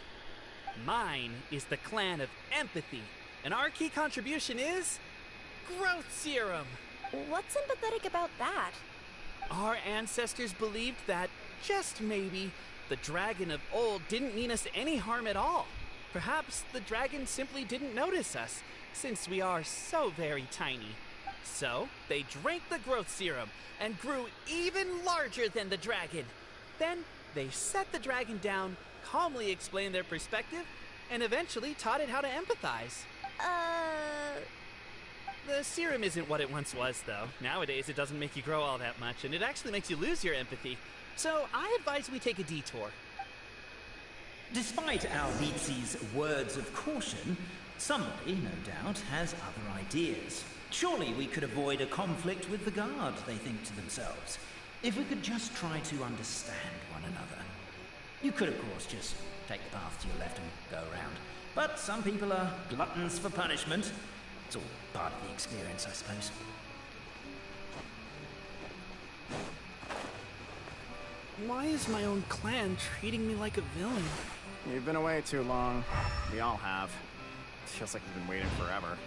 Mine is the clan of empathy, and our key contribution is growth serum. What's empathetic about that? Our ancestors believed that, just maybe, the dragon of old didn't mean us any harm at all. Perhaps the dragon simply didn't notice us, since we are so very tiny. So, they drank the growth serum and grew even larger than the dragon. Then, they set the dragon down, calmly explained their perspective, and eventually taught it how to empathize. The serum isn't what it once was, though. Nowadays, it doesn't make you grow all that much, and it actually makes you lose your empathy. So, I advise we take a detour. Despite Albizzi's words of caution, somebody, no doubt, has other ideas. Surely we could avoid a conflict with the guard, they think to themselves, if we could just try to understand one another. You could, of course, just take the path to your left and go around. But some people are gluttons for punishment. It's all part of the experience, I suppose. Why is my own clan treating me like a villain? You've been away too long. We all have. Feels like we've been waiting forever.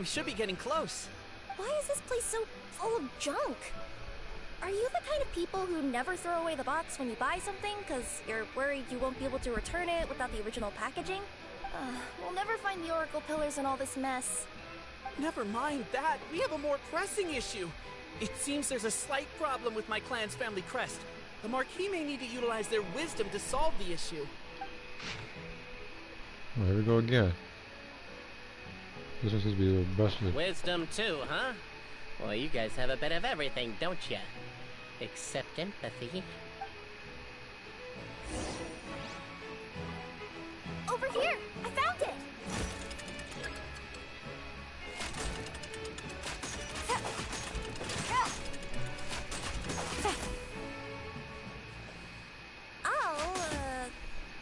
We should be getting close. Why is this place so full of junk? Are you the kind of people who never throw away the box when you buy something because you're worried you won't be able to return it without the original packaging? We'll never find the Oracle Pillars in all this mess. Never mind that. We have a more pressing issue. It seems there's a slight problem with my clan's family crest. The Marquis may need to utilize their wisdom to solve the issue. Well, here we go again. This one seems to be busted. Wisdom too, huh? Well, you guys have a bit of everything, don't you? Except empathy. Over here! I found it!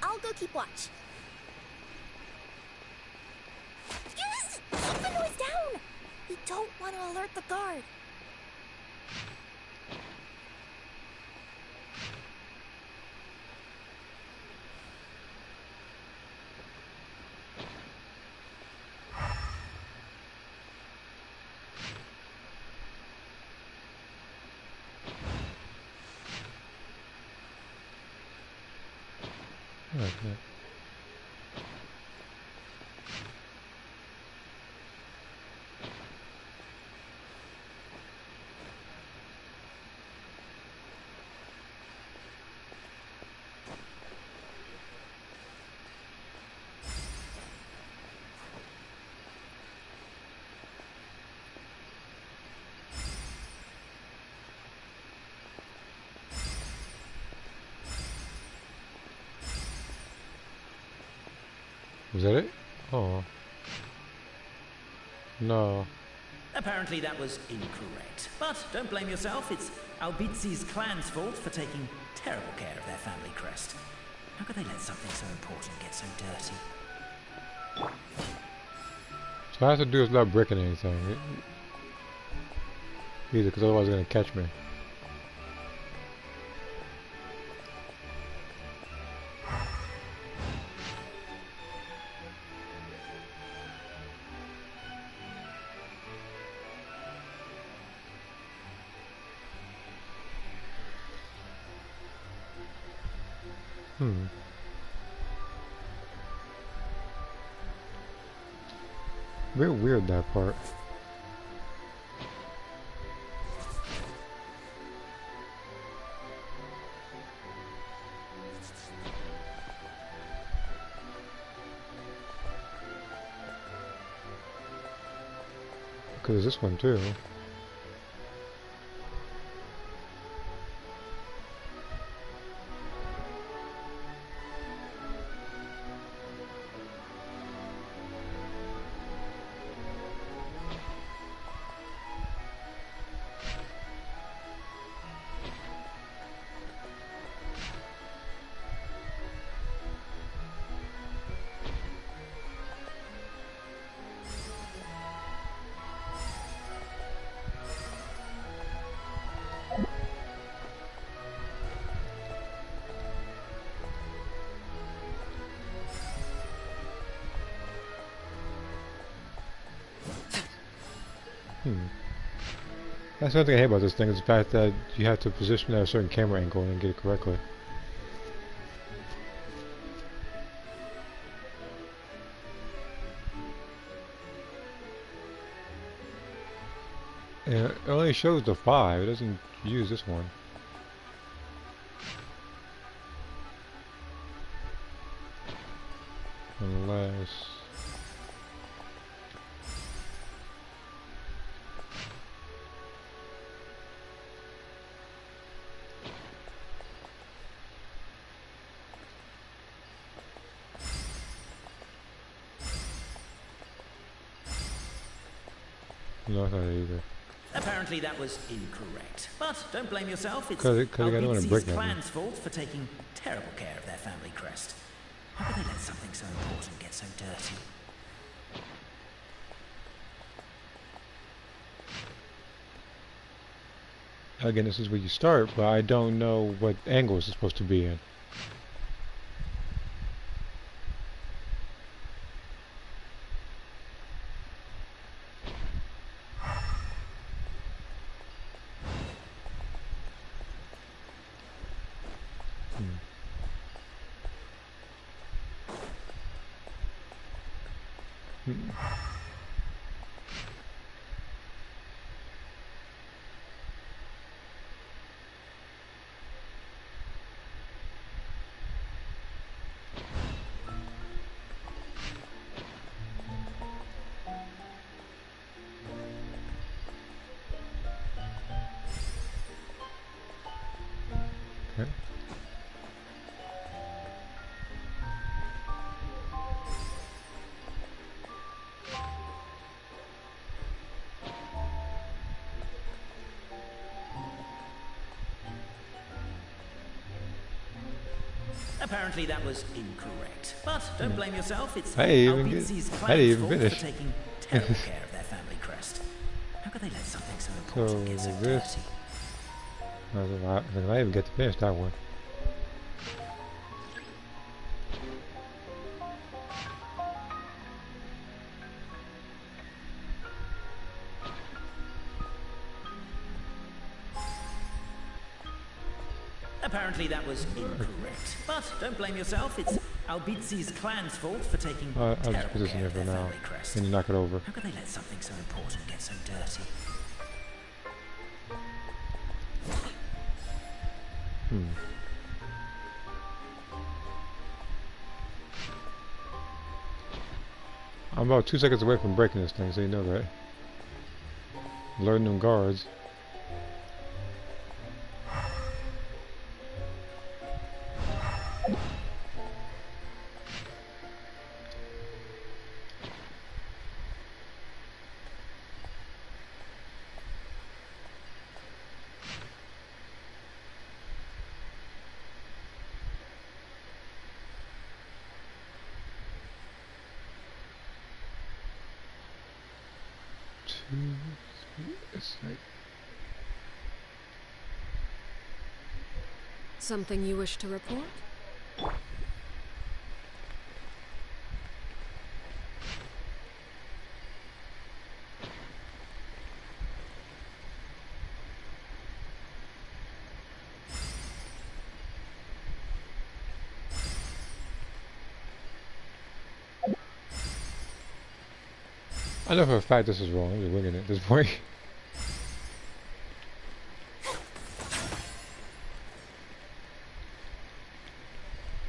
I'll go keep watch. Yes! Keep the noise down! We don't want to alert the guard. Okay. Was that it? Oh. No. Apparently that was incorrect. But don't blame yourself, it's Albizzi's clan's fault for taking terrible care of their family crest. How could they let something so important get so dirty? So all I have to do is not breaking anything. Either, because otherwise they're going to catch me. Very weird, that part. there's this one too. That's one thing I hate about this thing is the fact that you have to position at a certain camera angle and get it correctly. And it only shows the 5, it doesn't use this one. Unless... No, not either. Apparently that was incorrect. But don't blame yourself, it's Albizzi's clan's fault for taking terrible care of their family crest. How could they let something so important get so dirty? Again, this is where you start, but I don't know what angle it's supposed to be in. Apparently that was incorrect. But don't blame yourself, it's I Albizzi's didn't clan's even fault finish. for taking terrible care of their family crest. How could they let something so important get so this... dirty? I didn't even get to finish that one. Apparently that was incorrect. But don't blame yourself, it's Albizzi's clan's fault for taking I'll just put terrible this in care here of for their now, family crest. and you knock it over. How could they let something so important get so dirty? I'm about 2 seconds away from breaking this thing, so you know that. Learn them guards. It's like... Something you wish to report? I know for a fact this is wrong. I'm just winging it at this point.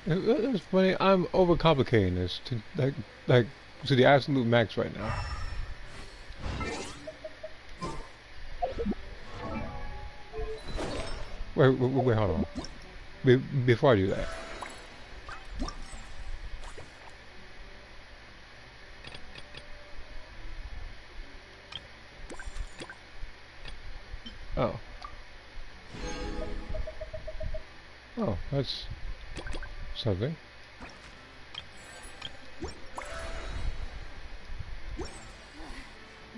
It was funny. I'm overcomplicating this to like to the absolute max right now. Wait, hold on. Before I do that. Oh. Oh, that's something.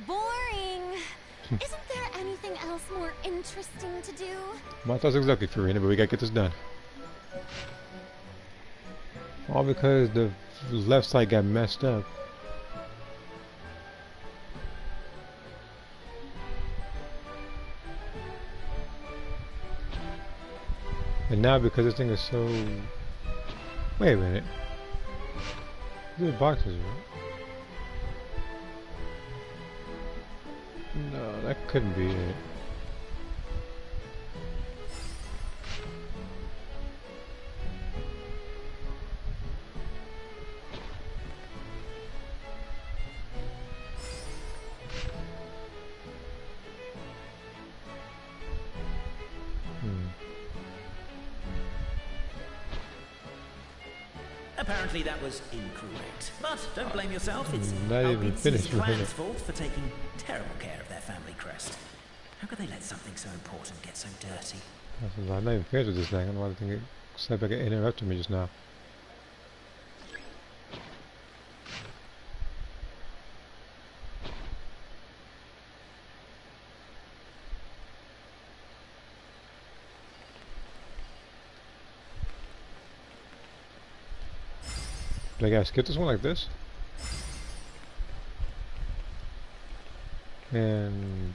Boring. Isn't there anything else more interesting to do? My thoughts exactly, Farina, but we gotta get this done. All because the left side got messed up. And now because this thing is so... Wait a minute. These are boxes, right? No, that couldn't be it. Apparently that was incorrect. But don't blame yourself, it's Not even finished with clan's it. fault for taking terrible care of their family crest. How could they let something so important get so dirty? I'm not even finished with this thing. I don't know why the thing said like it interrupted me just now. Did I gotta skip this one like this? And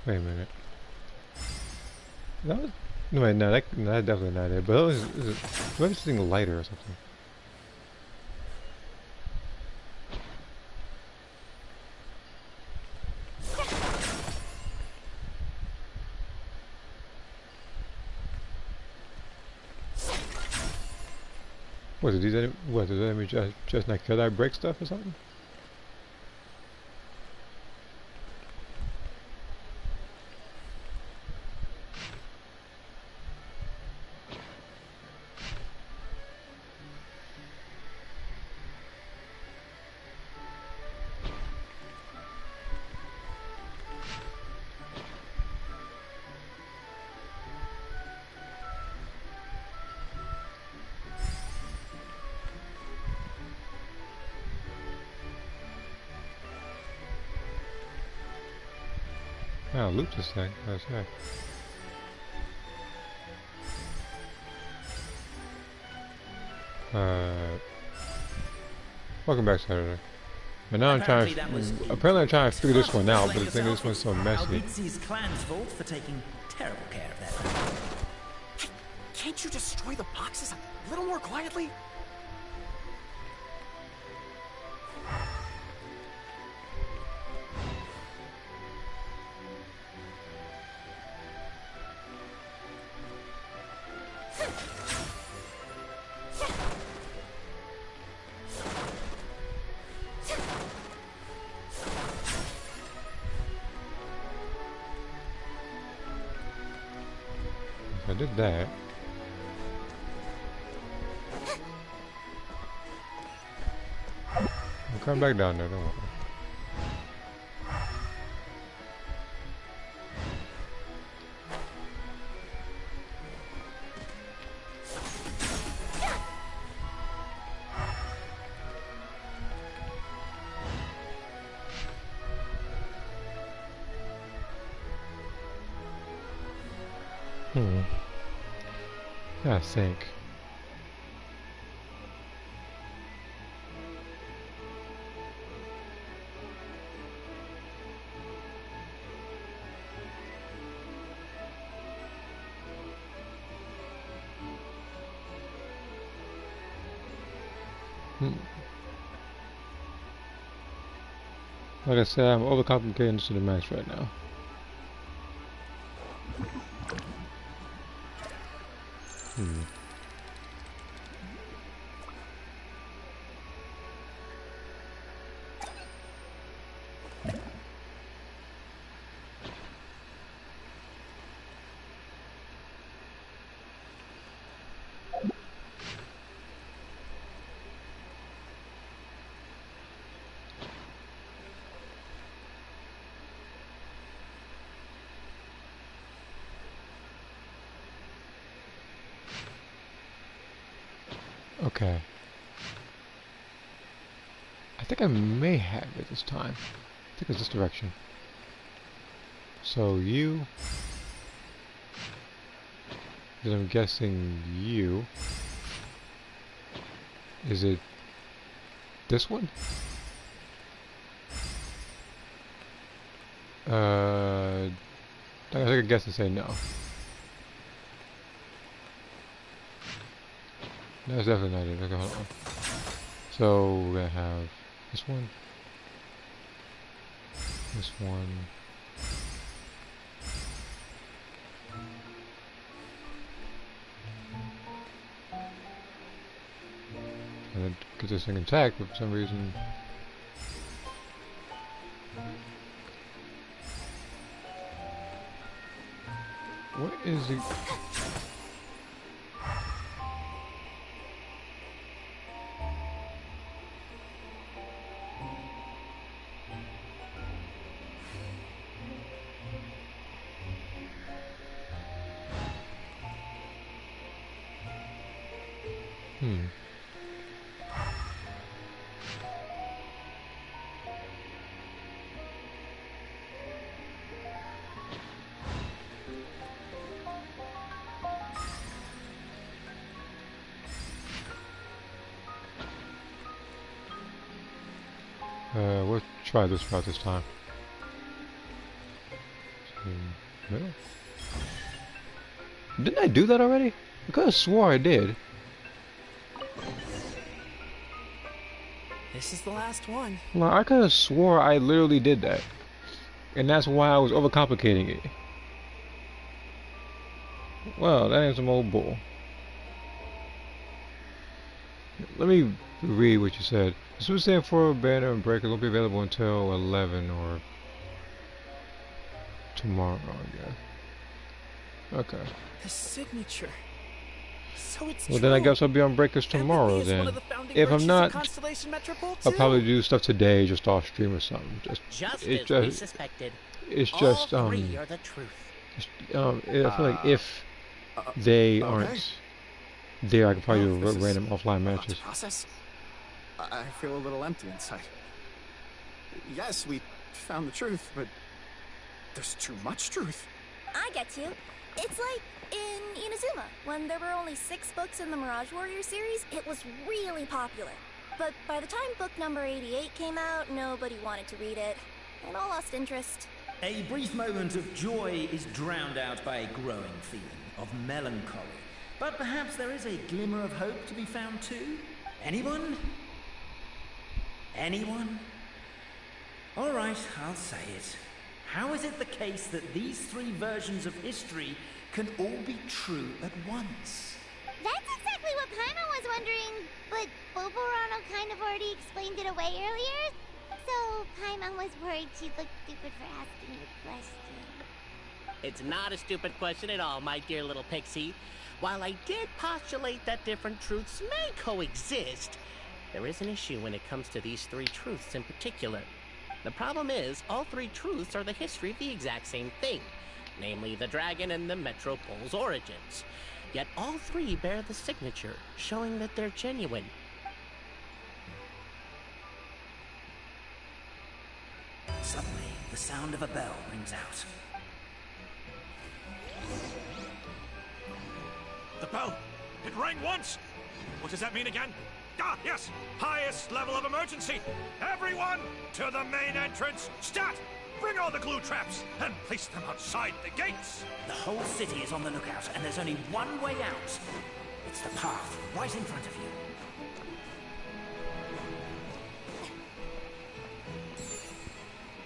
wait a minute. That was no wait, no, that's definitely not it. But it was, maybe something lighter or something. What did these? What did enemy just not kill that break stuff or something? Oh, loop this thing. That's right. Welcome back, Saturday. And now apparently I'm trying to figure this one out, but the thing is, this one's so messy. Clan's fault for taking terrible care of their family. Can't you destroy the boxes a little more quietly? I did that. I'll come back down there, don't worry. I think. Like I said, I'm overcomplicating this to the max right now. Okay. I think I may have it this time. I think it's this direction. So you... Then I'm guessing you... Is it this one? I think I guess and say no. That's definitely not it. Okay, hold on. So we're gonna have this one, this one, and then get this thing intact, but for some reason. What is the... We'll try this route this time. So, middle? Didn't I do that already? I could have swore I did. This is the last one. Well, I could have swore I literally did that. And that's why I was overcomplicating it. Well, that ain't some old bull. Let me read what you said. The Super Saiyan 4 banner and breakers won't be available until 11 or tomorrow, I guess. Okay. The signature. So it's Well, true. then I guess I'll be on breakers tomorrow then. If I'm not, I'll probably do stuff today just off stream or something. Just as we suspected. It's just All three are the truth. I feel like if they aren't there, I could probably do random offline matches. Process? I feel a little empty inside. Yes, we found the truth, but there's too much truth. I get you. It's like in Inazuma, when there were only 6 books in the Mirage Warrior series, it was really popular. But by the time book number 88 came out, nobody wanted to read it, and all lost interest. A brief moment of joy is drowned out by a growing feeling of melancholy. But perhaps there is a glimmer of hope to be found too? Anyone? Anyone? All right, I'll say it. How is it the case that these 3 versions of history can all be true at once? That's exactly what Paimon was wondering, but Boborano kind of already explained it away earlier. So Paimon was worried she'd look stupid for asking the question. It's not a stupid question at all, my dear little pixie. While I did postulate that different truths may coexist, there is an issue when it comes to these 3 truths in particular. The problem is, all 3 truths are the history of the exact same thing, namely the dragon and the Metropole's origins. Yet all 3 bear the signature, showing that they're genuine. Suddenly, the sound of a bell rings out. The bell! It rang once! What does that mean again? Ah, yes! Highest level of emergency! Everyone, to the main entrance! Stat! Bring all the glue traps, and place them outside the gates! The whole city is on the lookout, and there's only one way out. It's the path, right in front of you.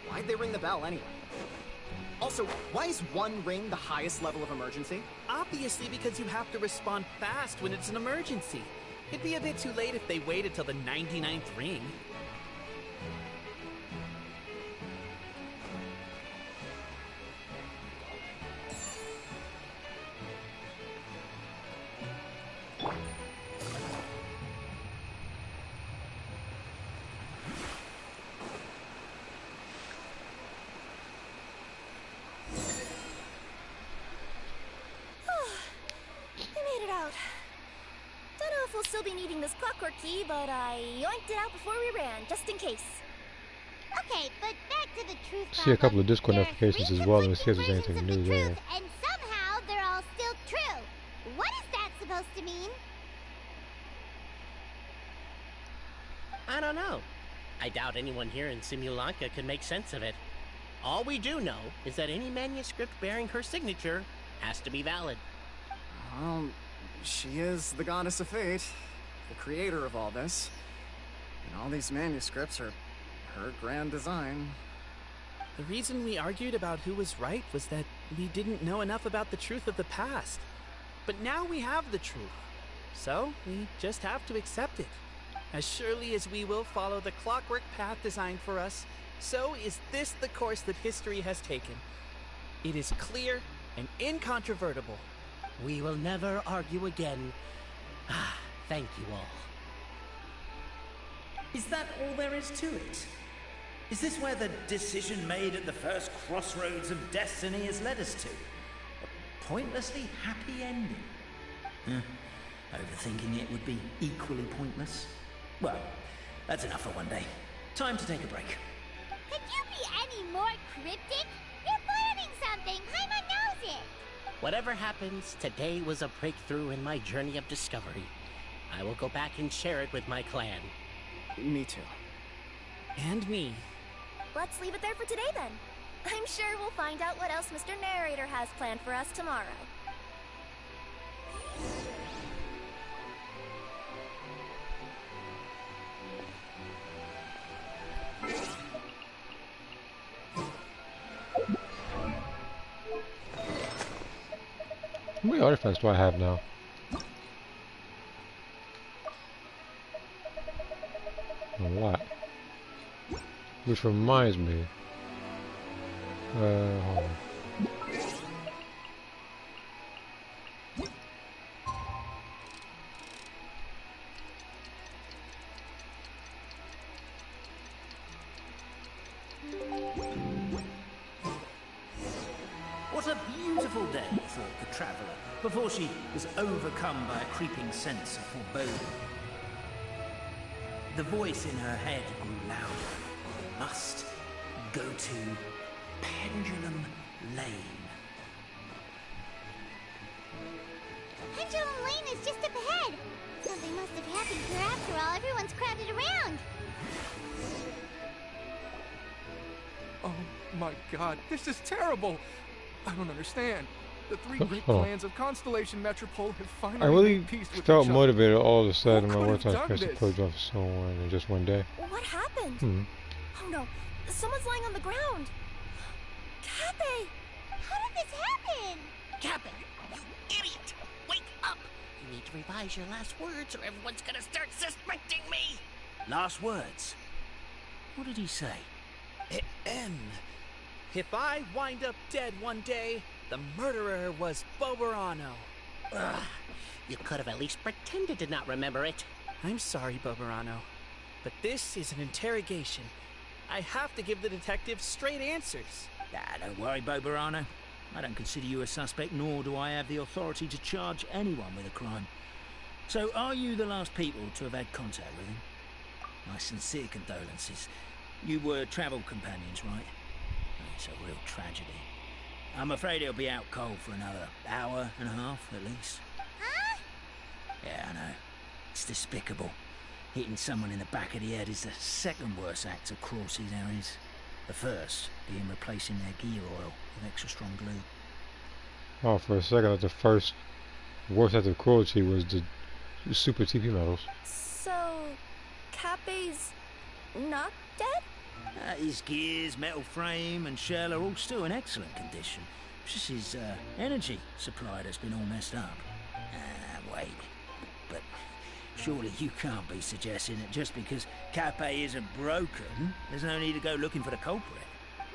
Why'd they ring the bell anyway? Also, why is 1 ring the highest level of emergency? Obviously because you have to respond fast when it's an emergency. It'd be a bit too late if they waited till the 99th ring. if we'll still be needing this clockwork key, but I yoinked it out before we ran, just in case. Okay, but back to the truth See a problem. couple of Discord There are notifications three as well. Let me see if conflicting there's versions anything of the new truth, there. and somehow they're all still true. What is that supposed to mean? I don't know. I doubt anyone here in Simulanka can make sense of it. All we do know is that any manuscript bearing her signature has to be valid. She is the goddess of fate, the creator of all this. And all these manuscripts are her grand design. The reason we argued about who was right was that we didn't know enough about the truth of the past. But now we have the truth. So we just have to accept it. As surely as we will follow the clockwork path designed for us, so is this the course that history has taken. It is clear and incontrovertible. We will never argue again. Thank you all. Is that all there is to it? Is this where the decision made at the first crossroads of destiny has led us to? A pointlessly happy ending? Overthinking it would be equally pointless. Well, that's enough for one day. Time to take a break. Could you be any more cryptic? You're planning something. Paimon knows it. Whatever happens, today was a breakthrough in my journey of discovery. I will go back and share it with my clan. Me too. And me. Let's leave it there for today then. I'm sure we'll find out what else Mr. Narrator has planned for us tomorrow. How many artifacts do I have now? A lot. Which reminds me. Hold on. What a beautiful day, thought the traveller, before she was overcome by a creeping sense of foreboding. The voice in her head grew louder. Must go to Pendulum Lane. Pendulum Lane is just up ahead. Something must have happened here after all. Everyone's crowded around. Oh my god, this is terrible! I don't understand. The three great clans of Constellation Metropole have finally I really made peace with felt each other. motivated all of a sudden Who when I could worked have on done Prince of this? Persia for someone in just one day. What happened? Oh no, someone's lying on the ground. Cappe! How did this happen? Cappe, you idiot! Wake up! You need to revise your last words or everyone's gonna start suspecting me! Last words? What did he say? If I wind up dead one day, the murderer was Boberano. Ugh, you could have at least pretended to not remember it. I'm sorry, Boberano, but this is an interrogation. I have to give the detective straight answers. Don't worry, Boberano. I don't consider you a suspect, nor do I have the authority to charge anyone with a crime. So, are you the last people to have had contact with him? My sincere condolences. You were travel companions, right? It's a real tragedy. I'm afraid he'll be out cold for another hour and a half, at least. Huh? Yeah, I know. It's despicable. Hitting someone in the back of the head is the second worst act of cruelty there is. The first being replacing their gear oil with extra strong glue. Oh, for a second, I thought the first worst act of cruelty was the super TP medals. So, Cappe's not dead? His gears, metal frame and shell are all still in excellent condition. It's just his energy supply that's been all messed up. Wait. But surely you can't be suggesting that just because Cappe isn't broken, there's no need to go looking for the culprit.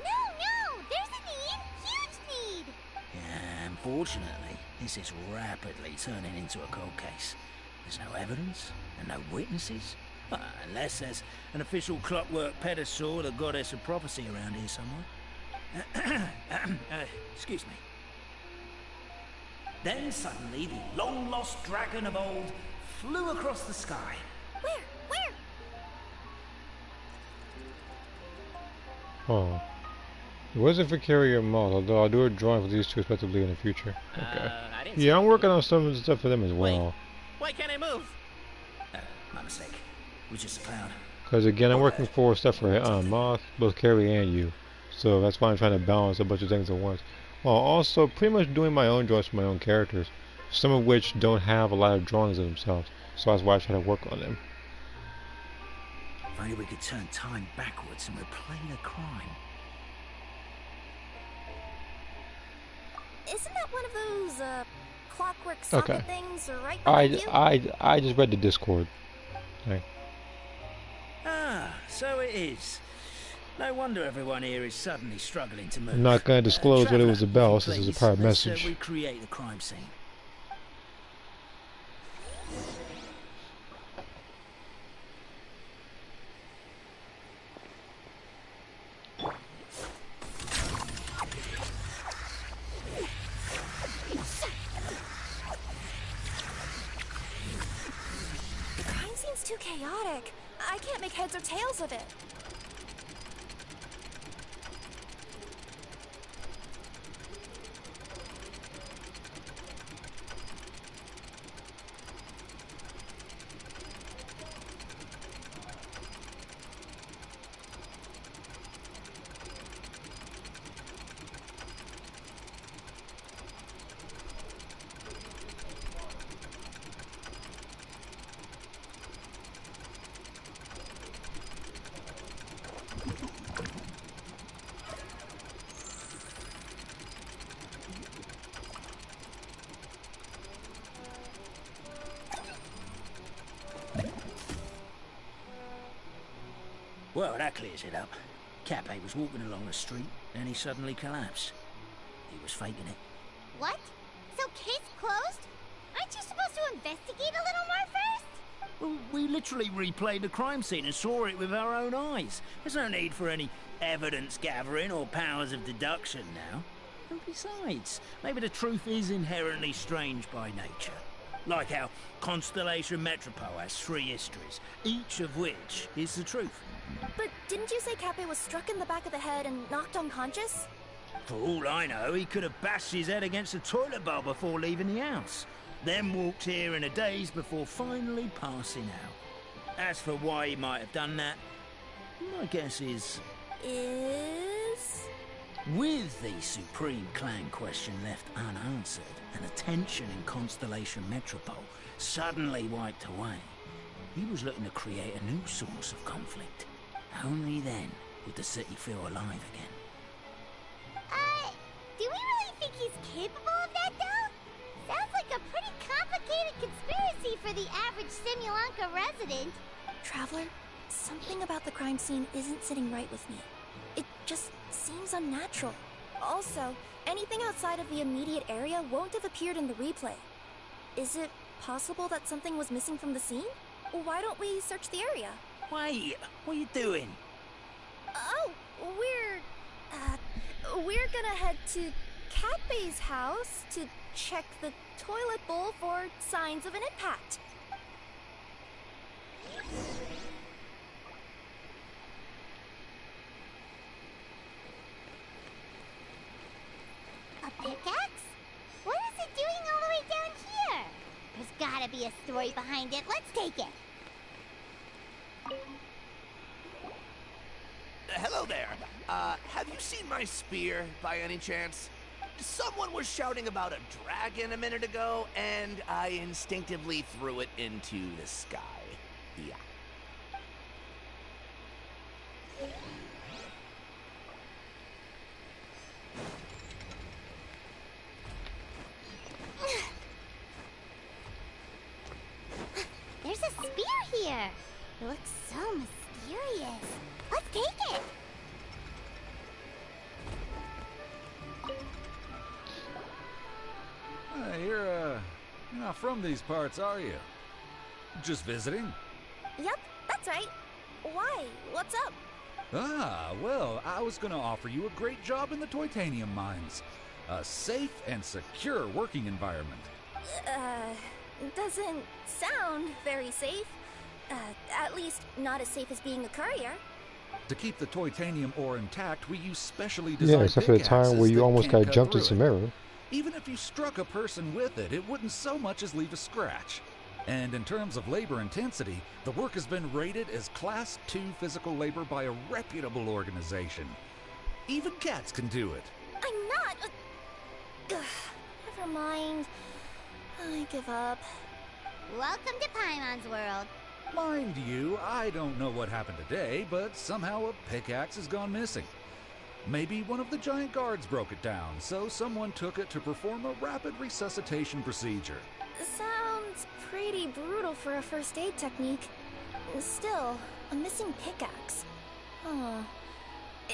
No! There's a need! Huge need! Unfortunately, this is rapidly turning into a cold case. There's no evidence and no witnesses. Unless there's an official clockwork pedestal, the goddess of prophecy around here somewhere. Excuse me. Then suddenly the long-lost dragon of old flew across the sky. Where? Where? Oh. It wasn't for Carrier Moth, although I'll do a drawing for these two respectively in the future. Okay. I didn't Yeah, I'm working on some of the stuff for them as well. Why can't I move? My mistake. It was just a cloud. Because again, I'm working for stuff for Moth, both Carrier and you. So that's why I'm trying to balance a bunch of things at once. While also pretty much doing my own drawings for my own characters. Some of which don't have a lot of drawings of themselves. So that's why I try to work on them. If only we could turn time backwards and replay the crime. Isn't that one of those, clockwork socket Okay. things right behind you? I just read the Discord. Okay. Ah, so it is. No wonder everyone here is suddenly struggling to move. I'm not going to disclose what it was about since it's a private let's message. recreate the crime scene. The crime scene's too chaotic. I can't make heads or tails of it. Well, that clears it up. Cape was walking along the street, and he suddenly collapsed. He was faking it. What? So case closed? Aren't you supposed to investigate a little more first? Well, we literally replayed the crime scene and saw it with our own eyes. There's no need for any evidence gathering or powers of deduction now. And besides, maybe the truth is inherently strange by nature. Like how Constellation Metropole has 3 histories, each of which is the truth. But didn't you say Cape was struck in the back of the head and knocked unconscious? For all I know, he could have bashed his head against a toilet bowl before leaving the house. Then walked here in a daze before finally passing out. As for why he might have done that, my guess is... With the Supreme Clan question left unanswered and the tension in Constellation Metropole suddenly wiped away, he was looking to create a new source of conflict. Only then would the city feel alive again. Do we really think he's capable of that, though? Sounds like a pretty complicated conspiracy for the average Simulanka resident. Traveler, something about the crime scene isn't sitting right with me. It just seems unnatural. Also, anything outside of the immediate area won't have appeared in the replay. Is it possible that something was missing from the scene? Why don't we search the area? Wait, what are you doing? Oh, we're gonna head to Cape's house to check the toilet bowl for signs of an impact. A pickaxe? What is it doing all the way down here? There's gotta be a story behind it. Let's take it. Hello there. Have you seen my spear by any chance? Someone was shouting about a dragon a minute ago, and I instinctively threw it into the sky. Yeah. There's a spear here. It looks so mysterious. Let's take it. You're not from these parts, are you? Just visiting? Yep, that's right. Why? What's up? Ah, well, I was gonna offer you a great job in the Titanium mines. A safe and secure working environment. Doesn't sound very safe. At least not as safe as being a courier. To keep the titanium ore intact, we use specially Yeah, designed except for the time where you almost got jumped in some arrow. Even if you struck a person with it, it wouldn't so much as leave a scratch. And in terms of labor intensity, the work has been rated as Class 2 physical labor by a reputable organization. Even cats can do it. I'm not. Never mind. I give up. Welcome to Paimon's world. Mind you, I don't know what happened today, but somehow a pickaxe has gone missing. Maybe one of the giant guards broke it down, so someone took it to perform a rapid resuscitation procedure. Sounds pretty brutal for a first aid technique. Still, a missing pickaxe. Huh.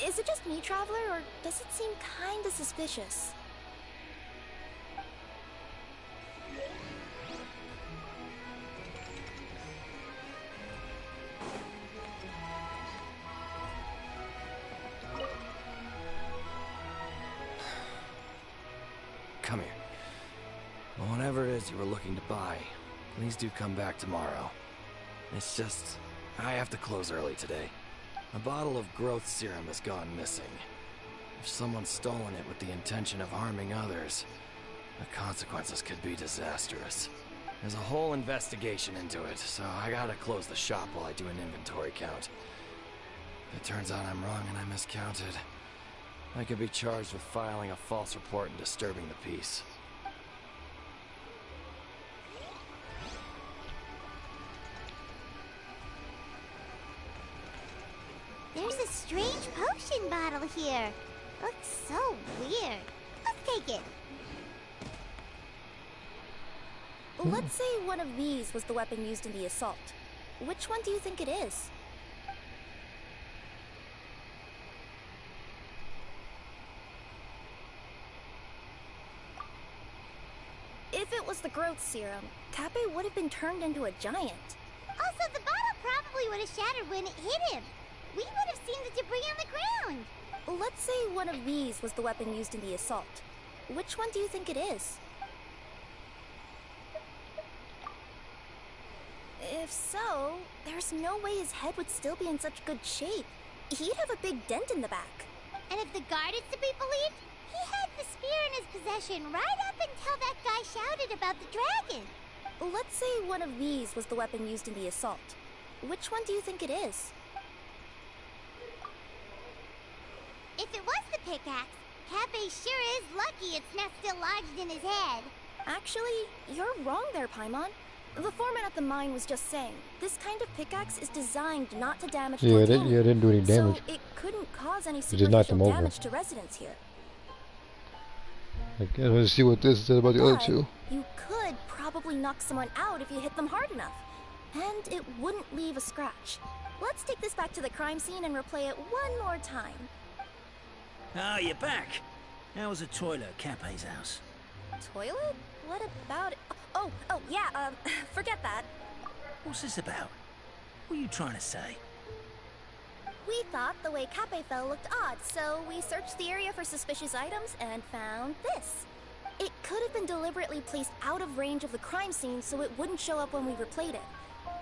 Is it just me, Traveler, or does it seem kinda suspicious? Come here. Well, whatever it is you were looking to buy, please do come back tomorrow. It's just, I have to close early today. A bottle of growth serum has gone missing. If someone's stolen it with the intention of harming others, the consequences could be disastrous. There's a whole investigation into it, so I gotta close the shop while I do an inventory count. If it turns out I'm wrong and I miscounted, I could be charged with filing a false report and disturbing the peace. There's a strange potion bottle here. Looks so weird. Let's take it. Let's say one of these was the weapon used in the assault. Which one do you think it is? If it was the growth serum, Kappe would have been turned into a giant. Also, the bottle probably would have shattered when it hit him. We would have seen the debris on the ground. Let's say one of these was the weapon used in the assault. Which one do you think it is? If so, there's no way his head would still be in such good shape. He'd have a big dent in the back. And if the guard is to be believed, he had the spear in his possession right up until that guy shouted about the dragon. Let's say one of these was the weapon used in the assault. Which one do you think it is? If it was the pickaxe, Kappe sure is lucky it's not still lodged in his head. Actually, you're wrong there, Paimon. The foreman at the mine was just saying, this kind of pickaxe is designed not to damage titanium. Yeah, it didn't do any damage. So it couldn't cause any It just knocked superficial them over. damage to residents here. I guess let's see what this is about the other two. You could probably knock someone out if you hit them hard enough. And it wouldn't leave a scratch. Let's take this back to the crime scene and replay it one more time. Ah, you're back. How was the toilet at Kappe's house? Toilet? What about it? Oh, yeah, forget that. What's this about? What are you trying to say? We thought the way Kappe fell looked odd, so we searched the area for suspicious items and found this. It could have been deliberately placed out of range of the crime scene so it wouldn't show up when we replayed it.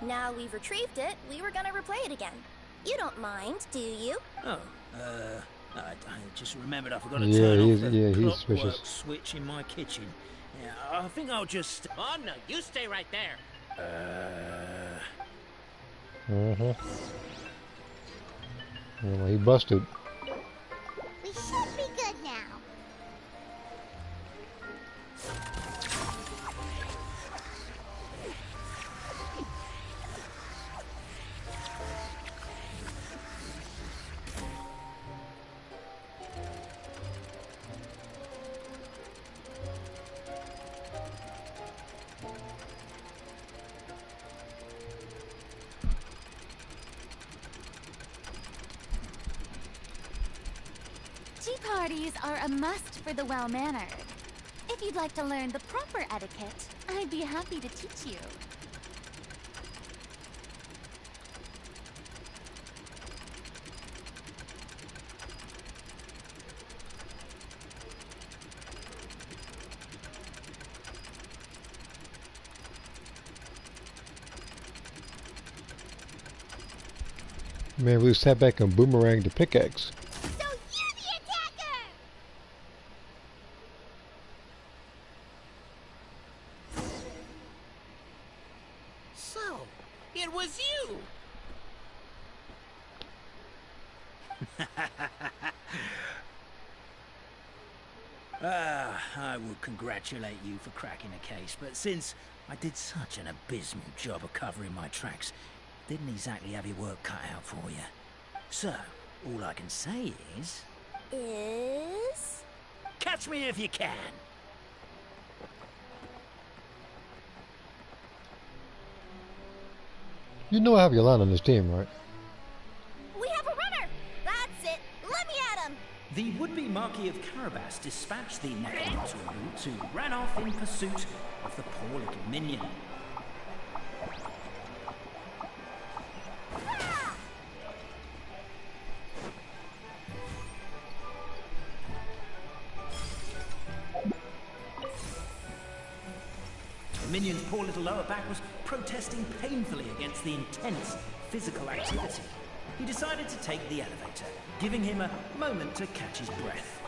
Now we've retrieved it, we were gonna replay it again. You don't mind, do you? Oh, I just remembered I forgot to Yeah, turn off he's the clockwork suspicious. switch in my kitchen. Yeah, I think I'll just... Oh, no, you stay right there. Well, he busted. We should be good now. Tea parties are a must for the well-mannered. If you'd like to learn the proper etiquette, I'd be happy to teach you. Man, we sat back and boomeranged the pickaxe. So you're the attacker! So, it was you! I would congratulate you for cracking the case, but since I did such an abysmal job of covering my tracks, didn't exactly have your work cut out for you. So, all I can say is... catch me if you can! You know I have your line on this team, right? We have a runner! That's it! Let me at him! The would-be Marquis of Carabas dispatched the necromancer brute who ran off in pursuit of the poor little minion. The minion's poor little lower back was protesting painfully against the intense physical activity. He decided to take the elevator, giving him a moment to catch his breath.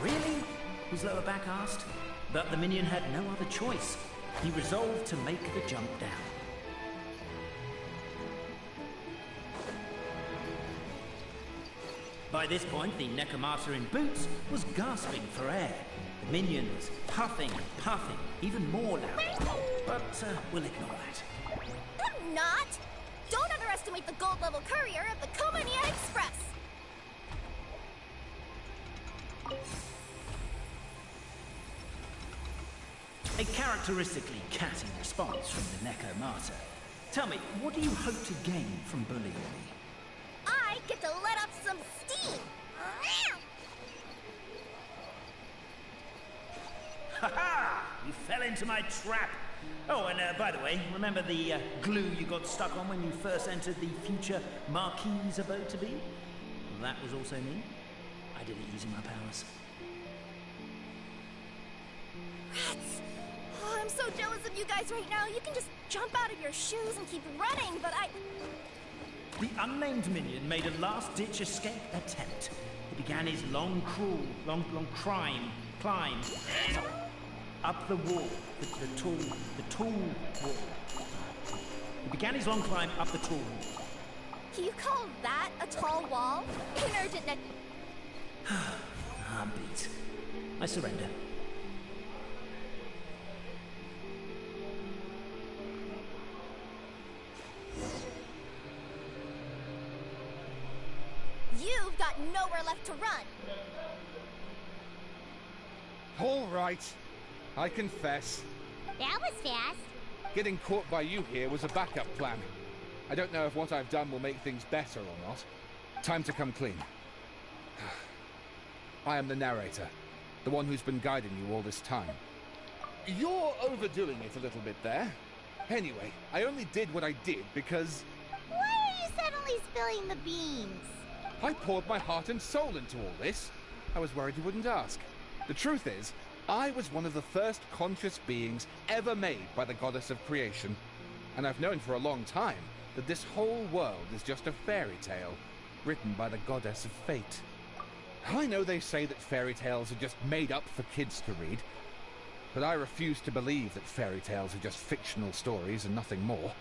Really? His lower back asked. But the minion had no other choice. He resolved to make the jump down. By this point, the necromancer in boots was gasping for air. The minion was puffing and puffing, even more loudly. But we'll ignore that. I'm not! Don't underestimate the gold-level courier of the Komania Express! A characteristically catty response from the necromancer. Tell me, what do you hope to gain from bullying me? I get to let off some steam! Ha-ha! You fell into my trap! Oh, and by the way, remember the glue you got stuck on when you first entered the future Marquis's abode to be? That was also me. I did it using my powers. Rats! Oh, I'm so jealous of you guys right now. You can just jump out of your shoes and keep running, but I... The unnamed minion made a last-ditch escape attempt. He began his long climb up the wall, the tall wall. He began his long climb up the tall wall. You call that a tall wall? An urgent net... I'm beat. I surrender. You've got nowhere left to run. All right. I confess. That was fast. Getting caught by you here was a backup plan. I don't know if what I've done will make things better or not. Time to come clean. I am the narrator, the one who's been guiding you all this time. You're overdoing it a little bit there. Anyway, I only did what I did because... Why are you suddenly spilling the beans? I poured my heart and soul into all this. I was worried you wouldn't ask. The truth is, I was one of the first conscious beings ever made by the goddess of creation. And I've known for a long time that this whole world is just a fairy tale, written by the goddess of fate. I know they say that fairy tales are just made up for kids to read, but I refuse to believe that fairy tales are just fictional stories and nothing more.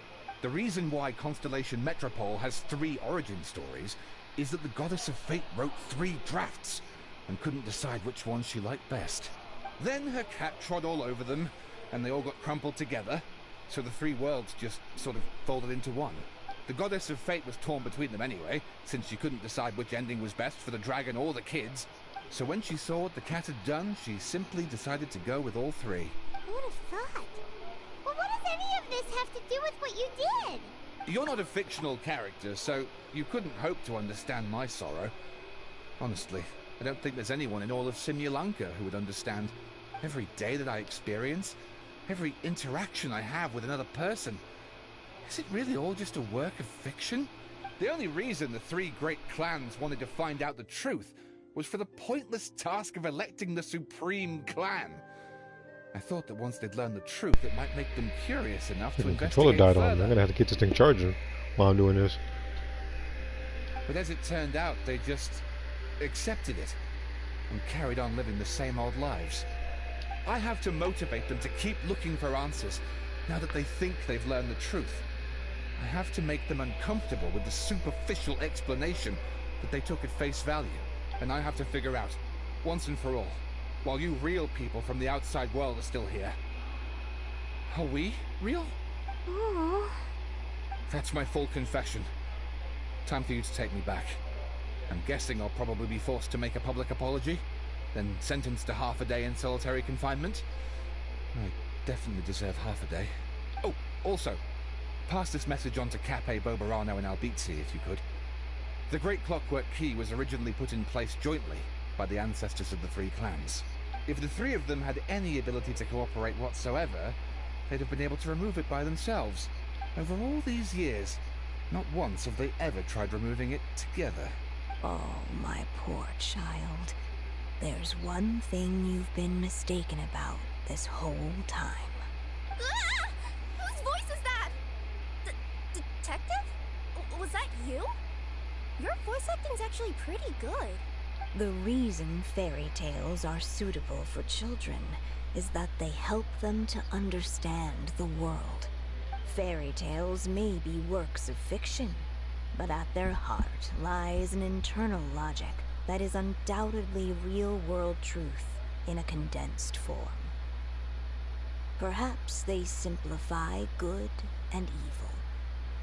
The reason why Constellation Metropole has 3 origin stories is that the goddess of fate wrote 3 drafts and couldn't decide which one she liked best. Then her cat trod all over them, and they all got crumpled together, so the 3 worlds just sort of folded into one. The goddess of fate was torn between them anyway, since she couldn't decide which ending was best for the dragon or the kids. So when she saw what the cat had done, she simply decided to go with all 3. Who would have thought? Well, what does any of this have to do with what you did? You're not a fictional character, so you couldn't hope to understand my sorrow. Honestly, I don't think there's anyone in all of Simulanka who would understand. Every day that I experience, every interaction I have with another person, is it really all just a work of fiction? The only reason the 3 great clans wanted to find out the truth was for the pointless task of electing the supreme clan. I thought that once they'd learned the truth, it might make them curious enough to The controller investigate died on me. further. I'm gonna have to keep this thing charging while I'm doing this. But as it turned out, they just accepted it and carried on living the same old lives. I have to motivate them to keep looking for answers now that they think they've learned the truth. I have to make them uncomfortable with the superficial explanation that they took at face value. And I have to figure out, once and for all, while you real people from the outside world are still here, are we real? Aww. That's my full confession. Time for you to take me back. I'm guessing I'll probably be forced to make a public apology, then sentenced to half a day in solitary confinement. I definitely deserve half a day. Oh, also, pass this message on to Cape Bobarano and Albizzi if you could. The Great Clockwork Key was originally put in place jointly by the ancestors of the three clans. If the three of them had any ability to cooperate whatsoever, they'd have been able to remove it by themselves. Over all these years, not once have they ever tried removing it together. Oh, my poor child. There's one thing you've been mistaken about this whole time. Ah! Whose voice is that? Detective? Was that you? Your voice acting's actually pretty good. The reason fairy tales are suitable for children is that they help them to understand the world. Fairy tales may be works of fiction, but at their heart lies an internal logic that is undoubtedly real-world truth in a condensed form. Perhaps they simplify good and evil,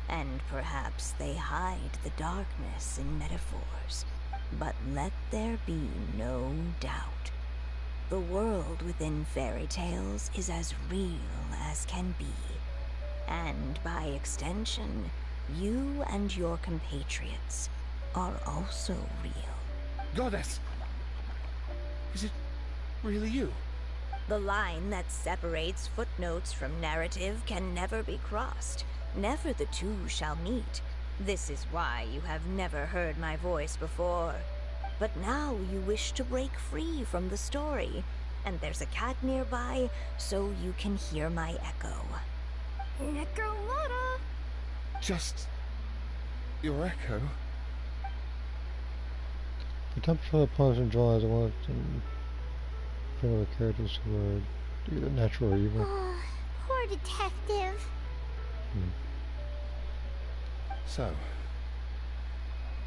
and perhaps they hide the darkness in metaphors. But let there be no doubt. The world within fairy tales is as real as can be. And by extension, you and your compatriots are also real. Goddess! Is it really you? The line that separates footnotes from narrative can never be crossed. Never the two shall meet. This is why you have never heard my voice before. But now you wish to break free from the story, and there's a cat nearby, so you can hear my echo. Echo Lotta! Just your echo? The temperature of the pause and draws I want to bring the characters who are either natural or evil. Oh, poor detective. So,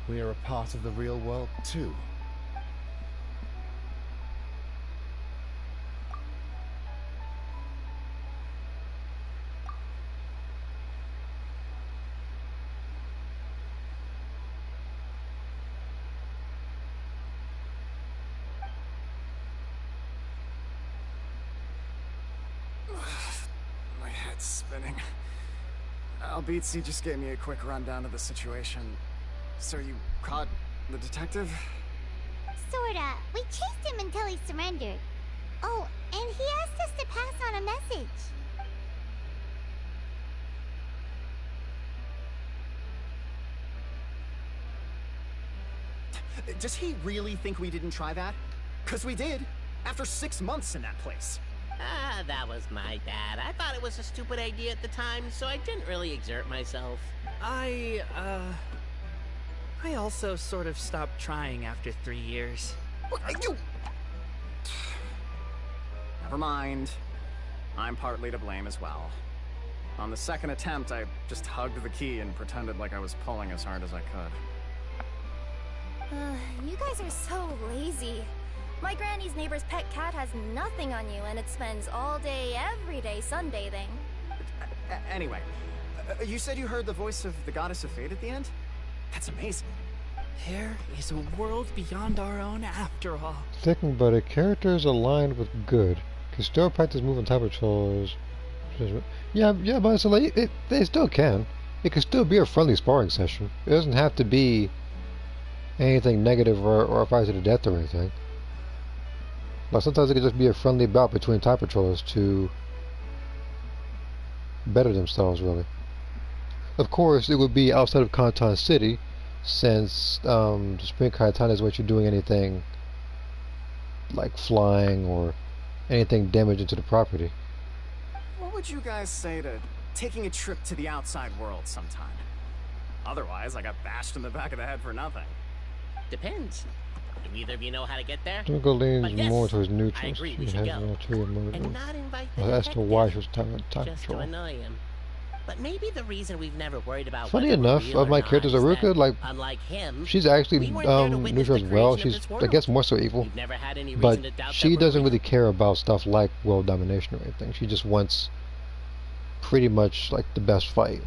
we are a part of the real world too. My head's spinning. Albizzi just gave me a quick rundown of the situation. So you caught the detective? Sorta. We chased him until he surrendered. Oh, and he asked us to pass on a message. Does he really think we didn't try that? 'Cause we did. After 6 months in that place. Ah, that was my bad. I thought it was a stupid idea at the time, so I didn't really exert myself. I also sort of stopped trying after 3 years. You... Never mind. I'm partly to blame as well. On the second attempt, I just hugged the key and pretended like I was pulling as hard as I could. You guys are so lazy. My granny's neighbor's pet cat has nothing on you, and it spends all day, every day sunbathing. Anyway, you said you heard the voice of the goddess of fate at the end? That's amazing. There is a world beyond our own after all. Thinking about it, characters aligned with good can still practice moving type controls. Yeah, but it's like, they still can. It can still be a friendly sparring session. It doesn't have to be anything negative or fight to the death or anything. But sometimes it can just be a friendly bout between type controllers to better themselves, really. Of course, it would be outside of Canton City, since the Spring Canton is what you're doing anything like flying or anything damaged into the property. What would you guys say to taking a trip to the outside world sometime? Otherwise, I got bashed in the back of the head for nothing. Depends. Do either of you know how to get there? Twinkle leans Yes, more towards I neutrals. agree She we has should an go. ulterior motive. And not invite the As to detective, why she was talking about time just control. to annoy him. But maybe the reason we've never worried about Funny whether we're enough, real of or my not characters are is real that, good. Like, unlike him, she's actually we weren't there to witness neutral the as well. creation of She's, this I world. guess, more so evil. We've never had any But reason to doubt she that we're doesn't real. really care about stuff like world domination or anything. She just wants pretty much like the best fight.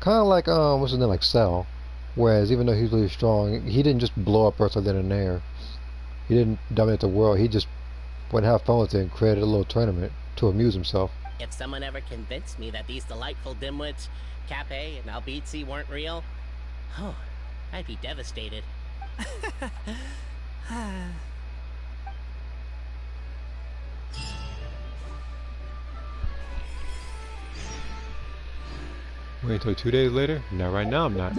Kind of like what's his name, like Cell. Whereas even though he's really strong, he didn't just blow up Earth then and there. He didn't dominate the world. He just went have fun with it and created a little tournament to amuse himself. If someone ever convinced me that these delightful dimwits, Cape and Albizzi, weren't real, oh, I'd be devastated. Wait until 2 days later? No, right now I'm not.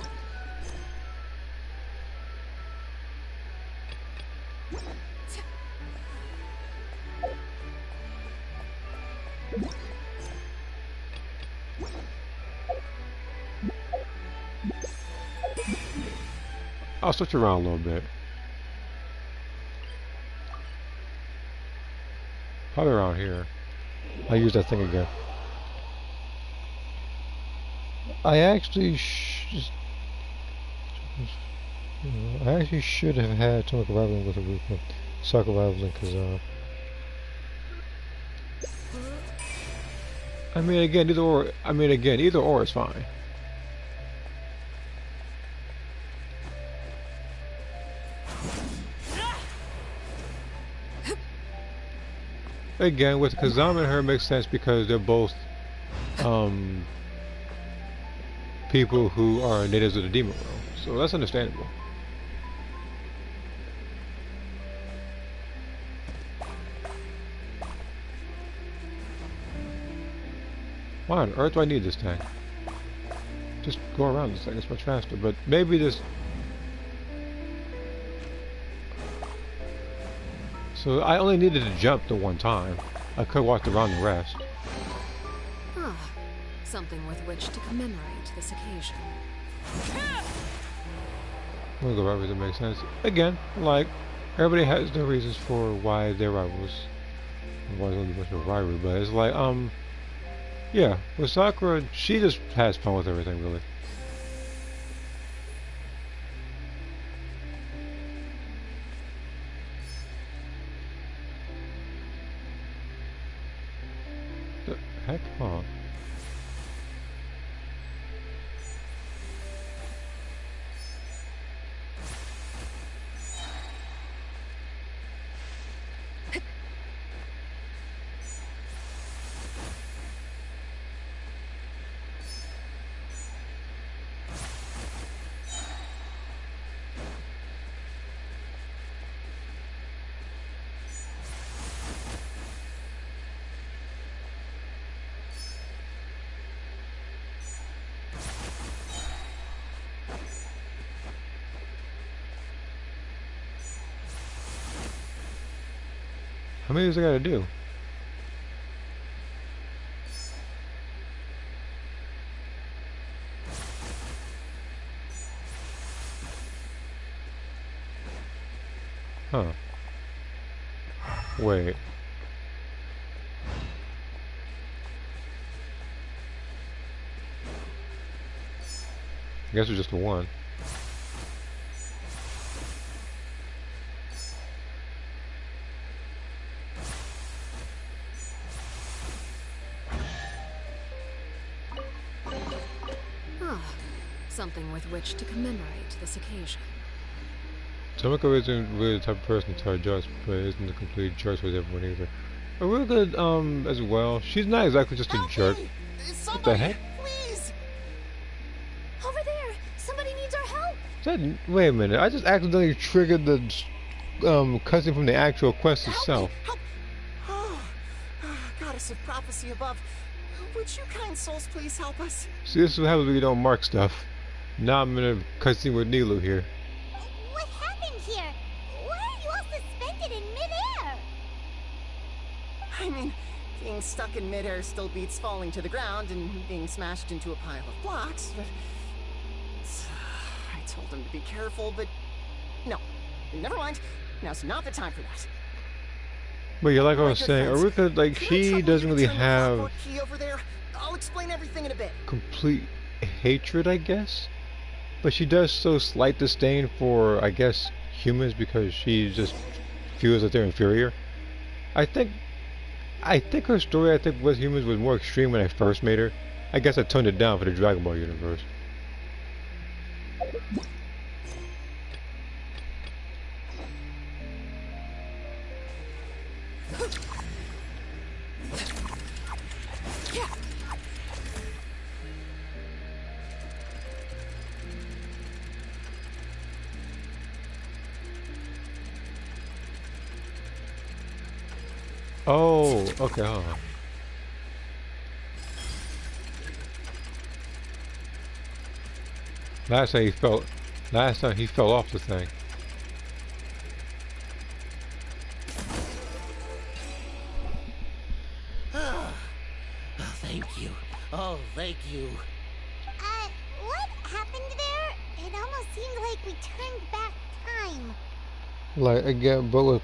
I'll switch around a little bit. Probably around here. I'll use that thing again. I actually should have had Tomic Rivaling with a Ruka. Soccer Rivaling because I mean again either or is fine. Again, with Kazama and her makes sense because they're both people who are natives of the demon world, so that's understandable. Why on earth do I need this thing? Just go around this thing, it's much faster, but maybe this... So I only needed to jump the one time. I could have walked around the rest. Ah, something with which to commemorate this occasion. We'll go right where it makes sense. Again, like, everybody has their reasons for why they're rivals. Why there's only much of a rivalry, but it's like, yeah, with Sakura, she just has fun with everything, really. The heck? Huh. How many does I gotta do? Huh. Wait. I guess it's just the one. Ah, something with which to commemorate this occasion. Tomoko isn't really the type of person to adjust, but isn't a complete jerk with everyone either. But real good, as well. She's not exactly just a jerk. What the heck? Please! Over there! Somebody needs our help! Wait a minute, I just accidentally triggered the cutscene from the actual quest itself. Help! Oh, goddess of prophecy above, would you kind souls please help us? See, this is what happens when you don't mark stuff. Now I'm in a cutscene with Nilu here. What happened here? Why are you all suspended in midair? I mean, being stuck in midair still beats falling to the ground and being smashed into a pile of blocks, but... I told him to be careful, but... No. Never mind. Now's not the time for that. But yeah, like I My was good saying, friends, Aruka, like, can I she trouble doesn't you to really turn the have clockwork key over there? I'll explain everything in a bit. complete hatred, I guess. But she does so slight disdain for, I guess, humans because she just feels that they're inferior. I think, I think her story, I think, with humans was more extreme when I first made her. I guess I toned it down for the Dragon Ball universe. Oh, okay, hold on. Last time he fell off the thing. Thank you. Oh, thank you. What happened there? It almost seemed like we turned back time. Like, again, but with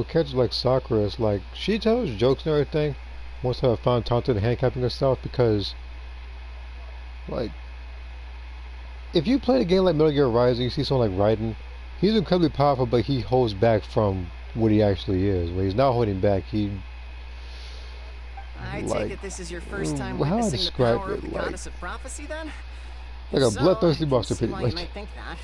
characters like Sakura, it's like, she tells jokes and everything, wants to have fun taunting and handicapping herself because, like, if you play a game like Metal Gear Rising, you see someone like Raiden, he's incredibly powerful, but he holds back from what he actually is. When he's not holding back, he, I like, take it this is your first time how I witnessing the describe power of it, the like, goddess of prophecy, then? like If a so, bloodthirsty I can monster, see pretty why much. you might think that.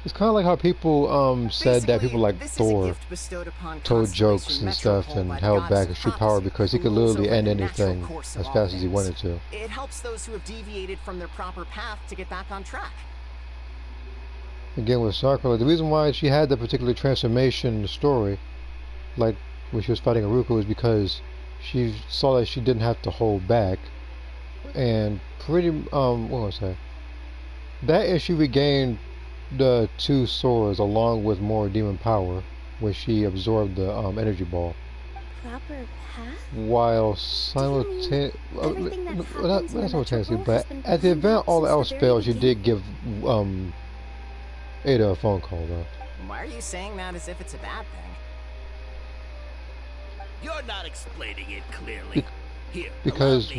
It's kind of like how people said that people like This is a Thor gift bestowed upon told jokes Constellation and stuff Metropole and by the held goddess back of his true power prophecy, because he who could rules literally over end the natural anything course of as all fast as he things. wanted to. It helps those who have deviated from their proper path to get back on track. Again with Sakura, like, the reason why she had that particular transformation in the story, like when she was fighting Aruka, was because she saw that she didn't have to hold back, and what was I say? That and she regained the two swords along with more demon power when she absorbed the energy ball. Proper path? While simultaneously, everything that not happens in the simultaneously, Metropole but has been at the planned event out all since else the very failed, she did beginning? give Ada a phone call though. Why are you saying that as if it's a bad thing? You're not explaining it clearly. Here, Because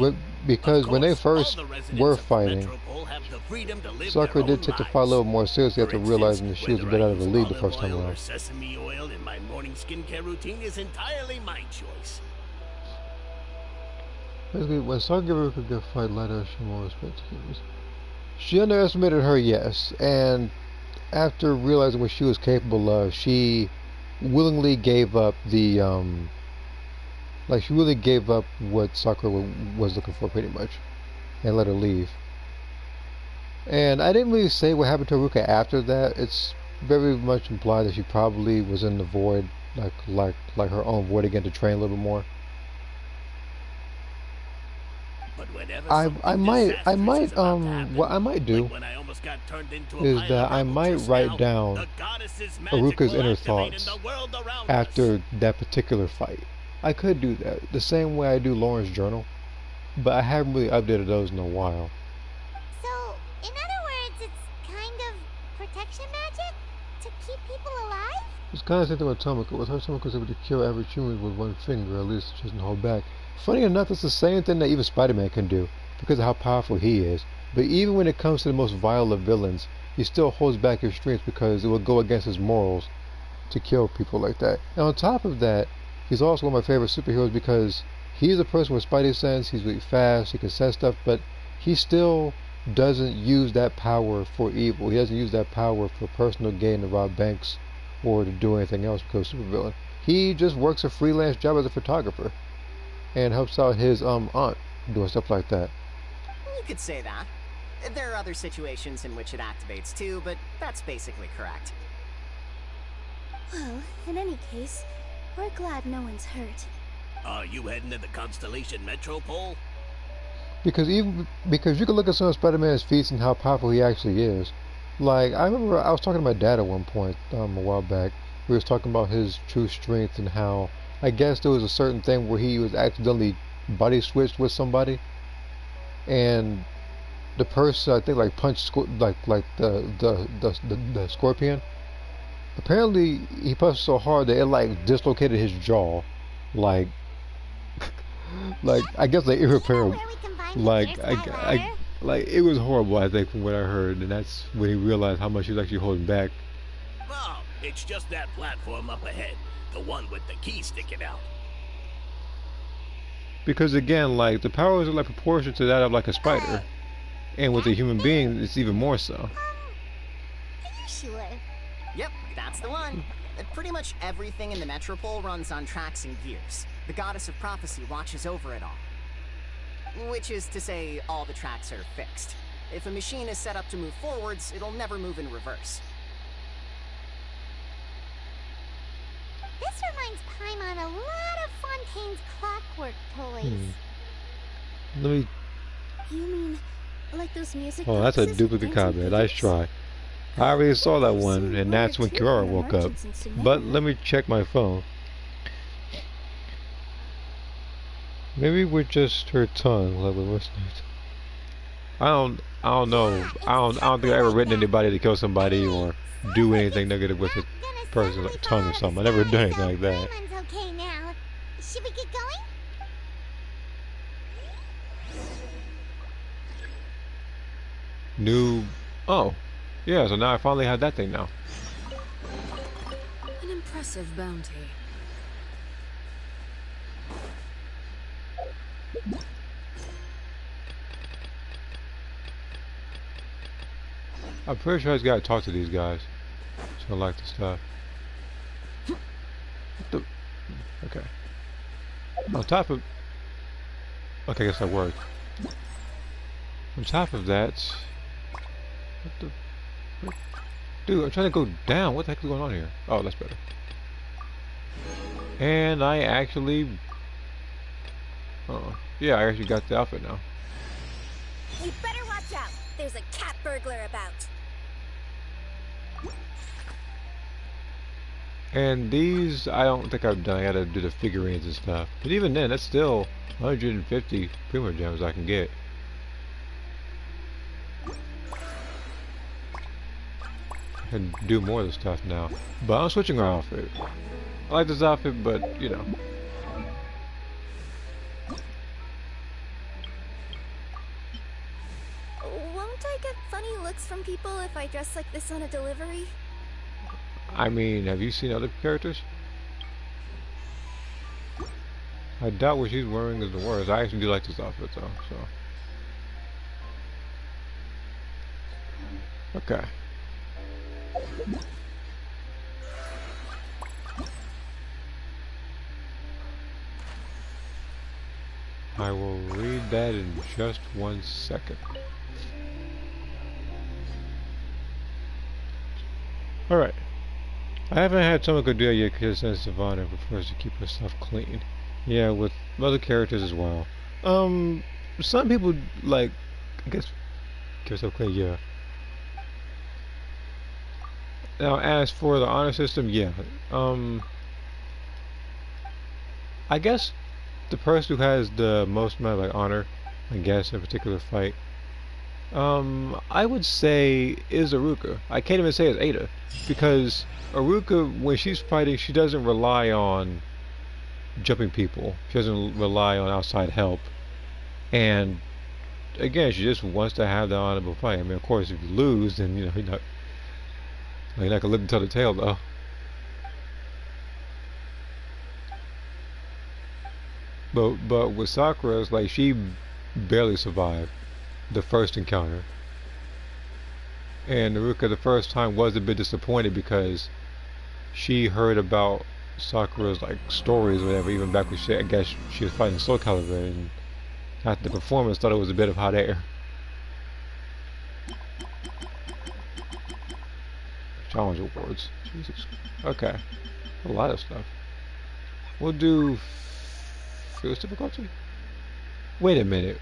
when they first were fighting, Metropole have the freedom to live Sakura their did own take the lives. fight a little more seriously after realizing that she was a Whether bit I out of the use league the olive first time oil or around. sesame oil in my morning skincare routine is entirely my choice. Basically, when Sakura could get fight later, she more respect to humans. She underestimated her, yes, and after realizing what she was capable of, she willingly gave up she really gave up what Sakura was looking for, pretty much, and let her leave. And I didn't really say what happened to Haruka after that. It's very much implied that she probably was in the void, like her own void again, to train a little bit more. I might what I might do is that I might write down Aruka's inner thoughts after that particular fight. I could do that the same way I do Lauren's journal, but I haven't really updated those in a while. So, in other words, it's kind of protection magic to keep people alive? It's kind of the same thing with Tomoko. With her, Tomoko was able to kill average humans with one finger, at least she doesn't hold back. Funny enough, it's the same thing that even Spider-Man can do, because of how powerful he is. But even when it comes to the most vile of villains, he still holds back his strength because it will go against his morals to kill people like that. And on top of that, he's also one of my favorite superheroes because he's a person with Spidey sense, he's really fast, he can sense stuff, but he still doesn't use that power for evil. He doesn't use that power for personal gain to rob banks or to do anything else because he's a supervillain. He just works a freelance job as a photographer and helps out his aunt doing stuff like that. You could say that. There are other situations in which it activates too, but that's basically correct. Well, in any case, we're glad no one's hurt. Are you heading to the Constellation Metropole? Because you can look at some of Spider-Man's feats and how powerful he actually is. Like, I remember I was talking to my dad at one point, a while back. We was talking about his true strength and how, I guess there was a certain thing where he was accidentally body switched with somebody, and the person I think like punched like the scorpion. Apparently he punched so hard that it like dislocated his jaw, like like I guess like irreparable. Like like it was horrible. I think from what I heard, and that's when he realized how much he was actually holding back. Oh, it's just that platform up ahead, the one with the key sticking out. Because again, like the powers are like proportional to that of like a spider, and with a human being, it's even more so. Are you sure? Yep, that's the one. Pretty much everything in the Metropole runs on tracks and gears. The Goddess of Prophecy watches over it all. Which is to say, all the tracks are fixed. If a machine is set up to move forwards, it'll never move in reverse. This reminds Paimon a lot of Fontaine's clockwork toys. Let me. You mean like those music Oh, that's a boxes duplicate with pens and copy. Nice try. I already saw that one, and that's when Kiara woke up. But let me check my phone. Maybe with just her tongue. Like, what's next? I don't know. I don't think I've ever written anybody to kill somebody or do anything negative with a person's like tongue or something. I never done anything like that. Paimon's okay now. Should we get going? New. Oh, yeah. So now I finally have that thing now. An impressive bounty. I'm pretty sure I just gotta talk to these guys. So I like the stuff. What the? Okay. On top of. Okay, I guess that worked. On top of that. What the? Dude, I'm trying to go down. What the heck is going on here? Oh, that's better. And I actually. Oh, yeah, I actually got the outfit now. You better watch out. There's a cat burglar about. And these, I don't think I've done. I gotta do the figurines and stuff. But even then, that's still 150 Primo Gems I can get. I can do more of the stuff now. But I'm switching our outfit. I like this outfit, but, you know. Won't I get funny looks from people if I dress like this on a delivery? I mean, have you seen other characters? I doubt what she's wearing is the worst. I actually do like this outfit though, so. Okay. I will read that in just 1 second. Alright. I haven't had someone go do that yet because Savannah prefers to keep her stuff clean. Yeah, with other characters as well. Some people like, I guess, keep herself clean, yeah. Now, as for the honor system, yeah. I guess the person who has the most amount of like honor, I guess, in a particular fight, I would say is Aruka. I can't even say it's Ada, because Aruka, when she's fighting, she doesn't rely on jumping people. She doesn't rely on outside help. And again, she just wants to have the honorable fight. I mean, of course, if you lose, then you know you're not gonna live to tell the tale, though. But with Sakura, it's like she barely survived the first encounter. And Naruka the first time was a bit disappointed because she heard about Sakura's like stories or whatever, even back when I guess she was fighting Soul Calibur, and after the performance thought it was a bit of hot air. Challenge awards. Jesus. Okay. A lot of stuff. We'll do fierce difficulty? Wait a minute.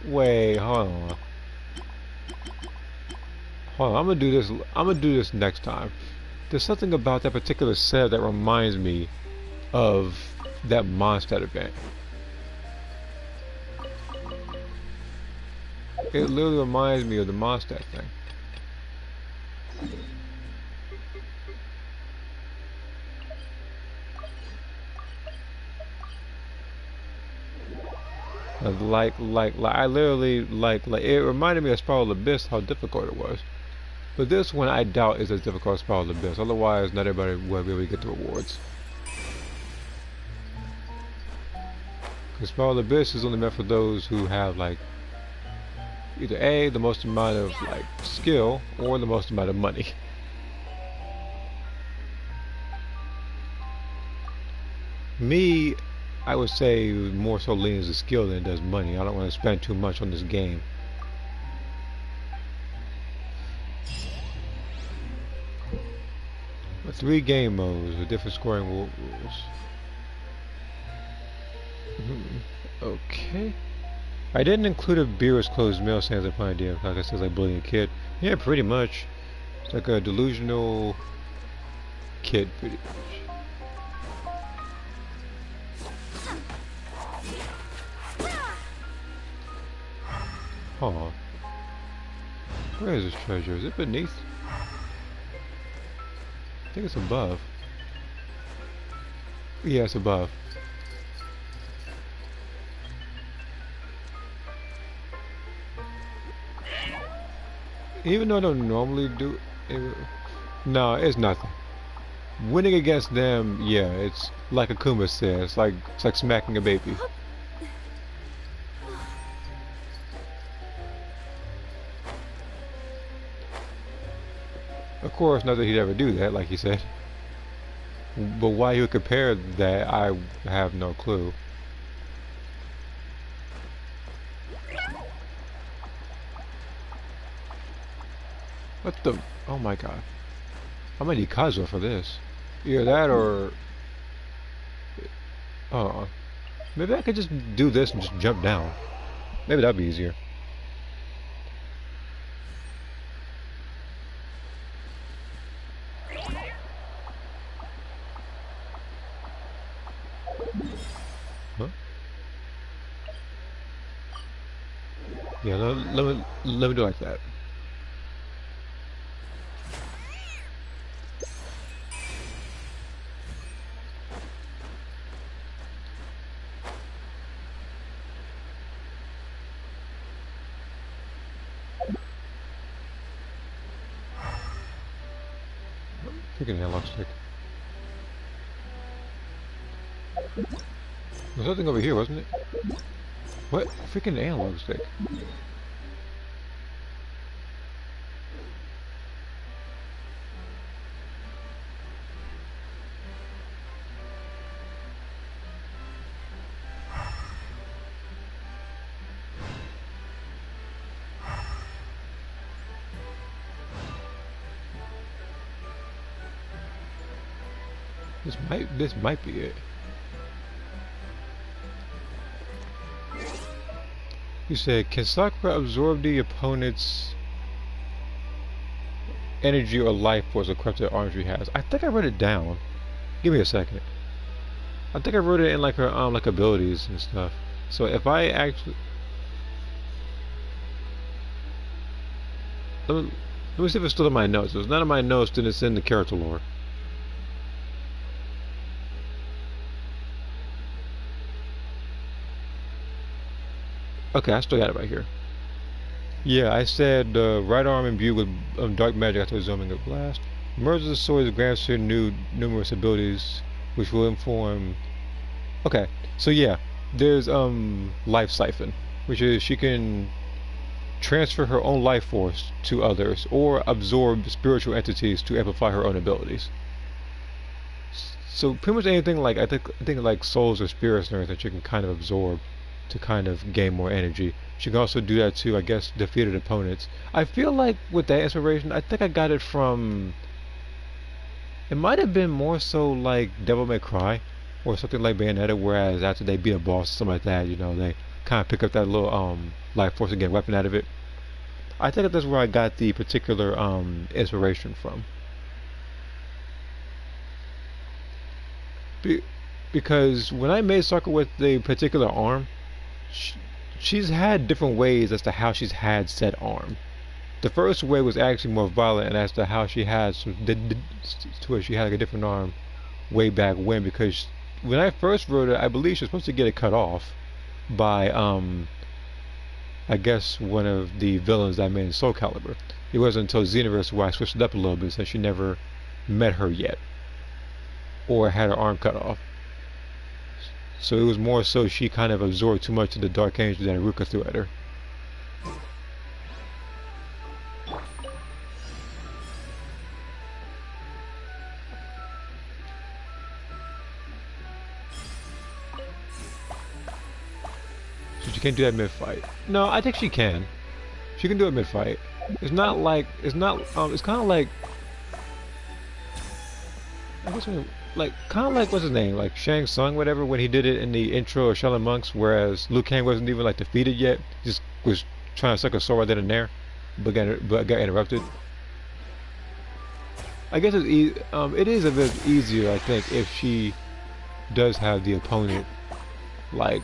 Wait, hold on. Hold on, I'm gonna do this next time. There's something about that particular set that reminds me of that Mondstadt event. It literally reminds me of the Mondstadt thing. I literally like it reminded me of Spiral Abyss, how difficult it was. But this one I doubt is as difficult as Spiral Abyss. Otherwise, not everybody will be able to get the rewards. Because Spiral Abyss is only meant for those who have like either A, the most amount of like skill, or the most amount of money. Me, I would say more so leans to skill than it does money. I don't want to spend too much on this game. But 3 game modes with different scoring rules. Okay. I didn't include a beer's closed meal sans upon idea. Like I said, like bullying a kid. Yeah, pretty much. It's like a delusional kid, pretty much. Huh. Where is this treasure? Is it beneath? I think it's above. Yeah, it's above. Even though I don't normally do it, no, it's nothing. Winning against them, yeah, it's like Akuma said, it's like smacking a baby. Of course, not that he'd ever do that, like he said. But why he would compare that, I have no clue. What the? Oh my god. I'm gonna need Kazuha for this. Either that or... maybe I could just do this and just jump down. Maybe that'd be easier. Huh? Yeah, let me do it like that. Freaking analog stick. There's something over here, wasn't it? What? Freaking analog stick. This might be it. You said, can Sakura absorb the opponent's energy or life force a corrupted arms she has? I think I wrote it down. Give me a second. I think I wrote it in like her like abilities and stuff. So if I actually let me see if it's still in my notes. If it's not in my notes, then it's in the character lore. Okay, I still got it right here. Yeah, I said right arm imbued with dark magic after zooming a blast. Merges the sword grants her numerous abilities, which will inform. Okay, so yeah, there's life siphon, which is she can transfer her own life force to others or absorb spiritual entities to amplify her own abilities. So pretty much anything like I think like souls or spirits and everything she can kind of absorb to kind of gain more energy. She can also do that to, I guess, defeated opponents. I feel like with that inspiration, I think I got it from... It might have been more so like Devil May Cry or something like Bayonetta, whereas after they beat a boss or something like that, you know, they kind of pick up that little life force and get a weapon out of it. I think that's where I got the particular inspiration from. because when I made Sakura with the particular arm, sh she's had different ways as to how she's had said arm. The first way was actually more violent, and as to how she had to where she had like a different arm way back when. Because when I first wrote it, I believe she was supposed to get it cut off by I guess one of the villains I made in Soul Calibur. It wasn't until Xenoverse where I switched it up a little bit since she never met her yet or had her arm cut off. So it was more so she kind of absorbed too much of the Dark Angel that Iruka threw at her. So she can't do that mid-fight. No, I think she can. She can do it mid-fight. It's not like it's not. It's kind of like. I guess like kind of like what's his name, like Shang Tsung, whatever, when he did it in the intro of Shaolin Monks, whereas Liu Kang wasn't even like defeated yet, he just was trying to suck a sword right then and there, but got interrupted. I guess it is a bit easier, I think, if she does have the opponent like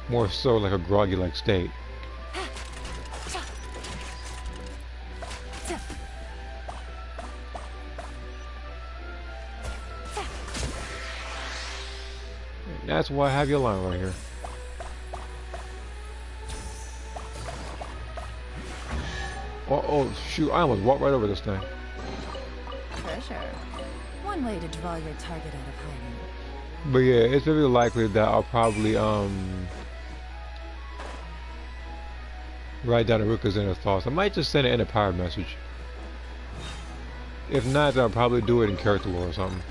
more so like a groggy like state. That's why I have your line right here. Oh shoot, I almost walked right over this thing. For sure. One way to draw your target out of hiding. But yeah, it's very likely that I'll probably write down Iruka's inner thoughts. I might just send it in a power message. If not, then I'll probably do it in character lore or something.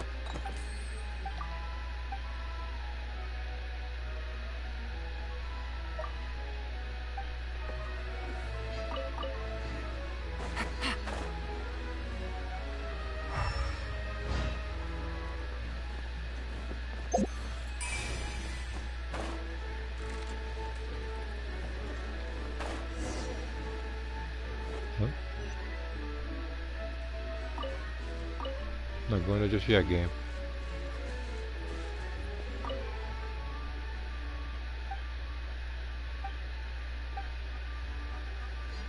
Not going to just yet game.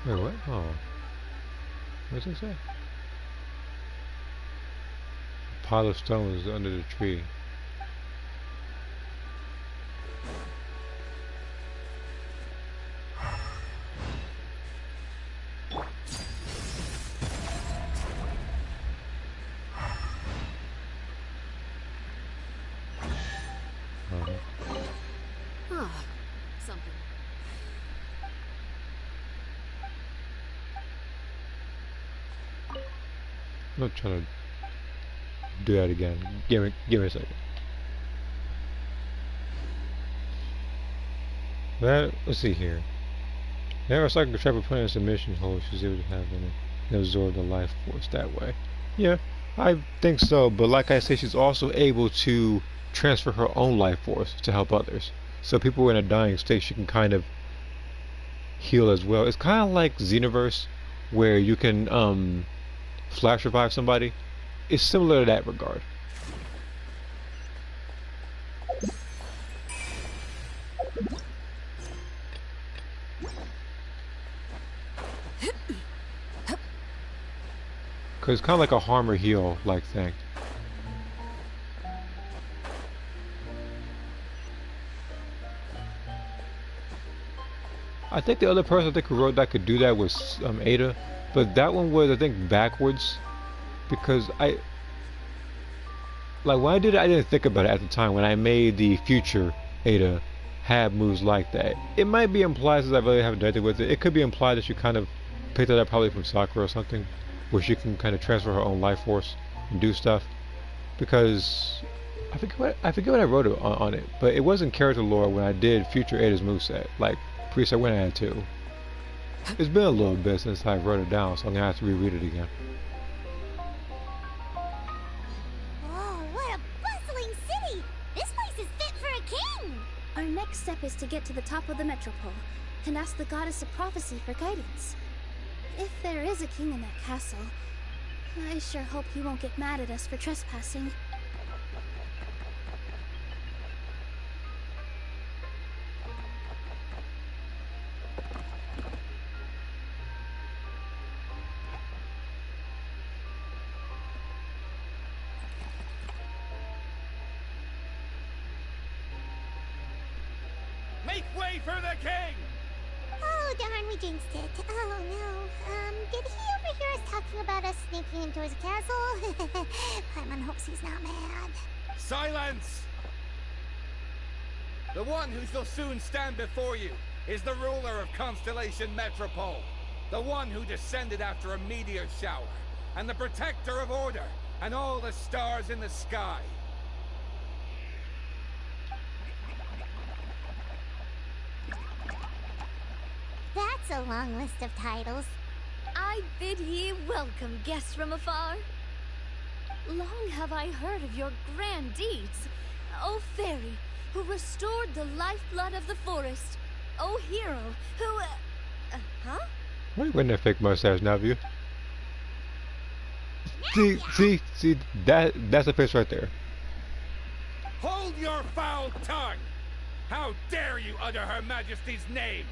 Wait, what? Oh. What does it say? A pile of stones under the tree. Something. I'm not trying to do that again. Give me a second. Let's see here. Whenever a cycle trap a plant in submission hold, she's able to have an absorb the life force that way. Yeah, I think so, but like I say, she's also able to transfer her own life force to help others. So people in a dying state, she can kind of heal as well. It's kind of like Xenoverse, where you can flash revive somebody. It's similar to that regard. Cause it's kind of like a harm or heal like thing. I think the other person I think who wrote that could do that was Ada, but that one was I think backwards, because like when I did it I didn't think about it at the time. When I made the future Ada had moves like that, it might be implied since I really haven't done anything with it. It could be implied that you kind of picked that up probably from Sakura or something, where she can kind of transfer her own life force and do stuff. Because I forget what I wrote on it, but it wasn't character lore when I did future Ada's moveset. Like preset when I had to. It's been a little bit since I wrote it down, so I'm gonna have to reread it again. Whoa, what a bustling city! This place is fit for a king! Our next step is to get to the top of the metropole and ask the goddess of prophecy for guidance. If there is a king in that castle, I sure hope he won't get mad at us for trespassing. Make way for the king! Oh, darn, we jinxed it. Oh, no. Did he overhear us talking about us sneaking into his castle? Paimon hopes he's not mad. Silence! The one who shall soon stand before you is the ruler of Constellation Metropole. The one who descended after a meteor shower, and the protector of order, and all the stars in the sky. That's a long list of titles. I bid ye welcome, guests from afar. Long have I heard of your grand deeds, O fairy, who restored the lifeblood of the forest. O hero, who... huh? Why are you wearing that fake mustache, Navu? See, that's a face right there. Hold your foul tongue! How dare you utter Her Majesty's name?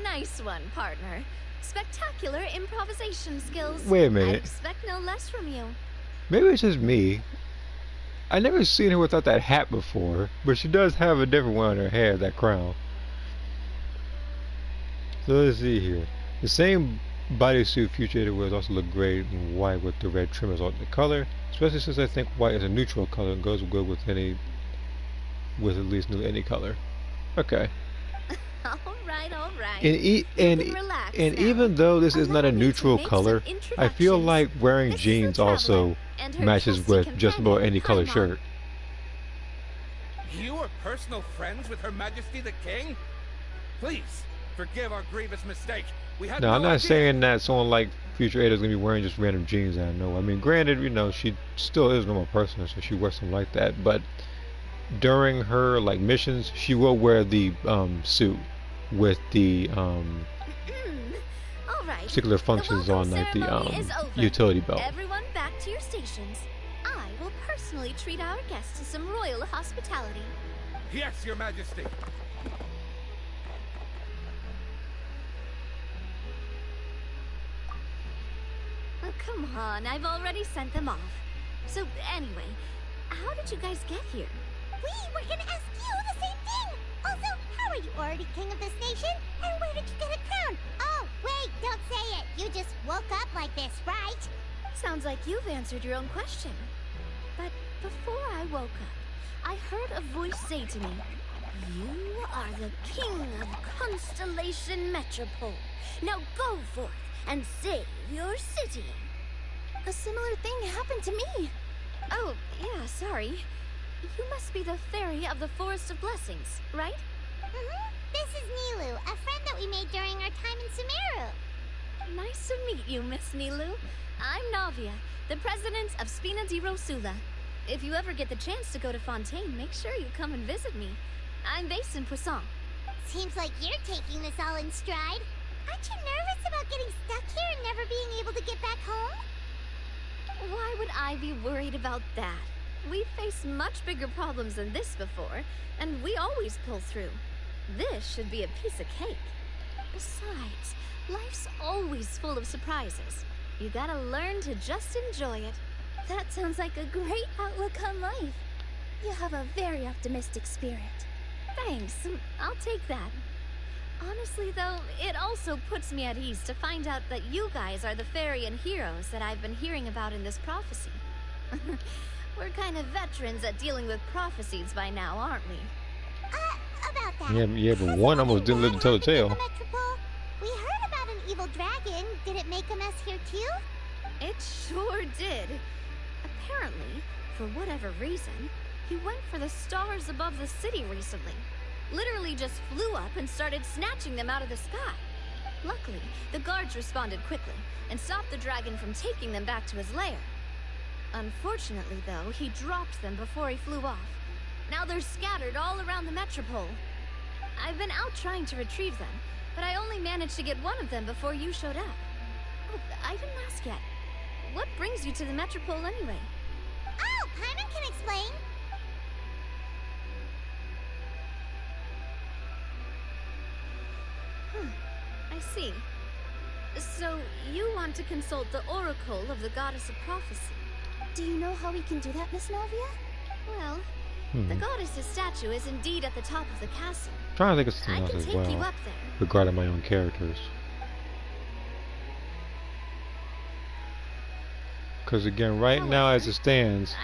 Nice one, partner. Spectacular improvisation skills. Wait a I minute. expect no less from you. Maybe it's just me. I never seen her without that hat before, but she does have a different one on her head, that crown. So let's see here. The same bodysuit Future wears also look great in white with the red trim as alternate color, especially since I think white is a neutral color and goes good with at least any color. Okay. All right. And even though this is not a neutral color, I feel like wearing jeans also matches with just about any color shirt. You are personal friends with Her Majesty the King? Please, forgive our grievous mistake. We had Now, I'm no not idea. saying that someone like Future Ada is going to be wearing just random jeans, I know. I mean, granted, you know, she still is a normal person, so she wears something like that, but during her, like, missions, she will wear the, suit with the, All right. particular functions on, like, the, utility belt. Everyone back to your stations. I will personally treat our guests to some royal hospitality. Yes, Your Majesty. Oh, come on, I've already sent them off. So, anyway, how did you guys get here? We were gonna ask you the same thing! Also, how are you already king of this nation? And where did you get a crown? Oh, wait, don't say it! You just woke up like this, right? Sounds like you've answered your own question. But before I woke up, I heard a voice say to me, "You are the king of Constellation Metropole. Now go forth and save your city." A similar thing happened to me. Oh, yeah, sorry. You must be the fairy of the Forest of Blessings, right? This is Nilu, a friend that we made during our time in Sumeru. Nice to meet you, Miss Nilu. I'm Navia, the president of Spina di Rosula. If you ever get the chance to go to Fontaine, make sure you come and visit me. I'm based in Poisson. Seems like you're taking this all in stride. Aren't you nervous about getting stuck here and never being able to get back home? Why would I be worried about that? We've faced much bigger problems than this before, and we always pull through. This should be a piece of cake. Besides, life's always full of surprises. You gotta learn to just enjoy it. That sounds like a great outlook on life. You have a very optimistic spirit. Thanks, I'll take that. Honestly, though, it also puts me at ease to find out that you guys are the fairy and heroes that I've been hearing about in this prophecy. We're kind of veterans at dealing with prophecies by now, aren't we? About that. Yeah, but one almost didn't live to tell the tale. Metropole. We heard about an evil dragon. Did it make a mess here too? It sure did. Apparently, for whatever reason, he went for the stars above the city recently. Literally just flew up and started snatching them out of the sky. Luckily, the guards responded quickly and stopped the dragon from taking them back to his lair. Unfortunately, though, he dropped them before he flew off. Now they're scattered all around the metropole. I've been out trying to retrieve them, but I only managed to get one of them before you showed up. Oh, I didn't ask yet. What brings you to the metropole anyway? Oh, Paimon can explain. I see. So, you want to consult the oracle of the goddess of prophecy. Do you know how we can do that, Miss Navia? Well, The goddess's statue is indeed at the top of the castle. I'm trying to think of something I else can as take you well up there. regarding my own characters. Because again, right now as it stands,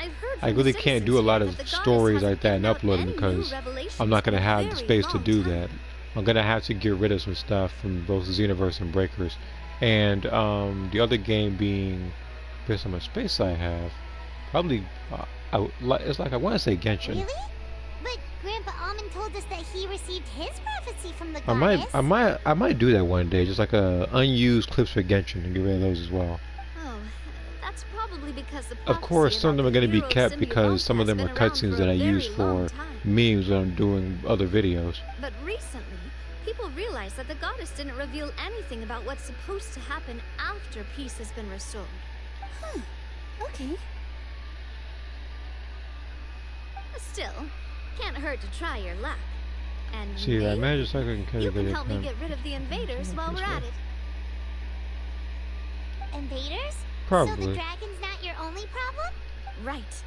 I really can't do a lot of stories like that and upload them because I'm not going to have the space to do that. I'm going to have to get rid of some stuff from both Xenoverse and Breakers. And the other game being, based on my space I have, probably, it's like I want to say Genshin. Really? But Grandpa Almond told us that he received his prophecy from the goddess. I might do that one day, just like unused clips for Genshin and get rid of those as well. Oh, that's probably because the Of course, some of them are going to be kept because some of them are cutscenes that I use for memes when I'm doing other videos. But recently, people realized that the goddess didn't reveal anything about what's supposed to happen after peace has been restored. Huh. Okay. Still, can't hurt to try your luck. And see, I managed I can you can help me get rid of the invaders while we're at it. Invaders? Probably. So the dragon's not your only problem? Right.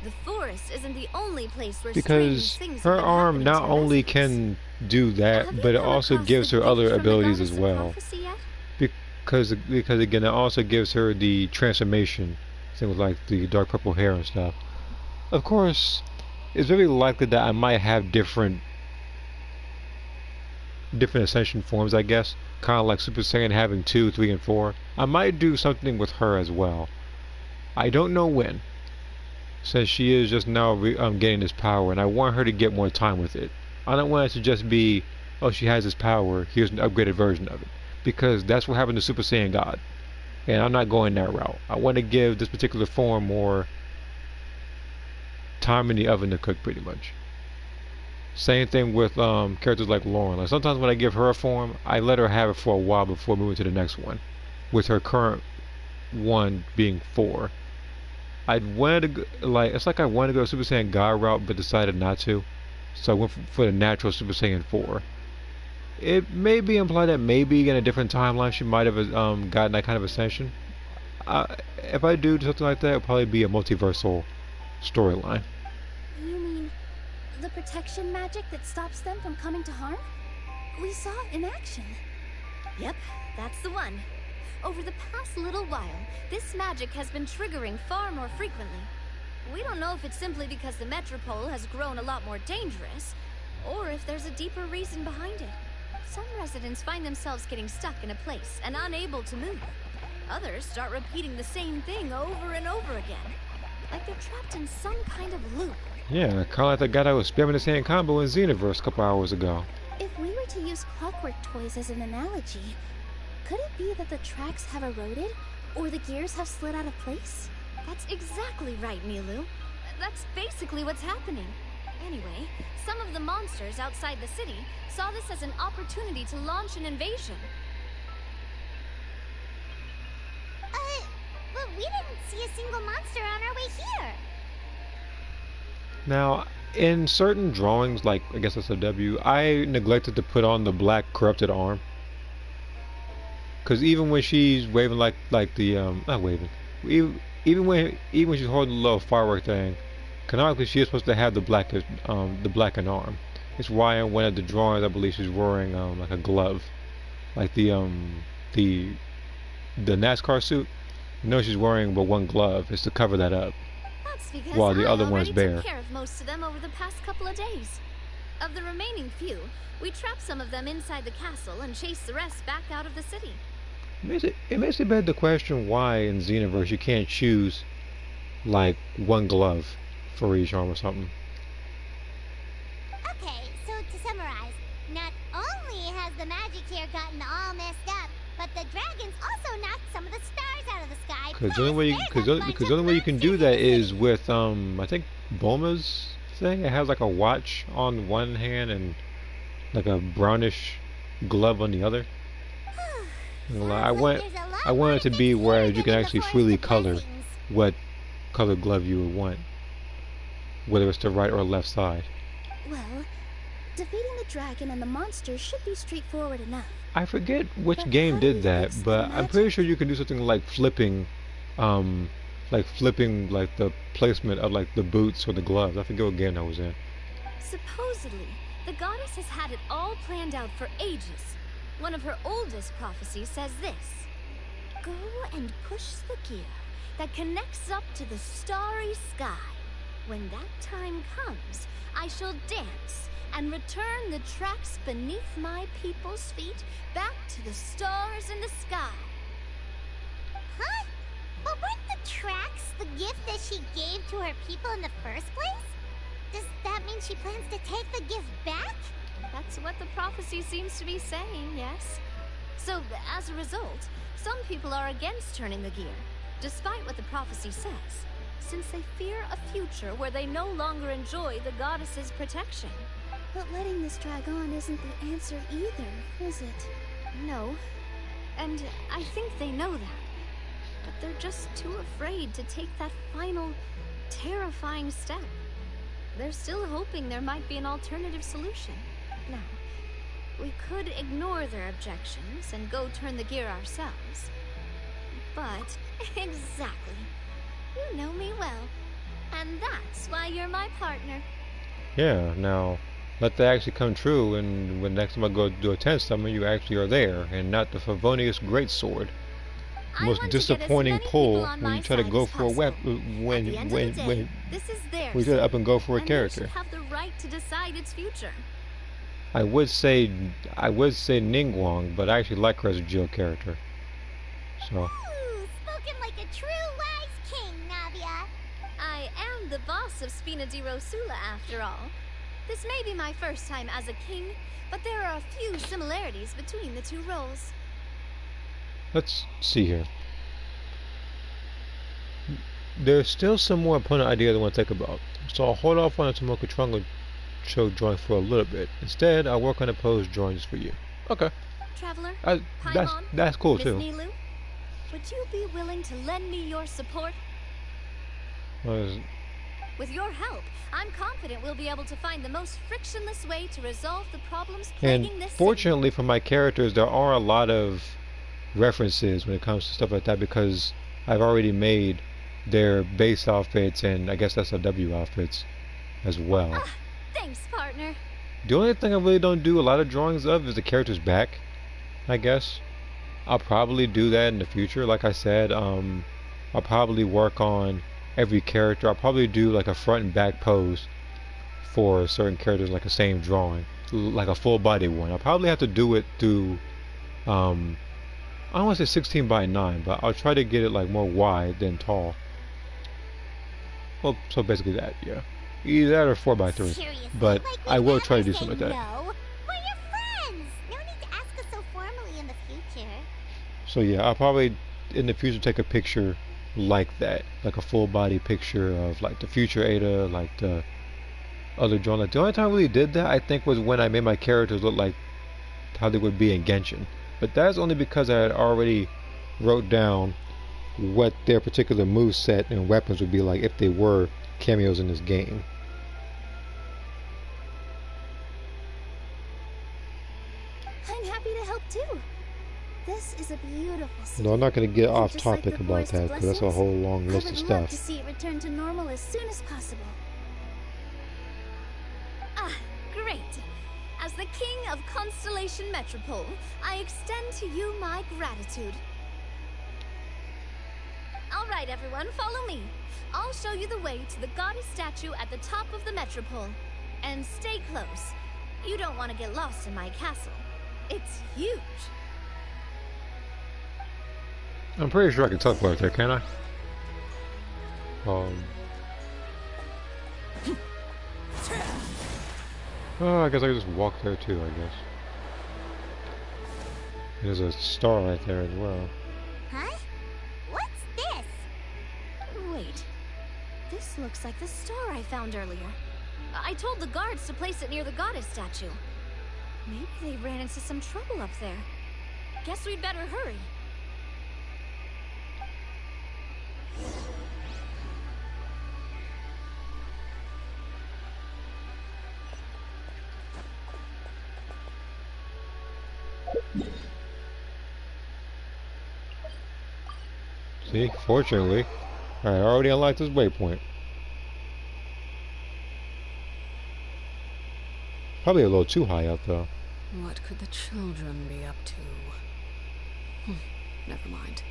The forest isn't the only place where because strange things her have been arm not happening to only residents. can do that, but it also gives her other abilities as well. Because again, it also gives her the transformation, thing with like the dark purple hair and stuff. Of course, it's very likely that I might have different ascension forms, I guess. Kind of like Super Saiyan having 2, 3, and 4. I might do something with her as well. I don't know when, since she is just now getting this power, and I want her to get more time with it. I don't want it to just be, oh, she has this power, here's an upgraded version of it. Because that's what happened to Super Saiyan God. And I'm not going that route. I want to give this particular form more time in the oven to cook, pretty much. Same thing with characters like Lauren. Like sometimes when I give her a form, I let her have it for a while before moving to the next one. With her current one being 4. I wanted to go, it's like I wanted to go Super Saiyan God route, but decided not to. So I went for the natural Super Saiyan 4. It may be implied that maybe in a different timeline she might have gotten that kind of ascension. If I do something like that, it'll probably be a multiversal storyline. You mean the protection magic that stops them from coming to harm? We saw it in action. Yep, that's the one. Over the past little while, this magic has been triggering far more frequently. We don't know if it's simply because the Metropole has grown a lot more dangerous, or if there's a deeper reason behind it. Some residents find themselves getting stuck in a place and unable to move. Others start repeating the same thing over and over again, like they're trapped in some kind of loop. Yeah, kind of like that guy that was spamming his hand combo in Xenoverse a couple hours ago. If we were to use clockwork toys as an analogy, could it be that the tracks have eroded, or the gears have slid out of place? That's exactly right, Milu. That's basically what's happening. Anyway, some of the monsters outside the city saw this as an opportunity to launch an invasion. But we didn't see a single monster on our way here. Now, in certain drawings, like I guess that's a W, I neglected to put on the black corrupted arm. Cause even when she's waving like the not waving, even when she's holding the little firework thing, canonically she is supposed to have the blackened arm. It's why in one of the drawings I believe she's wearing like a glove, like the NASCAR suit. No, she's wearing but one glove. Is to cover that up. That's because while the other I one's already bare. took care of most of them over the past couple of days. Of the remaining few, we trapped some of them inside the castle and chased the rest back out of the city. It makes me beg the question why in Xenoverse you can't choose like one glove for each arm or something. Okay, so to summarize, not only has the magic here gotten all messed up, but the dragons also knocked some of the stars out of the sky. Because the only way you can do that is with I think Bulma's thing. It has like a watch on one hand and like a brownish glove on the other. I want it to be where you can actually freely color what color glove you would want, whether it's the right or left side. Well, defeating the dragon and the monsters should be straightforward enough. I forget which game did that, but I'm pretty sure you can do something like flipping like flipping like the placement of like the boots or the gloves. I forget what game I was in. Supposedly, the goddess has had it all planned out for ages. One of her oldest prophecies says this: go and push the gear that connects up to the starry sky. When that time comes, I shall dance and return the tracks beneath my people's feet back to the stars in the sky. Huh? But weren't the tracks the gift that she gave to her people in the first place? Does that mean she plans to take the gift back? That's what the prophecy seems to be saying, yes. So, as a result, some people are against turning the gear, despite what the prophecy says, since they fear a future where they no longer enjoy the goddess's protection. But letting this drag on isn't the answer either, is it? No. And I think they know that. But they're just too afraid to take that final, terrifying step. They're still hoping there might be an alternative solution. Now, we could ignore their objections and go turn the gear ourselves. But, exactly. You know me well. And that's why you're my partner. Yeah, now let that actually come true, and when next time I go do a 10 summon, you actually are there, and not the Favonius Greatsword. The most disappointing pull when you try to go for a weapon when you try to up and go for a character. Have the right to decide its future. I would say Ningguang, but I actually like her as a Jill character. So. Ooh, spoken like a true wise king, Navia. I am the boss of Spina di Rosula, after all. This may be my first time as a king, but there are a few similarities between the two roles. Let's see here. There's still some more opponent ideas I want to think about, so I'll hold off on a Tomoka Trungo show drawing for a little bit. Instead, I'll work on a pose drawings for you. Okay. Traveler, that's cool Miss too. Nilou, would you be willing to lend me your support? With your help, I'm confident we'll be able to find the most frictionless way to resolve the problems plaguing this city. Fortunately for my characters, there are a lot of references when it comes to stuff like that, because I've already made their base outfits and I guess SLW outfits as well. Thanks, partner. The only thing I really don't do a lot of drawings of is the character's back, I guess. I'll probably do that in the future. Like I said, I'll probably work on every character. I'll probably do like a front and back pose for certain characters, like the same drawing, like a full body one. I'll probably have to do it through I don't want to say 16 by 9, but I'll try to get it like more wide than tall. Well, so basically that, yeah. Either that or 4 by 3. Seriously, but I will try to do something like that. No, we're your friends. No need to ask us so formally in the future. So yeah, I'll probably in the future take a picture like that, like a full body picture of like the future Ada, like the other drawing. Like the only time I really did that, I think, was when I made my characters look like how they would be in Genshin. But that's only because I had already wrote down what their particular moveset and weapons would be like if they were cameos in this game. I'm happy to help too. This is a beautiful city. No, I'm not going to get And off just like topic the about forest of that, because that's a blessings, whole long list of I would love to stuff. see it return to normal as soon as possible. Ah, great. As the king of Constellation Metropole, I extend to you my gratitude. All right, everyone, follow me. I'll show you the way to the goddess statue at the top of the Metropole. And stay close. You don't want to get lost in my castle. It's huge. I'm pretty sure I can teleport there, can I? Oh, I guess I can just walk there too, I guess. There's a star right there as well. Huh? What's this? Wait. This looks like the star I found earlier. I told the guards to place it near the goddess statue. Maybe they ran into some trouble up there. Guess we'd better hurry. See, fortunately, Alright, I already unlocked this waypoint. Probably a little too high up though. What could the children be up to? Never mind.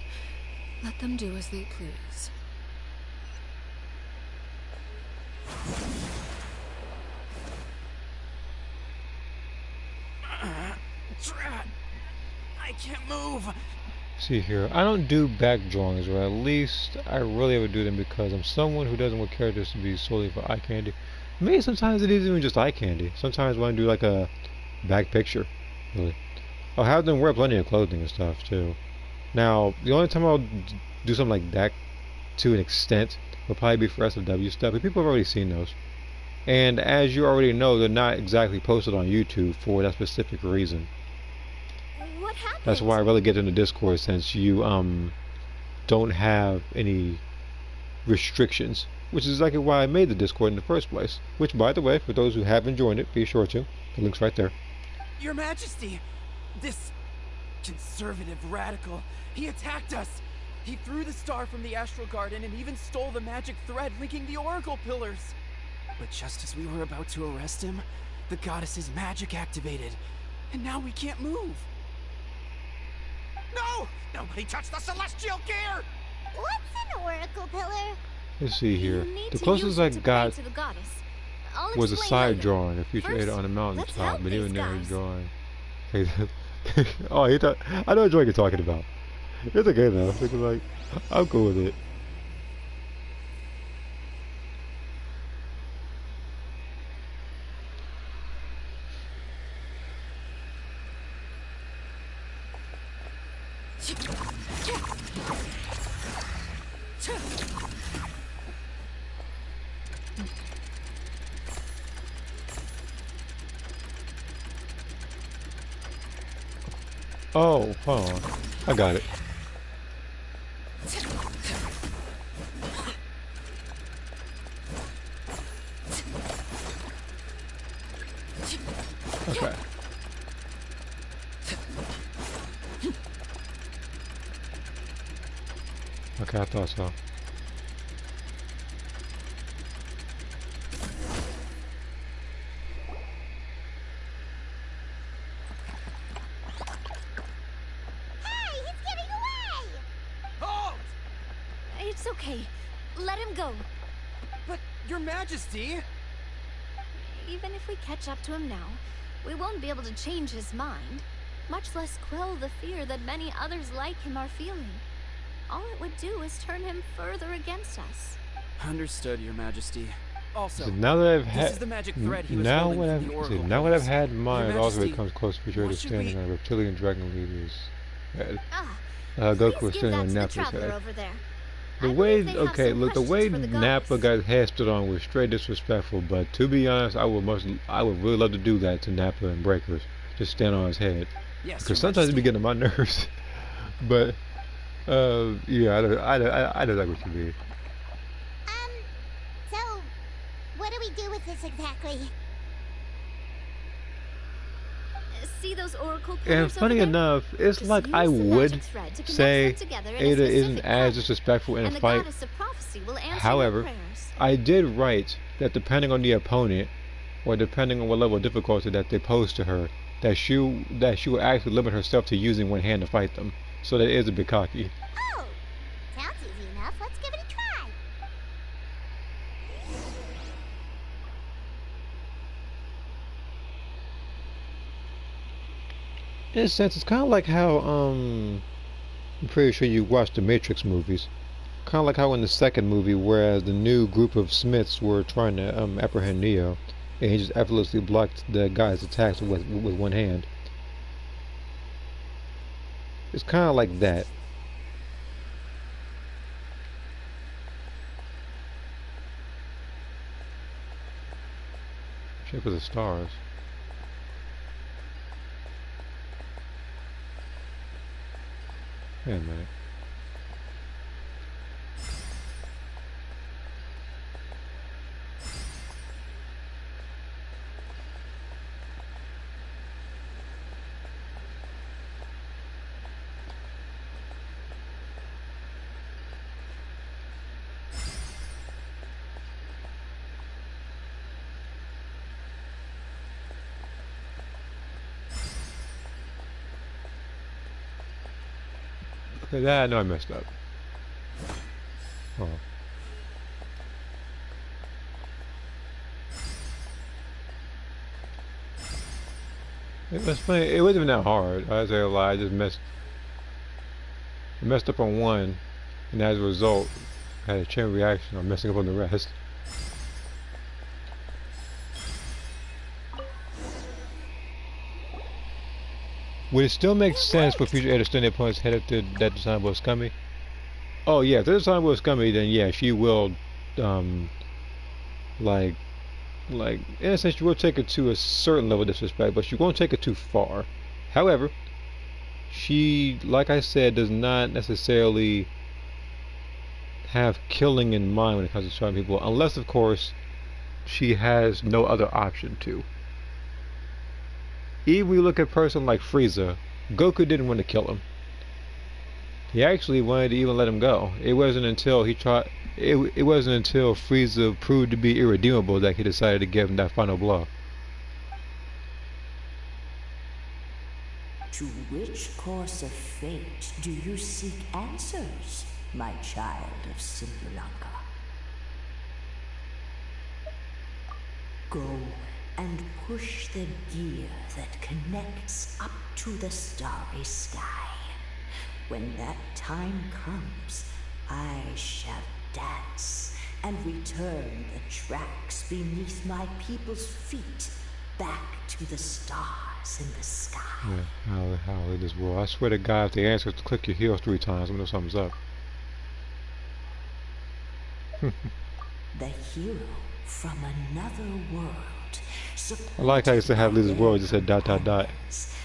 Let them do as they please. Drat! I can't move. See here, I don't do back drawings, or at least I rarely ever do them because I'm someone who doesn't want characters to be solely for eye candy. Maybe sometimes it isn't even just eye candy. Sometimes when I do like a back picture, really. I'll have them wear plenty of clothing and stuff too. Now, the only time I'll do something like that to an extent will probably be for SFW stuff, but people have already seen those. And as you already know, they're not exactly posted on YouTube for that specific reason. What happened? That's why I really get into Discord, since you don't have any restrictions, which is exactly why I made the Discord in the first place. Which, by the way, for those who haven't joined it, be sure to. The link's right there. Your Majesty, this conservative radical, he attacked us. He threw the star from the Astral Garden and even stole the magic thread linking the Oracle Pillars. But just as we were about to arrest him, the goddess's magic activated, and now we can't move. No! Nobody touch the celestial gear! What's an oracle pillar? Let's see here. need The to closest use I it to got pray to the goddess. I'll was a explain side later. drawing, a future First, Ada on a let's mountaintop, help but even these there guys. drawing. Oh, I know what you're talking about. It's okay though. It's like, I'm cool with it. Oh, hold on. I got it. Okay. Okay, I thought so. It's okay. Let him go. But, Your Majesty... Even if we catch up to him now, we won't be able to change his mind, much less quell the fear that many others like him are feeling. All it would do is turn him further against us. Understood, Your Majesty. Also, So now that I've this had, is the magic thread he was now holding when from I've, the see, Oracle now that I've Pillars. had mine, it Your also Majesty, becomes close to Future what Ada should standing we- on a reptilian dragon leader's head. Please Goku was give standing that on to the Nappa's traveler head. over there. The way, okay, look, the way Nappa got his head stood on was straight disrespectful. But to be honest, I would really love to do that to Nappa and Breakers, just stand on his head. Yes, Because Your sometimes it be Majesty. getting on my nerves. But yeah, I don't like what you mean. So, what do we do with this exactly? See those oracle And pillars funny over there? enough, it's Just like use I the would magic thread to connect say them together in a Ada isn't specific as pattern, disrespectful in and a the fight. goddess of prophecy will answer However, your prayers. I did write that depending on the opponent, or depending on what level of difficulty that they pose to her, that she will actually limit herself to using one hand to fight them. So that is a bit cocky. Oh, sounds easy enough. Let's give it a try. In a sense, it's kind of like how I'm pretty sure you watched the Matrix movies. Kind of like how in the second movie, whereas the new group of Smiths were trying to apprehend Neo, and he just effortlessly blocked the guy's attacks with one hand. It's kind of like that. Shape of the stars. Wait a minute. Cause I know I messed up. Oh. It was funny. It wasn't even that hard. I say a lie. I just messed up on one, and as a result, I had a chain reaction on messing up on the rest. Would it still make sense for future understanding points headed to that design was scummy? Oh yeah, if the design was scummy, then yeah, she will, um, like, in a sense, she will take it to a certain level of disrespect, but she won't take it too far. However, she, like I said, does not necessarily have killing in mind when it comes to certain people, unless, of course, she has no other option to. Even when you look at a person like Frieza, Goku didn't want to kill him. He actually wanted to even let him go. It wasn't until he tried. It wasn't until Frieza proved to be irredeemable that he decided to give him that final blow. To which course of fate do you seek answers, my child of Simbalanka? Go and push the gear that connects up to the starry sky. When that time comes, I shall dance and return the tracks beneath my people's feet back to the stars in the sky. Yeah, how in this world? I swear to God, if the answer is to click your heels 3 times, I know something's up. The hero from another world. I like how you said have this world, just said dot dot dot.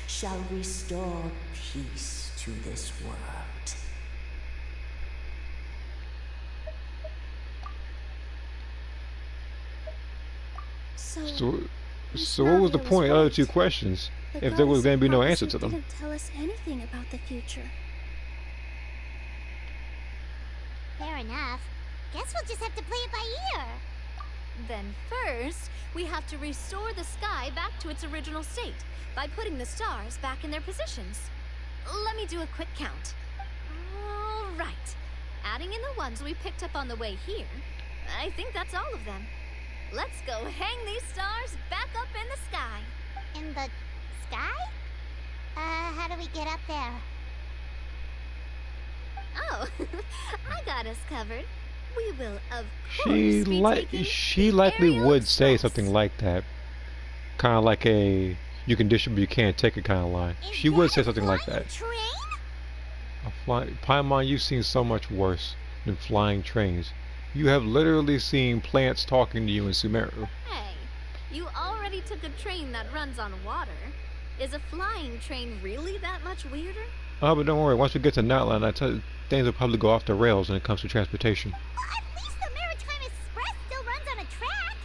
Shall restore peace to this world. So what was the point of the other 2 questions if there was going to be no answer to them? Didn't tell us anything about the future. Fair enough. Guess we'll just have to play it by ear. Then first, we have to restore the sky back to its original state by putting the stars back in their positions. Let me do a quick count. All right. Adding in the ones we picked up on the way here, I think that's all of them. Let's go hang these stars back up in the sky. In the sky? How do we get up there? Oh, I got us covered. We will, of course, She likely would say something like that. Kind of like a you can dish it but you can't take it kind of line. She would say something like that. Paimon, you've seen so much worse than flying trains. You have literally seen plants talking to you in Sumeru. Hey, you already took a train that runs on water. Is a flying train really that much weirder? Oh, but don't worry. Once we get to Nightline, I tell you, things will probably go off the rails when it comes to transportation. Well, at least the Maritime Express still runs on a track.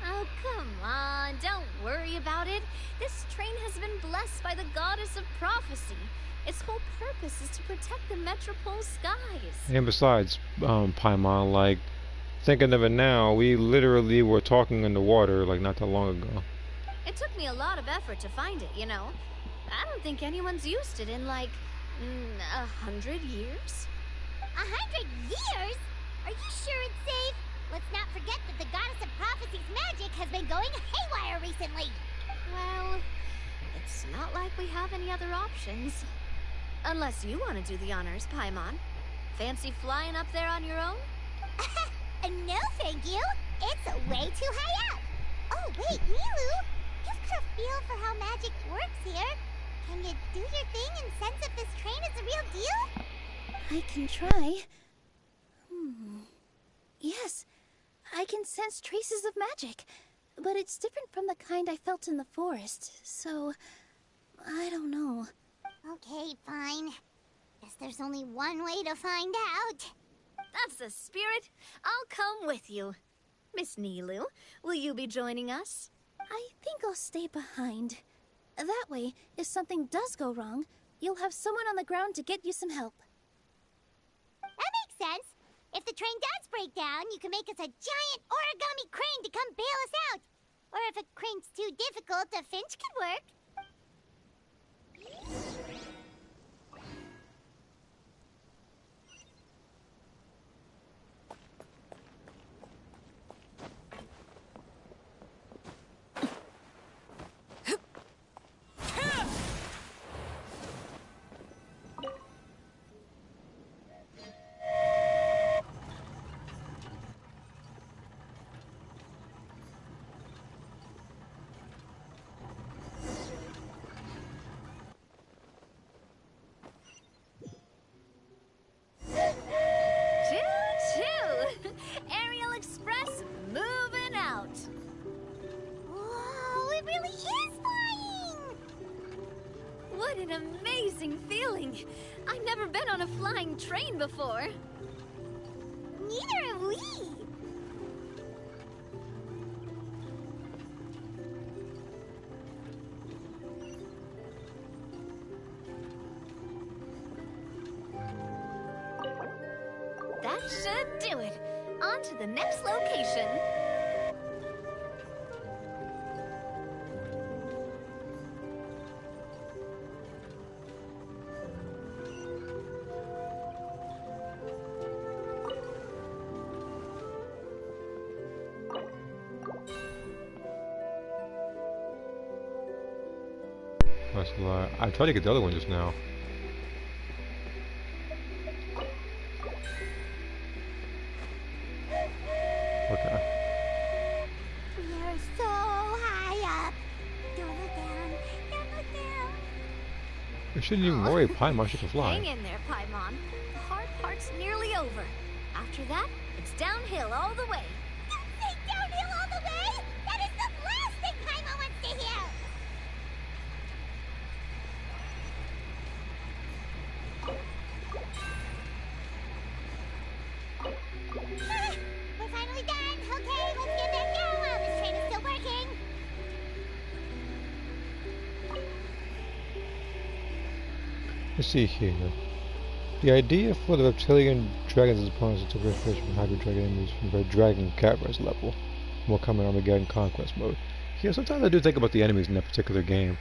Oh, come on. Don't worry about it. This train has been blessed by the goddess of prophecy. Its whole purpose is to protect the Metropole skies. And besides, Paimon, like, thinking of it now, we literally were talking in the water, like, not that long ago. It took me a lot of effort to find it, you know. I don't think anyone's used it in, like, 100 years. 100 years? Are you sure it's safe? Let's not forget that the goddess of prophecy's magic has been going haywire recently. Well, it's not like we have any other options. Unless you want to do the honors, Paimon. Fancy flying up there on your own? No, thank you. It's way too high up. Oh, wait, Milu. You've got a feel for how magic works here. Can you do your thing and sense if this train is the real deal? I can try. Yes, I can sense traces of magic. But it's different from the kind I felt in the forest, so I don't know. Okay, fine. Guess there's only one way to find out. That's the spirit. I'll come with you. Miss Nilu, will you be joining us? I think I'll stay behind. That way, if something does go wrong, you'll have someone on the ground to get you some help. That makes sense. If the train does break down, you can make us a giant origami crane to come bail us out. Or if a crane's too difficult, a finch could work. an amazing feeling. I've never been on a flying train before. Neither have we. That should do it. On to the next location. That's a lot. I tried to get the other one just now. Okay. We're so high up. Don't look down. Don't look down. You shouldn't even worry, Paimon, she can fly. Hang in there, Paimon. The hard part's nearly over. After that, it's downhill all the way. Don't say downhill all the way! That is the last thing Paimon wants to hear! We're finally done! Okay, let's get back there while this train is still working! Let's see here. The idea for the reptilian dragons is opponents to refresh from hybrid dragon enemies from the dragon cavernous level. More common Armageddon conquest mode. Yeah, sometimes I do think about the enemies in that particular game.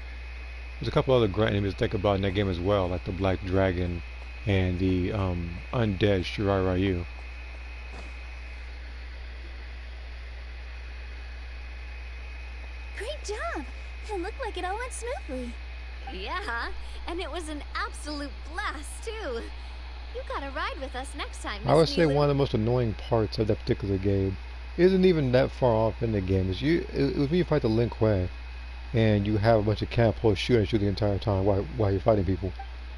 There's a couple other great enemies to think about in that game as well, like the Black Dragon and the undead Shirai Ryu. Great job! It looked like it all went smoothly. Yeah, and it was an absolute blast, too. You gotta ride with us next time, I would Miss say Neelu. one of the most annoying parts of that particular game isn't even that far off in the game. It was when you fight the Lin Kuei, and you have a bunch of catapults shooting at you the entire time while you're fighting people.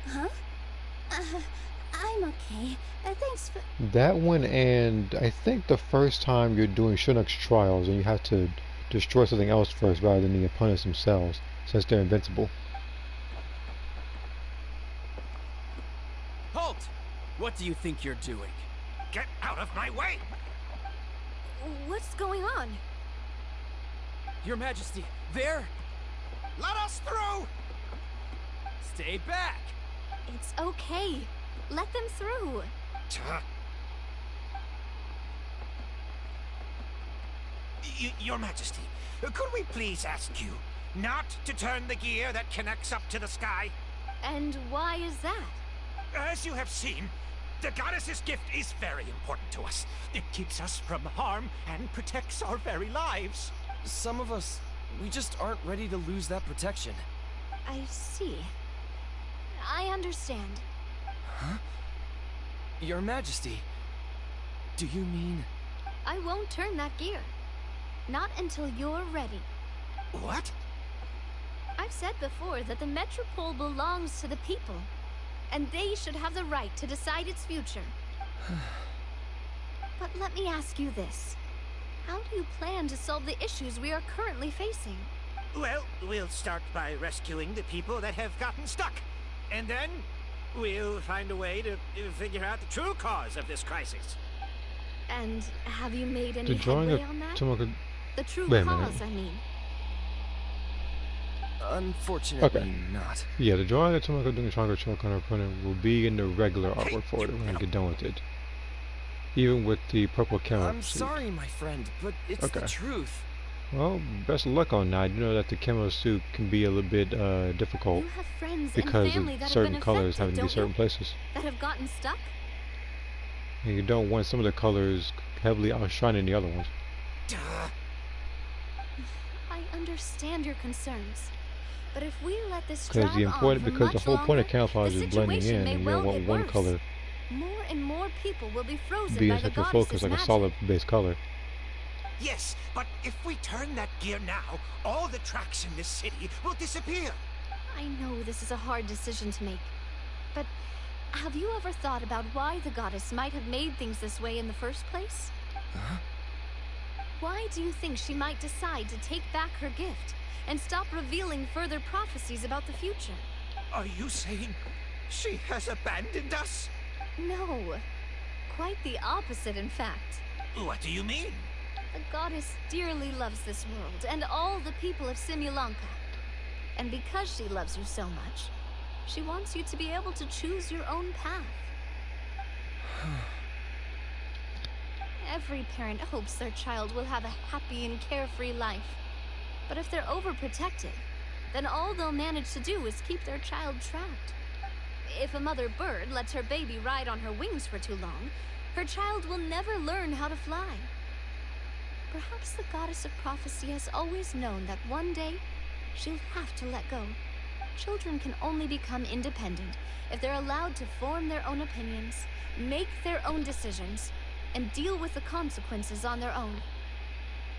Huh? I'm okay. Thanks for... That one, and I think the first time you're doing Shinnok's trials and you have to destroy something else first rather than the opponents themselves, since they're invincible. Halt! What do you think you're doing? Get out of my way! What's going on? Your Majesty, there! Let us through! Stay back! It's okay. Let them through. Your Majesty, could we please ask you not to turn the gear that connects up to the sky? And why is that? As you have seen, the goddess's gift is very important to us. It keeps us from harm and protects our very lives. Some of us, we just aren't ready to lose that protection. I see. I understand. Huh? Your Majesty, do you mean... I won't turn that gear. Not until you're ready. What? I've said before that the Metropole belongs to the people, and they should have the right to decide its future. But let me ask you this. How do you plan to solve the issues we are currently facing? Well, we'll start by rescuing the people that have gotten stuck. And then we'll find a way to figure out the true cause of this crisis. And have you made any The drawing headway of on that? Tomoko... The true Wait a minute. cause, I mean. Unfortunately, not. Yeah, the drawing of Tomoko doing a stronger choke on her opponent will be in the regular artwork for it when I get done with it. Even with the purple camo I'm suit. sorry, my friend, but it's the truth. Well, best of luck on that. You know that the camo suit can be a little bit difficult You have friends because and family of that have certain been colors affected, having to be don't certain you? places. That have gotten stuck? And you don't want some of the colors heavily outshining the other ones. I understand your concerns. But if we let this Because drag on for the much whole point longer, of camouflage the is blending situation in, may and you well don't want get one worse. color More and more people will be frozen being by the such a goddess's focus, like a magic. solid base color. Yes, but if we turn that gear now, all the tracks in this city will disappear. I know this is a hard decision to make, but have you ever thought about why the goddess might have made things this way in the first place? Huh? Why do you think she might decide to take back her gift and stop revealing further prophecies about the future? Are you saying she has abandoned us? No. Quite the opposite, in fact. What do you mean? The goddess dearly loves this world and all the people of Simulanka. And because she loves you so much, she wants you to be able to choose your own path. Every parent hopes their child will have a happy and carefree life. But if they're overprotective, then all they'll manage to do is keep their child trapped. If a mother bird lets her baby ride on her wings for too long, her child will never learn how to fly. Perhaps the goddess of prophecy has always known that one day she'll have to let go. Children can only become independent if they're allowed to form their own opinions, make their own decisions, and deal with the consequences on their own.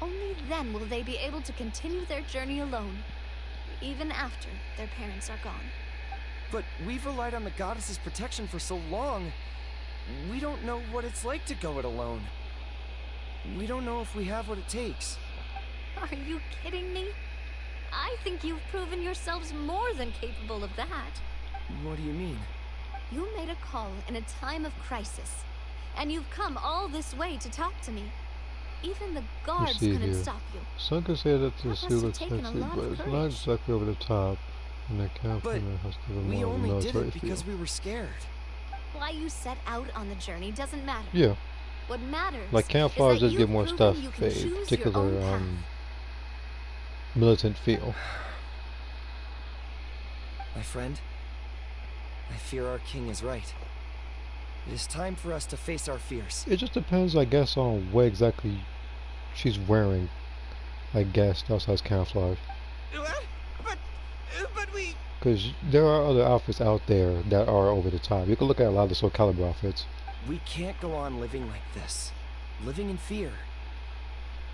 Only then will they be able to continue their journey alone, even after their parents are gone. But we've relied on the goddess's protection for so long. We don't know what it's like to go it alone. We don't know if we have what it takes. Are you kidding me? I think you've proven yourselves more than capable of that. What do you mean? You made a call in a time of crisis, and you've come all this way to talk to me. Even the guards couldn't stop you. Some could say that the That must seal have is taken a sexy, lot but of it's not courage. exactly over the top. And the campaigner has to We rely on the only did military it because feel. we were scared. Why you set out on the journey doesn't matter. Yeah. What matters Like camouflage is that does give you've more proven stuff you can a choose your particular own path. militant feel. My friend, I fear our king is right. It is time for us to face our fears. It just depends, I guess, on what exactly she's wearing. I guess that's how it's camouflage. But we... Because there are other outfits out there that are over the top. You can look at a lot of the Soul Calibur outfits. We can't go on living like this. Living in fear.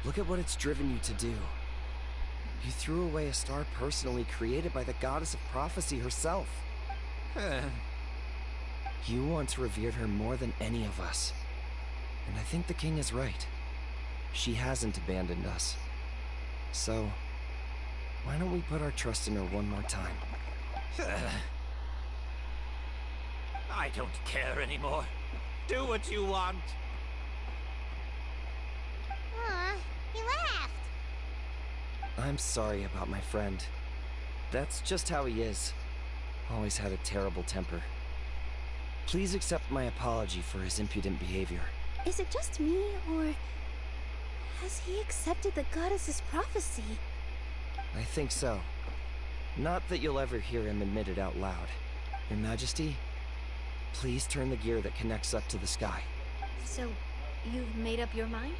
Look at what it's driven you to do. You threw away a star personally created by the goddess of prophecy herself. You once revered her more than any of us. And I think the king is right. She hasn't abandoned us. So, why don't we put our trust in her one more time? I don't care anymore. Do what you want. Aw, he laughed. I'm sorry about my friend. That's just how he is. Always had a terrible temper. Please accept my apology for his impudent behavior. Is it just me, or has he accepted the goddess's prophecy? I think so. Not that you'll ever hear him admit it out loud. Your Majesty, please turn the gear that connects up to the sky. So, you've made up your mind?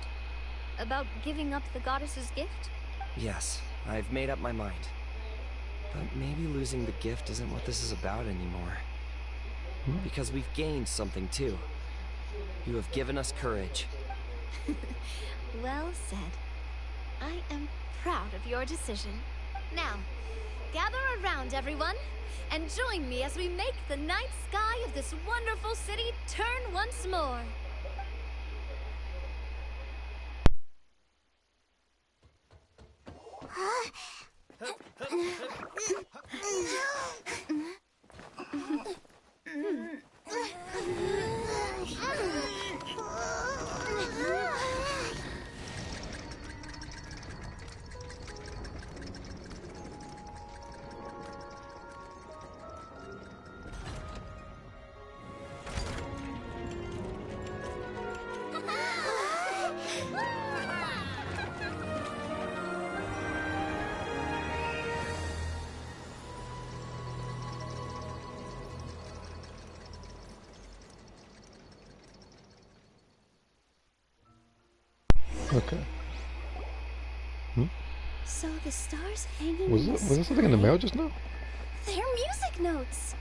About giving up the goddess's gift? Yes, I've made up my mind. But maybe losing the gift isn't what this is about anymore. Because we've gained something too. You have given us courage. Well said. I am proud of your decision. Now, gather around, everyone, and join me as we make the night sky of this wonderful city turn once more. Okay. So the stars hanging Was in it? the Was there something in the sky? mail just now? They're music notes.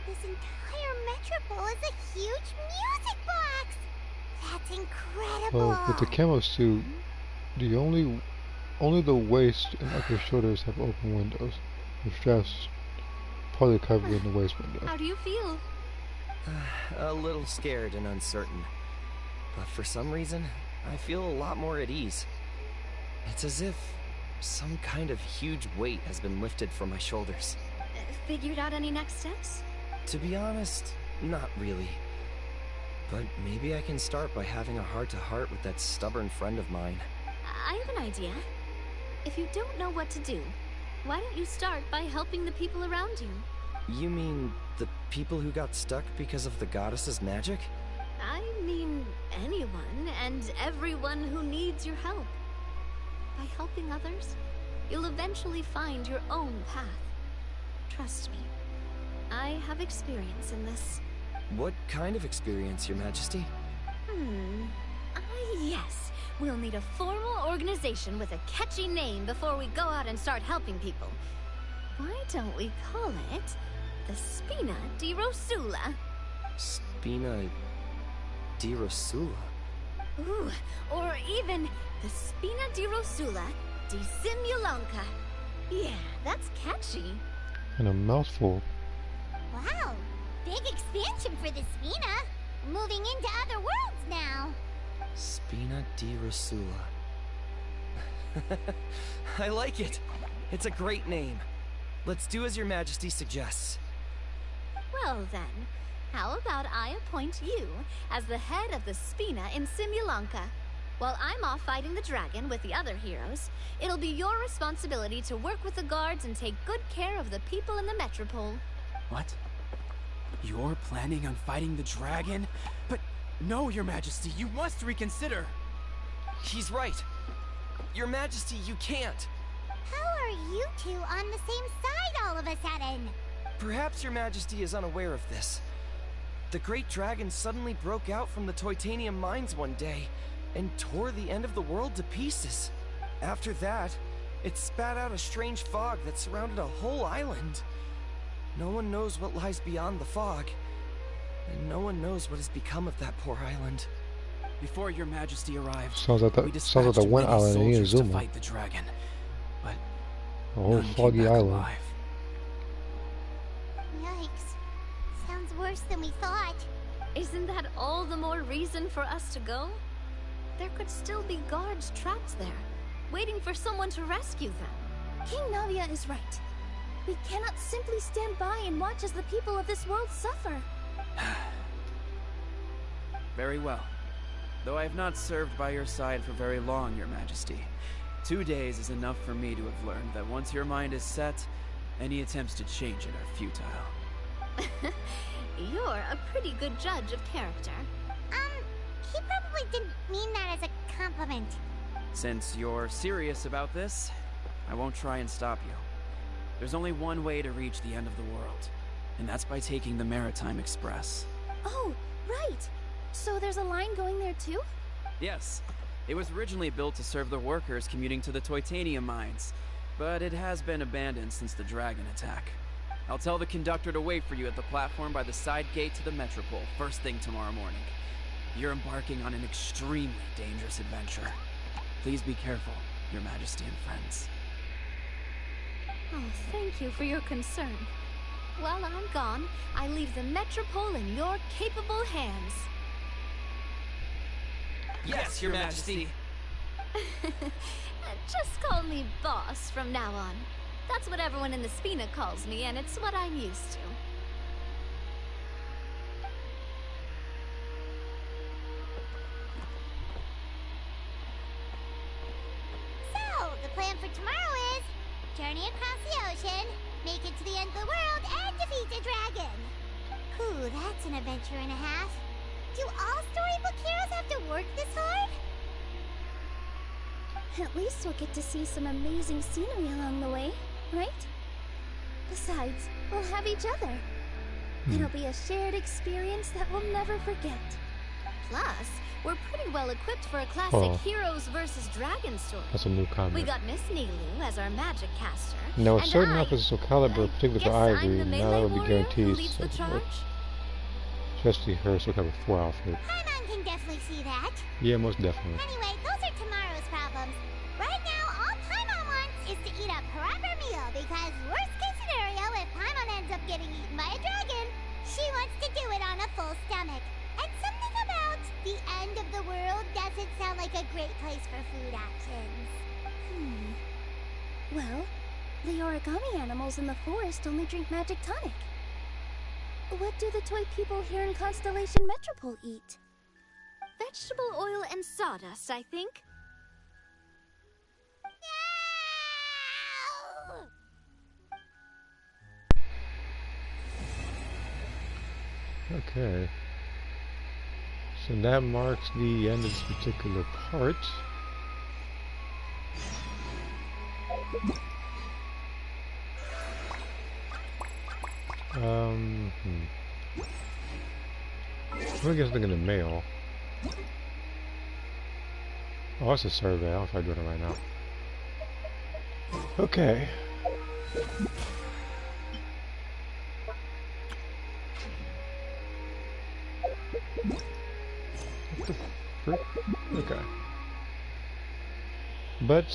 This entire metropole is a huge music box. That's incredible. Well, with the camo suit, the only the waist and upper shoulders have open windows. The straps partly covering the waist window. How do you feel? A little scared and uncertain. But for some reason, I feel a lot more at ease. It's as if some kind of huge weight has been lifted from my shoulders. figured out any next steps? To be honest, not really. But maybe I can start by having a heart-to-heart with that stubborn friend of mine. I have an idea. If you don't know what to do, why don't you start by helping the people around you? You mean the people who got stuck because of the goddess's magic? I mean anyone and everyone who needs your help. By helping others, you'll eventually find your own path. Trust me, I have experience in this. What kind of experience, Your Majesty? Yes. We'll need a formal organization with a catchy name before we go out and start helping people. Why don't we call it the Spina di Rosula? Spina di Rosula? Ooh, or even the Spina di Rosula di Simulanka. Yeah, that's catchy. And a mouthful. Wow, big expansion for the Spina. Moving into other worlds now. Spina di Rosula. I like it. It's a great name. Let's do as Your Majesty suggests. Well then, how about I appoint you as the head of the Spina in Simulanka? While I'm off fighting the dragon with the other heroes, it'll be your responsibility to work with the guards and take good care of the people in the Metropole. What? You're planning on fighting the dragon? But no, Your Majesty, you must reconsider. He's right. Your Majesty, you can't. How are you two on the same side all of a sudden? Perhaps Your Majesty is unaware of this. The great dragon suddenly broke out from the Titanium mines one day and tore the end of the world to pieces. After that, it spat out a strange fog that surrounded a whole island. No one knows what lies beyond the fog, and no one knows what has become of that poor island. Before Your Majesty arrived, Sounds like the one many island in soldiers to Zuma. fight the dragon, but A whole none came foggy back island. alive. Yikes. Sounds worse than we thought. Isn't that all the more reason for us to go? There could still be guards trapped there, waiting for someone to rescue them. King Navia is right. We cannot simply stand by and watch as the people of this world suffer. Very well. Though I have not served by your side for very long, Your Majesty. 2 days is enough for me to have learned that once your mind is set, any attempts to change it are futile. You're a pretty good judge of character. He probably didn't mean that as a compliment. Since you're serious about this, I won't try and stop you. There's only one way to reach the end of the world, and that's by taking the Maritime Express. Oh, right. So there's a line going there too? Yes. It was originally built to serve the workers commuting to the Titanium mines, but it has been abandoned since the dragon attack. I'll tell the conductor to wait for you at the platform by the side gate to the Metropole, first thing tomorrow morning. You're embarking on an extremely dangerous adventure. Please be careful, Your Majesty and friends. Oh, thank you for your concern. While I'm gone, I leave the Metropole in your capable hands. Yes, Your Majesty. Just call me boss from now on. That's what everyone in the Spina calls me, and it's what I'm used to. So, the plan for tomorrow is journey across the ocean, make it to the end of the world, and defeat the dragon. Ooh, that's an adventure and a half. Do all storybook heroes have to work this hard? At least we'll get to see some amazing scenery along the way, right? Besides, we'll have each other. It'll be a shared experience that we'll never forget. Plus, we're pretty well equipped for a classic Oh. Heroes versus Dragon story. That's a new We comment. got Miss Nilu as our magic caster. Now, and certain I opposites of Caliber, particularly for guess I'm Ivory, the now melee that would be warrior who guaranteed. leads the charge? Especially her, so have a 4 outfit. Paimon can definitely see that. Yeah, most definitely. Anyway, those are tomorrow's problems. Right now, all Paimon wants is to eat a proper meal because worst case scenario, if Paimon ends up getting eaten by a dragon, she wants to do it on a full stomach. And something about the end of the world doesn't sound like a great place for food options. Well, The origami animals in the forest only drink magic tonic. What do the toy people here in Constellation Metropole eat? Vegetable oil and sawdust, I think. Okay. So that marks the end of this particular part. I guess something in the mail. Oh, it's a survey. I'll try doing it right now. Okay. What the frick? Okay. But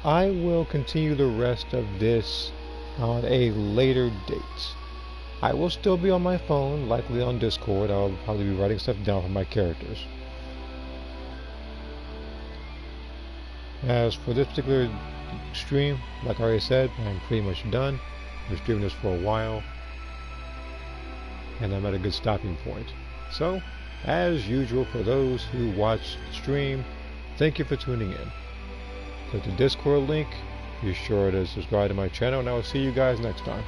I will continue the rest of this on a later date. I will still be on my phone, likely on Discord. I'll probably be writing stuff down for my characters. As for this particular stream, like I already said, I'm pretty much done. I've been streaming this for a while, and I'm at a good stopping point. So, as usual, for those who watch the stream, thank you for tuning in. Click the Discord link, be sure to subscribe to my channel, and I will see you guys next time.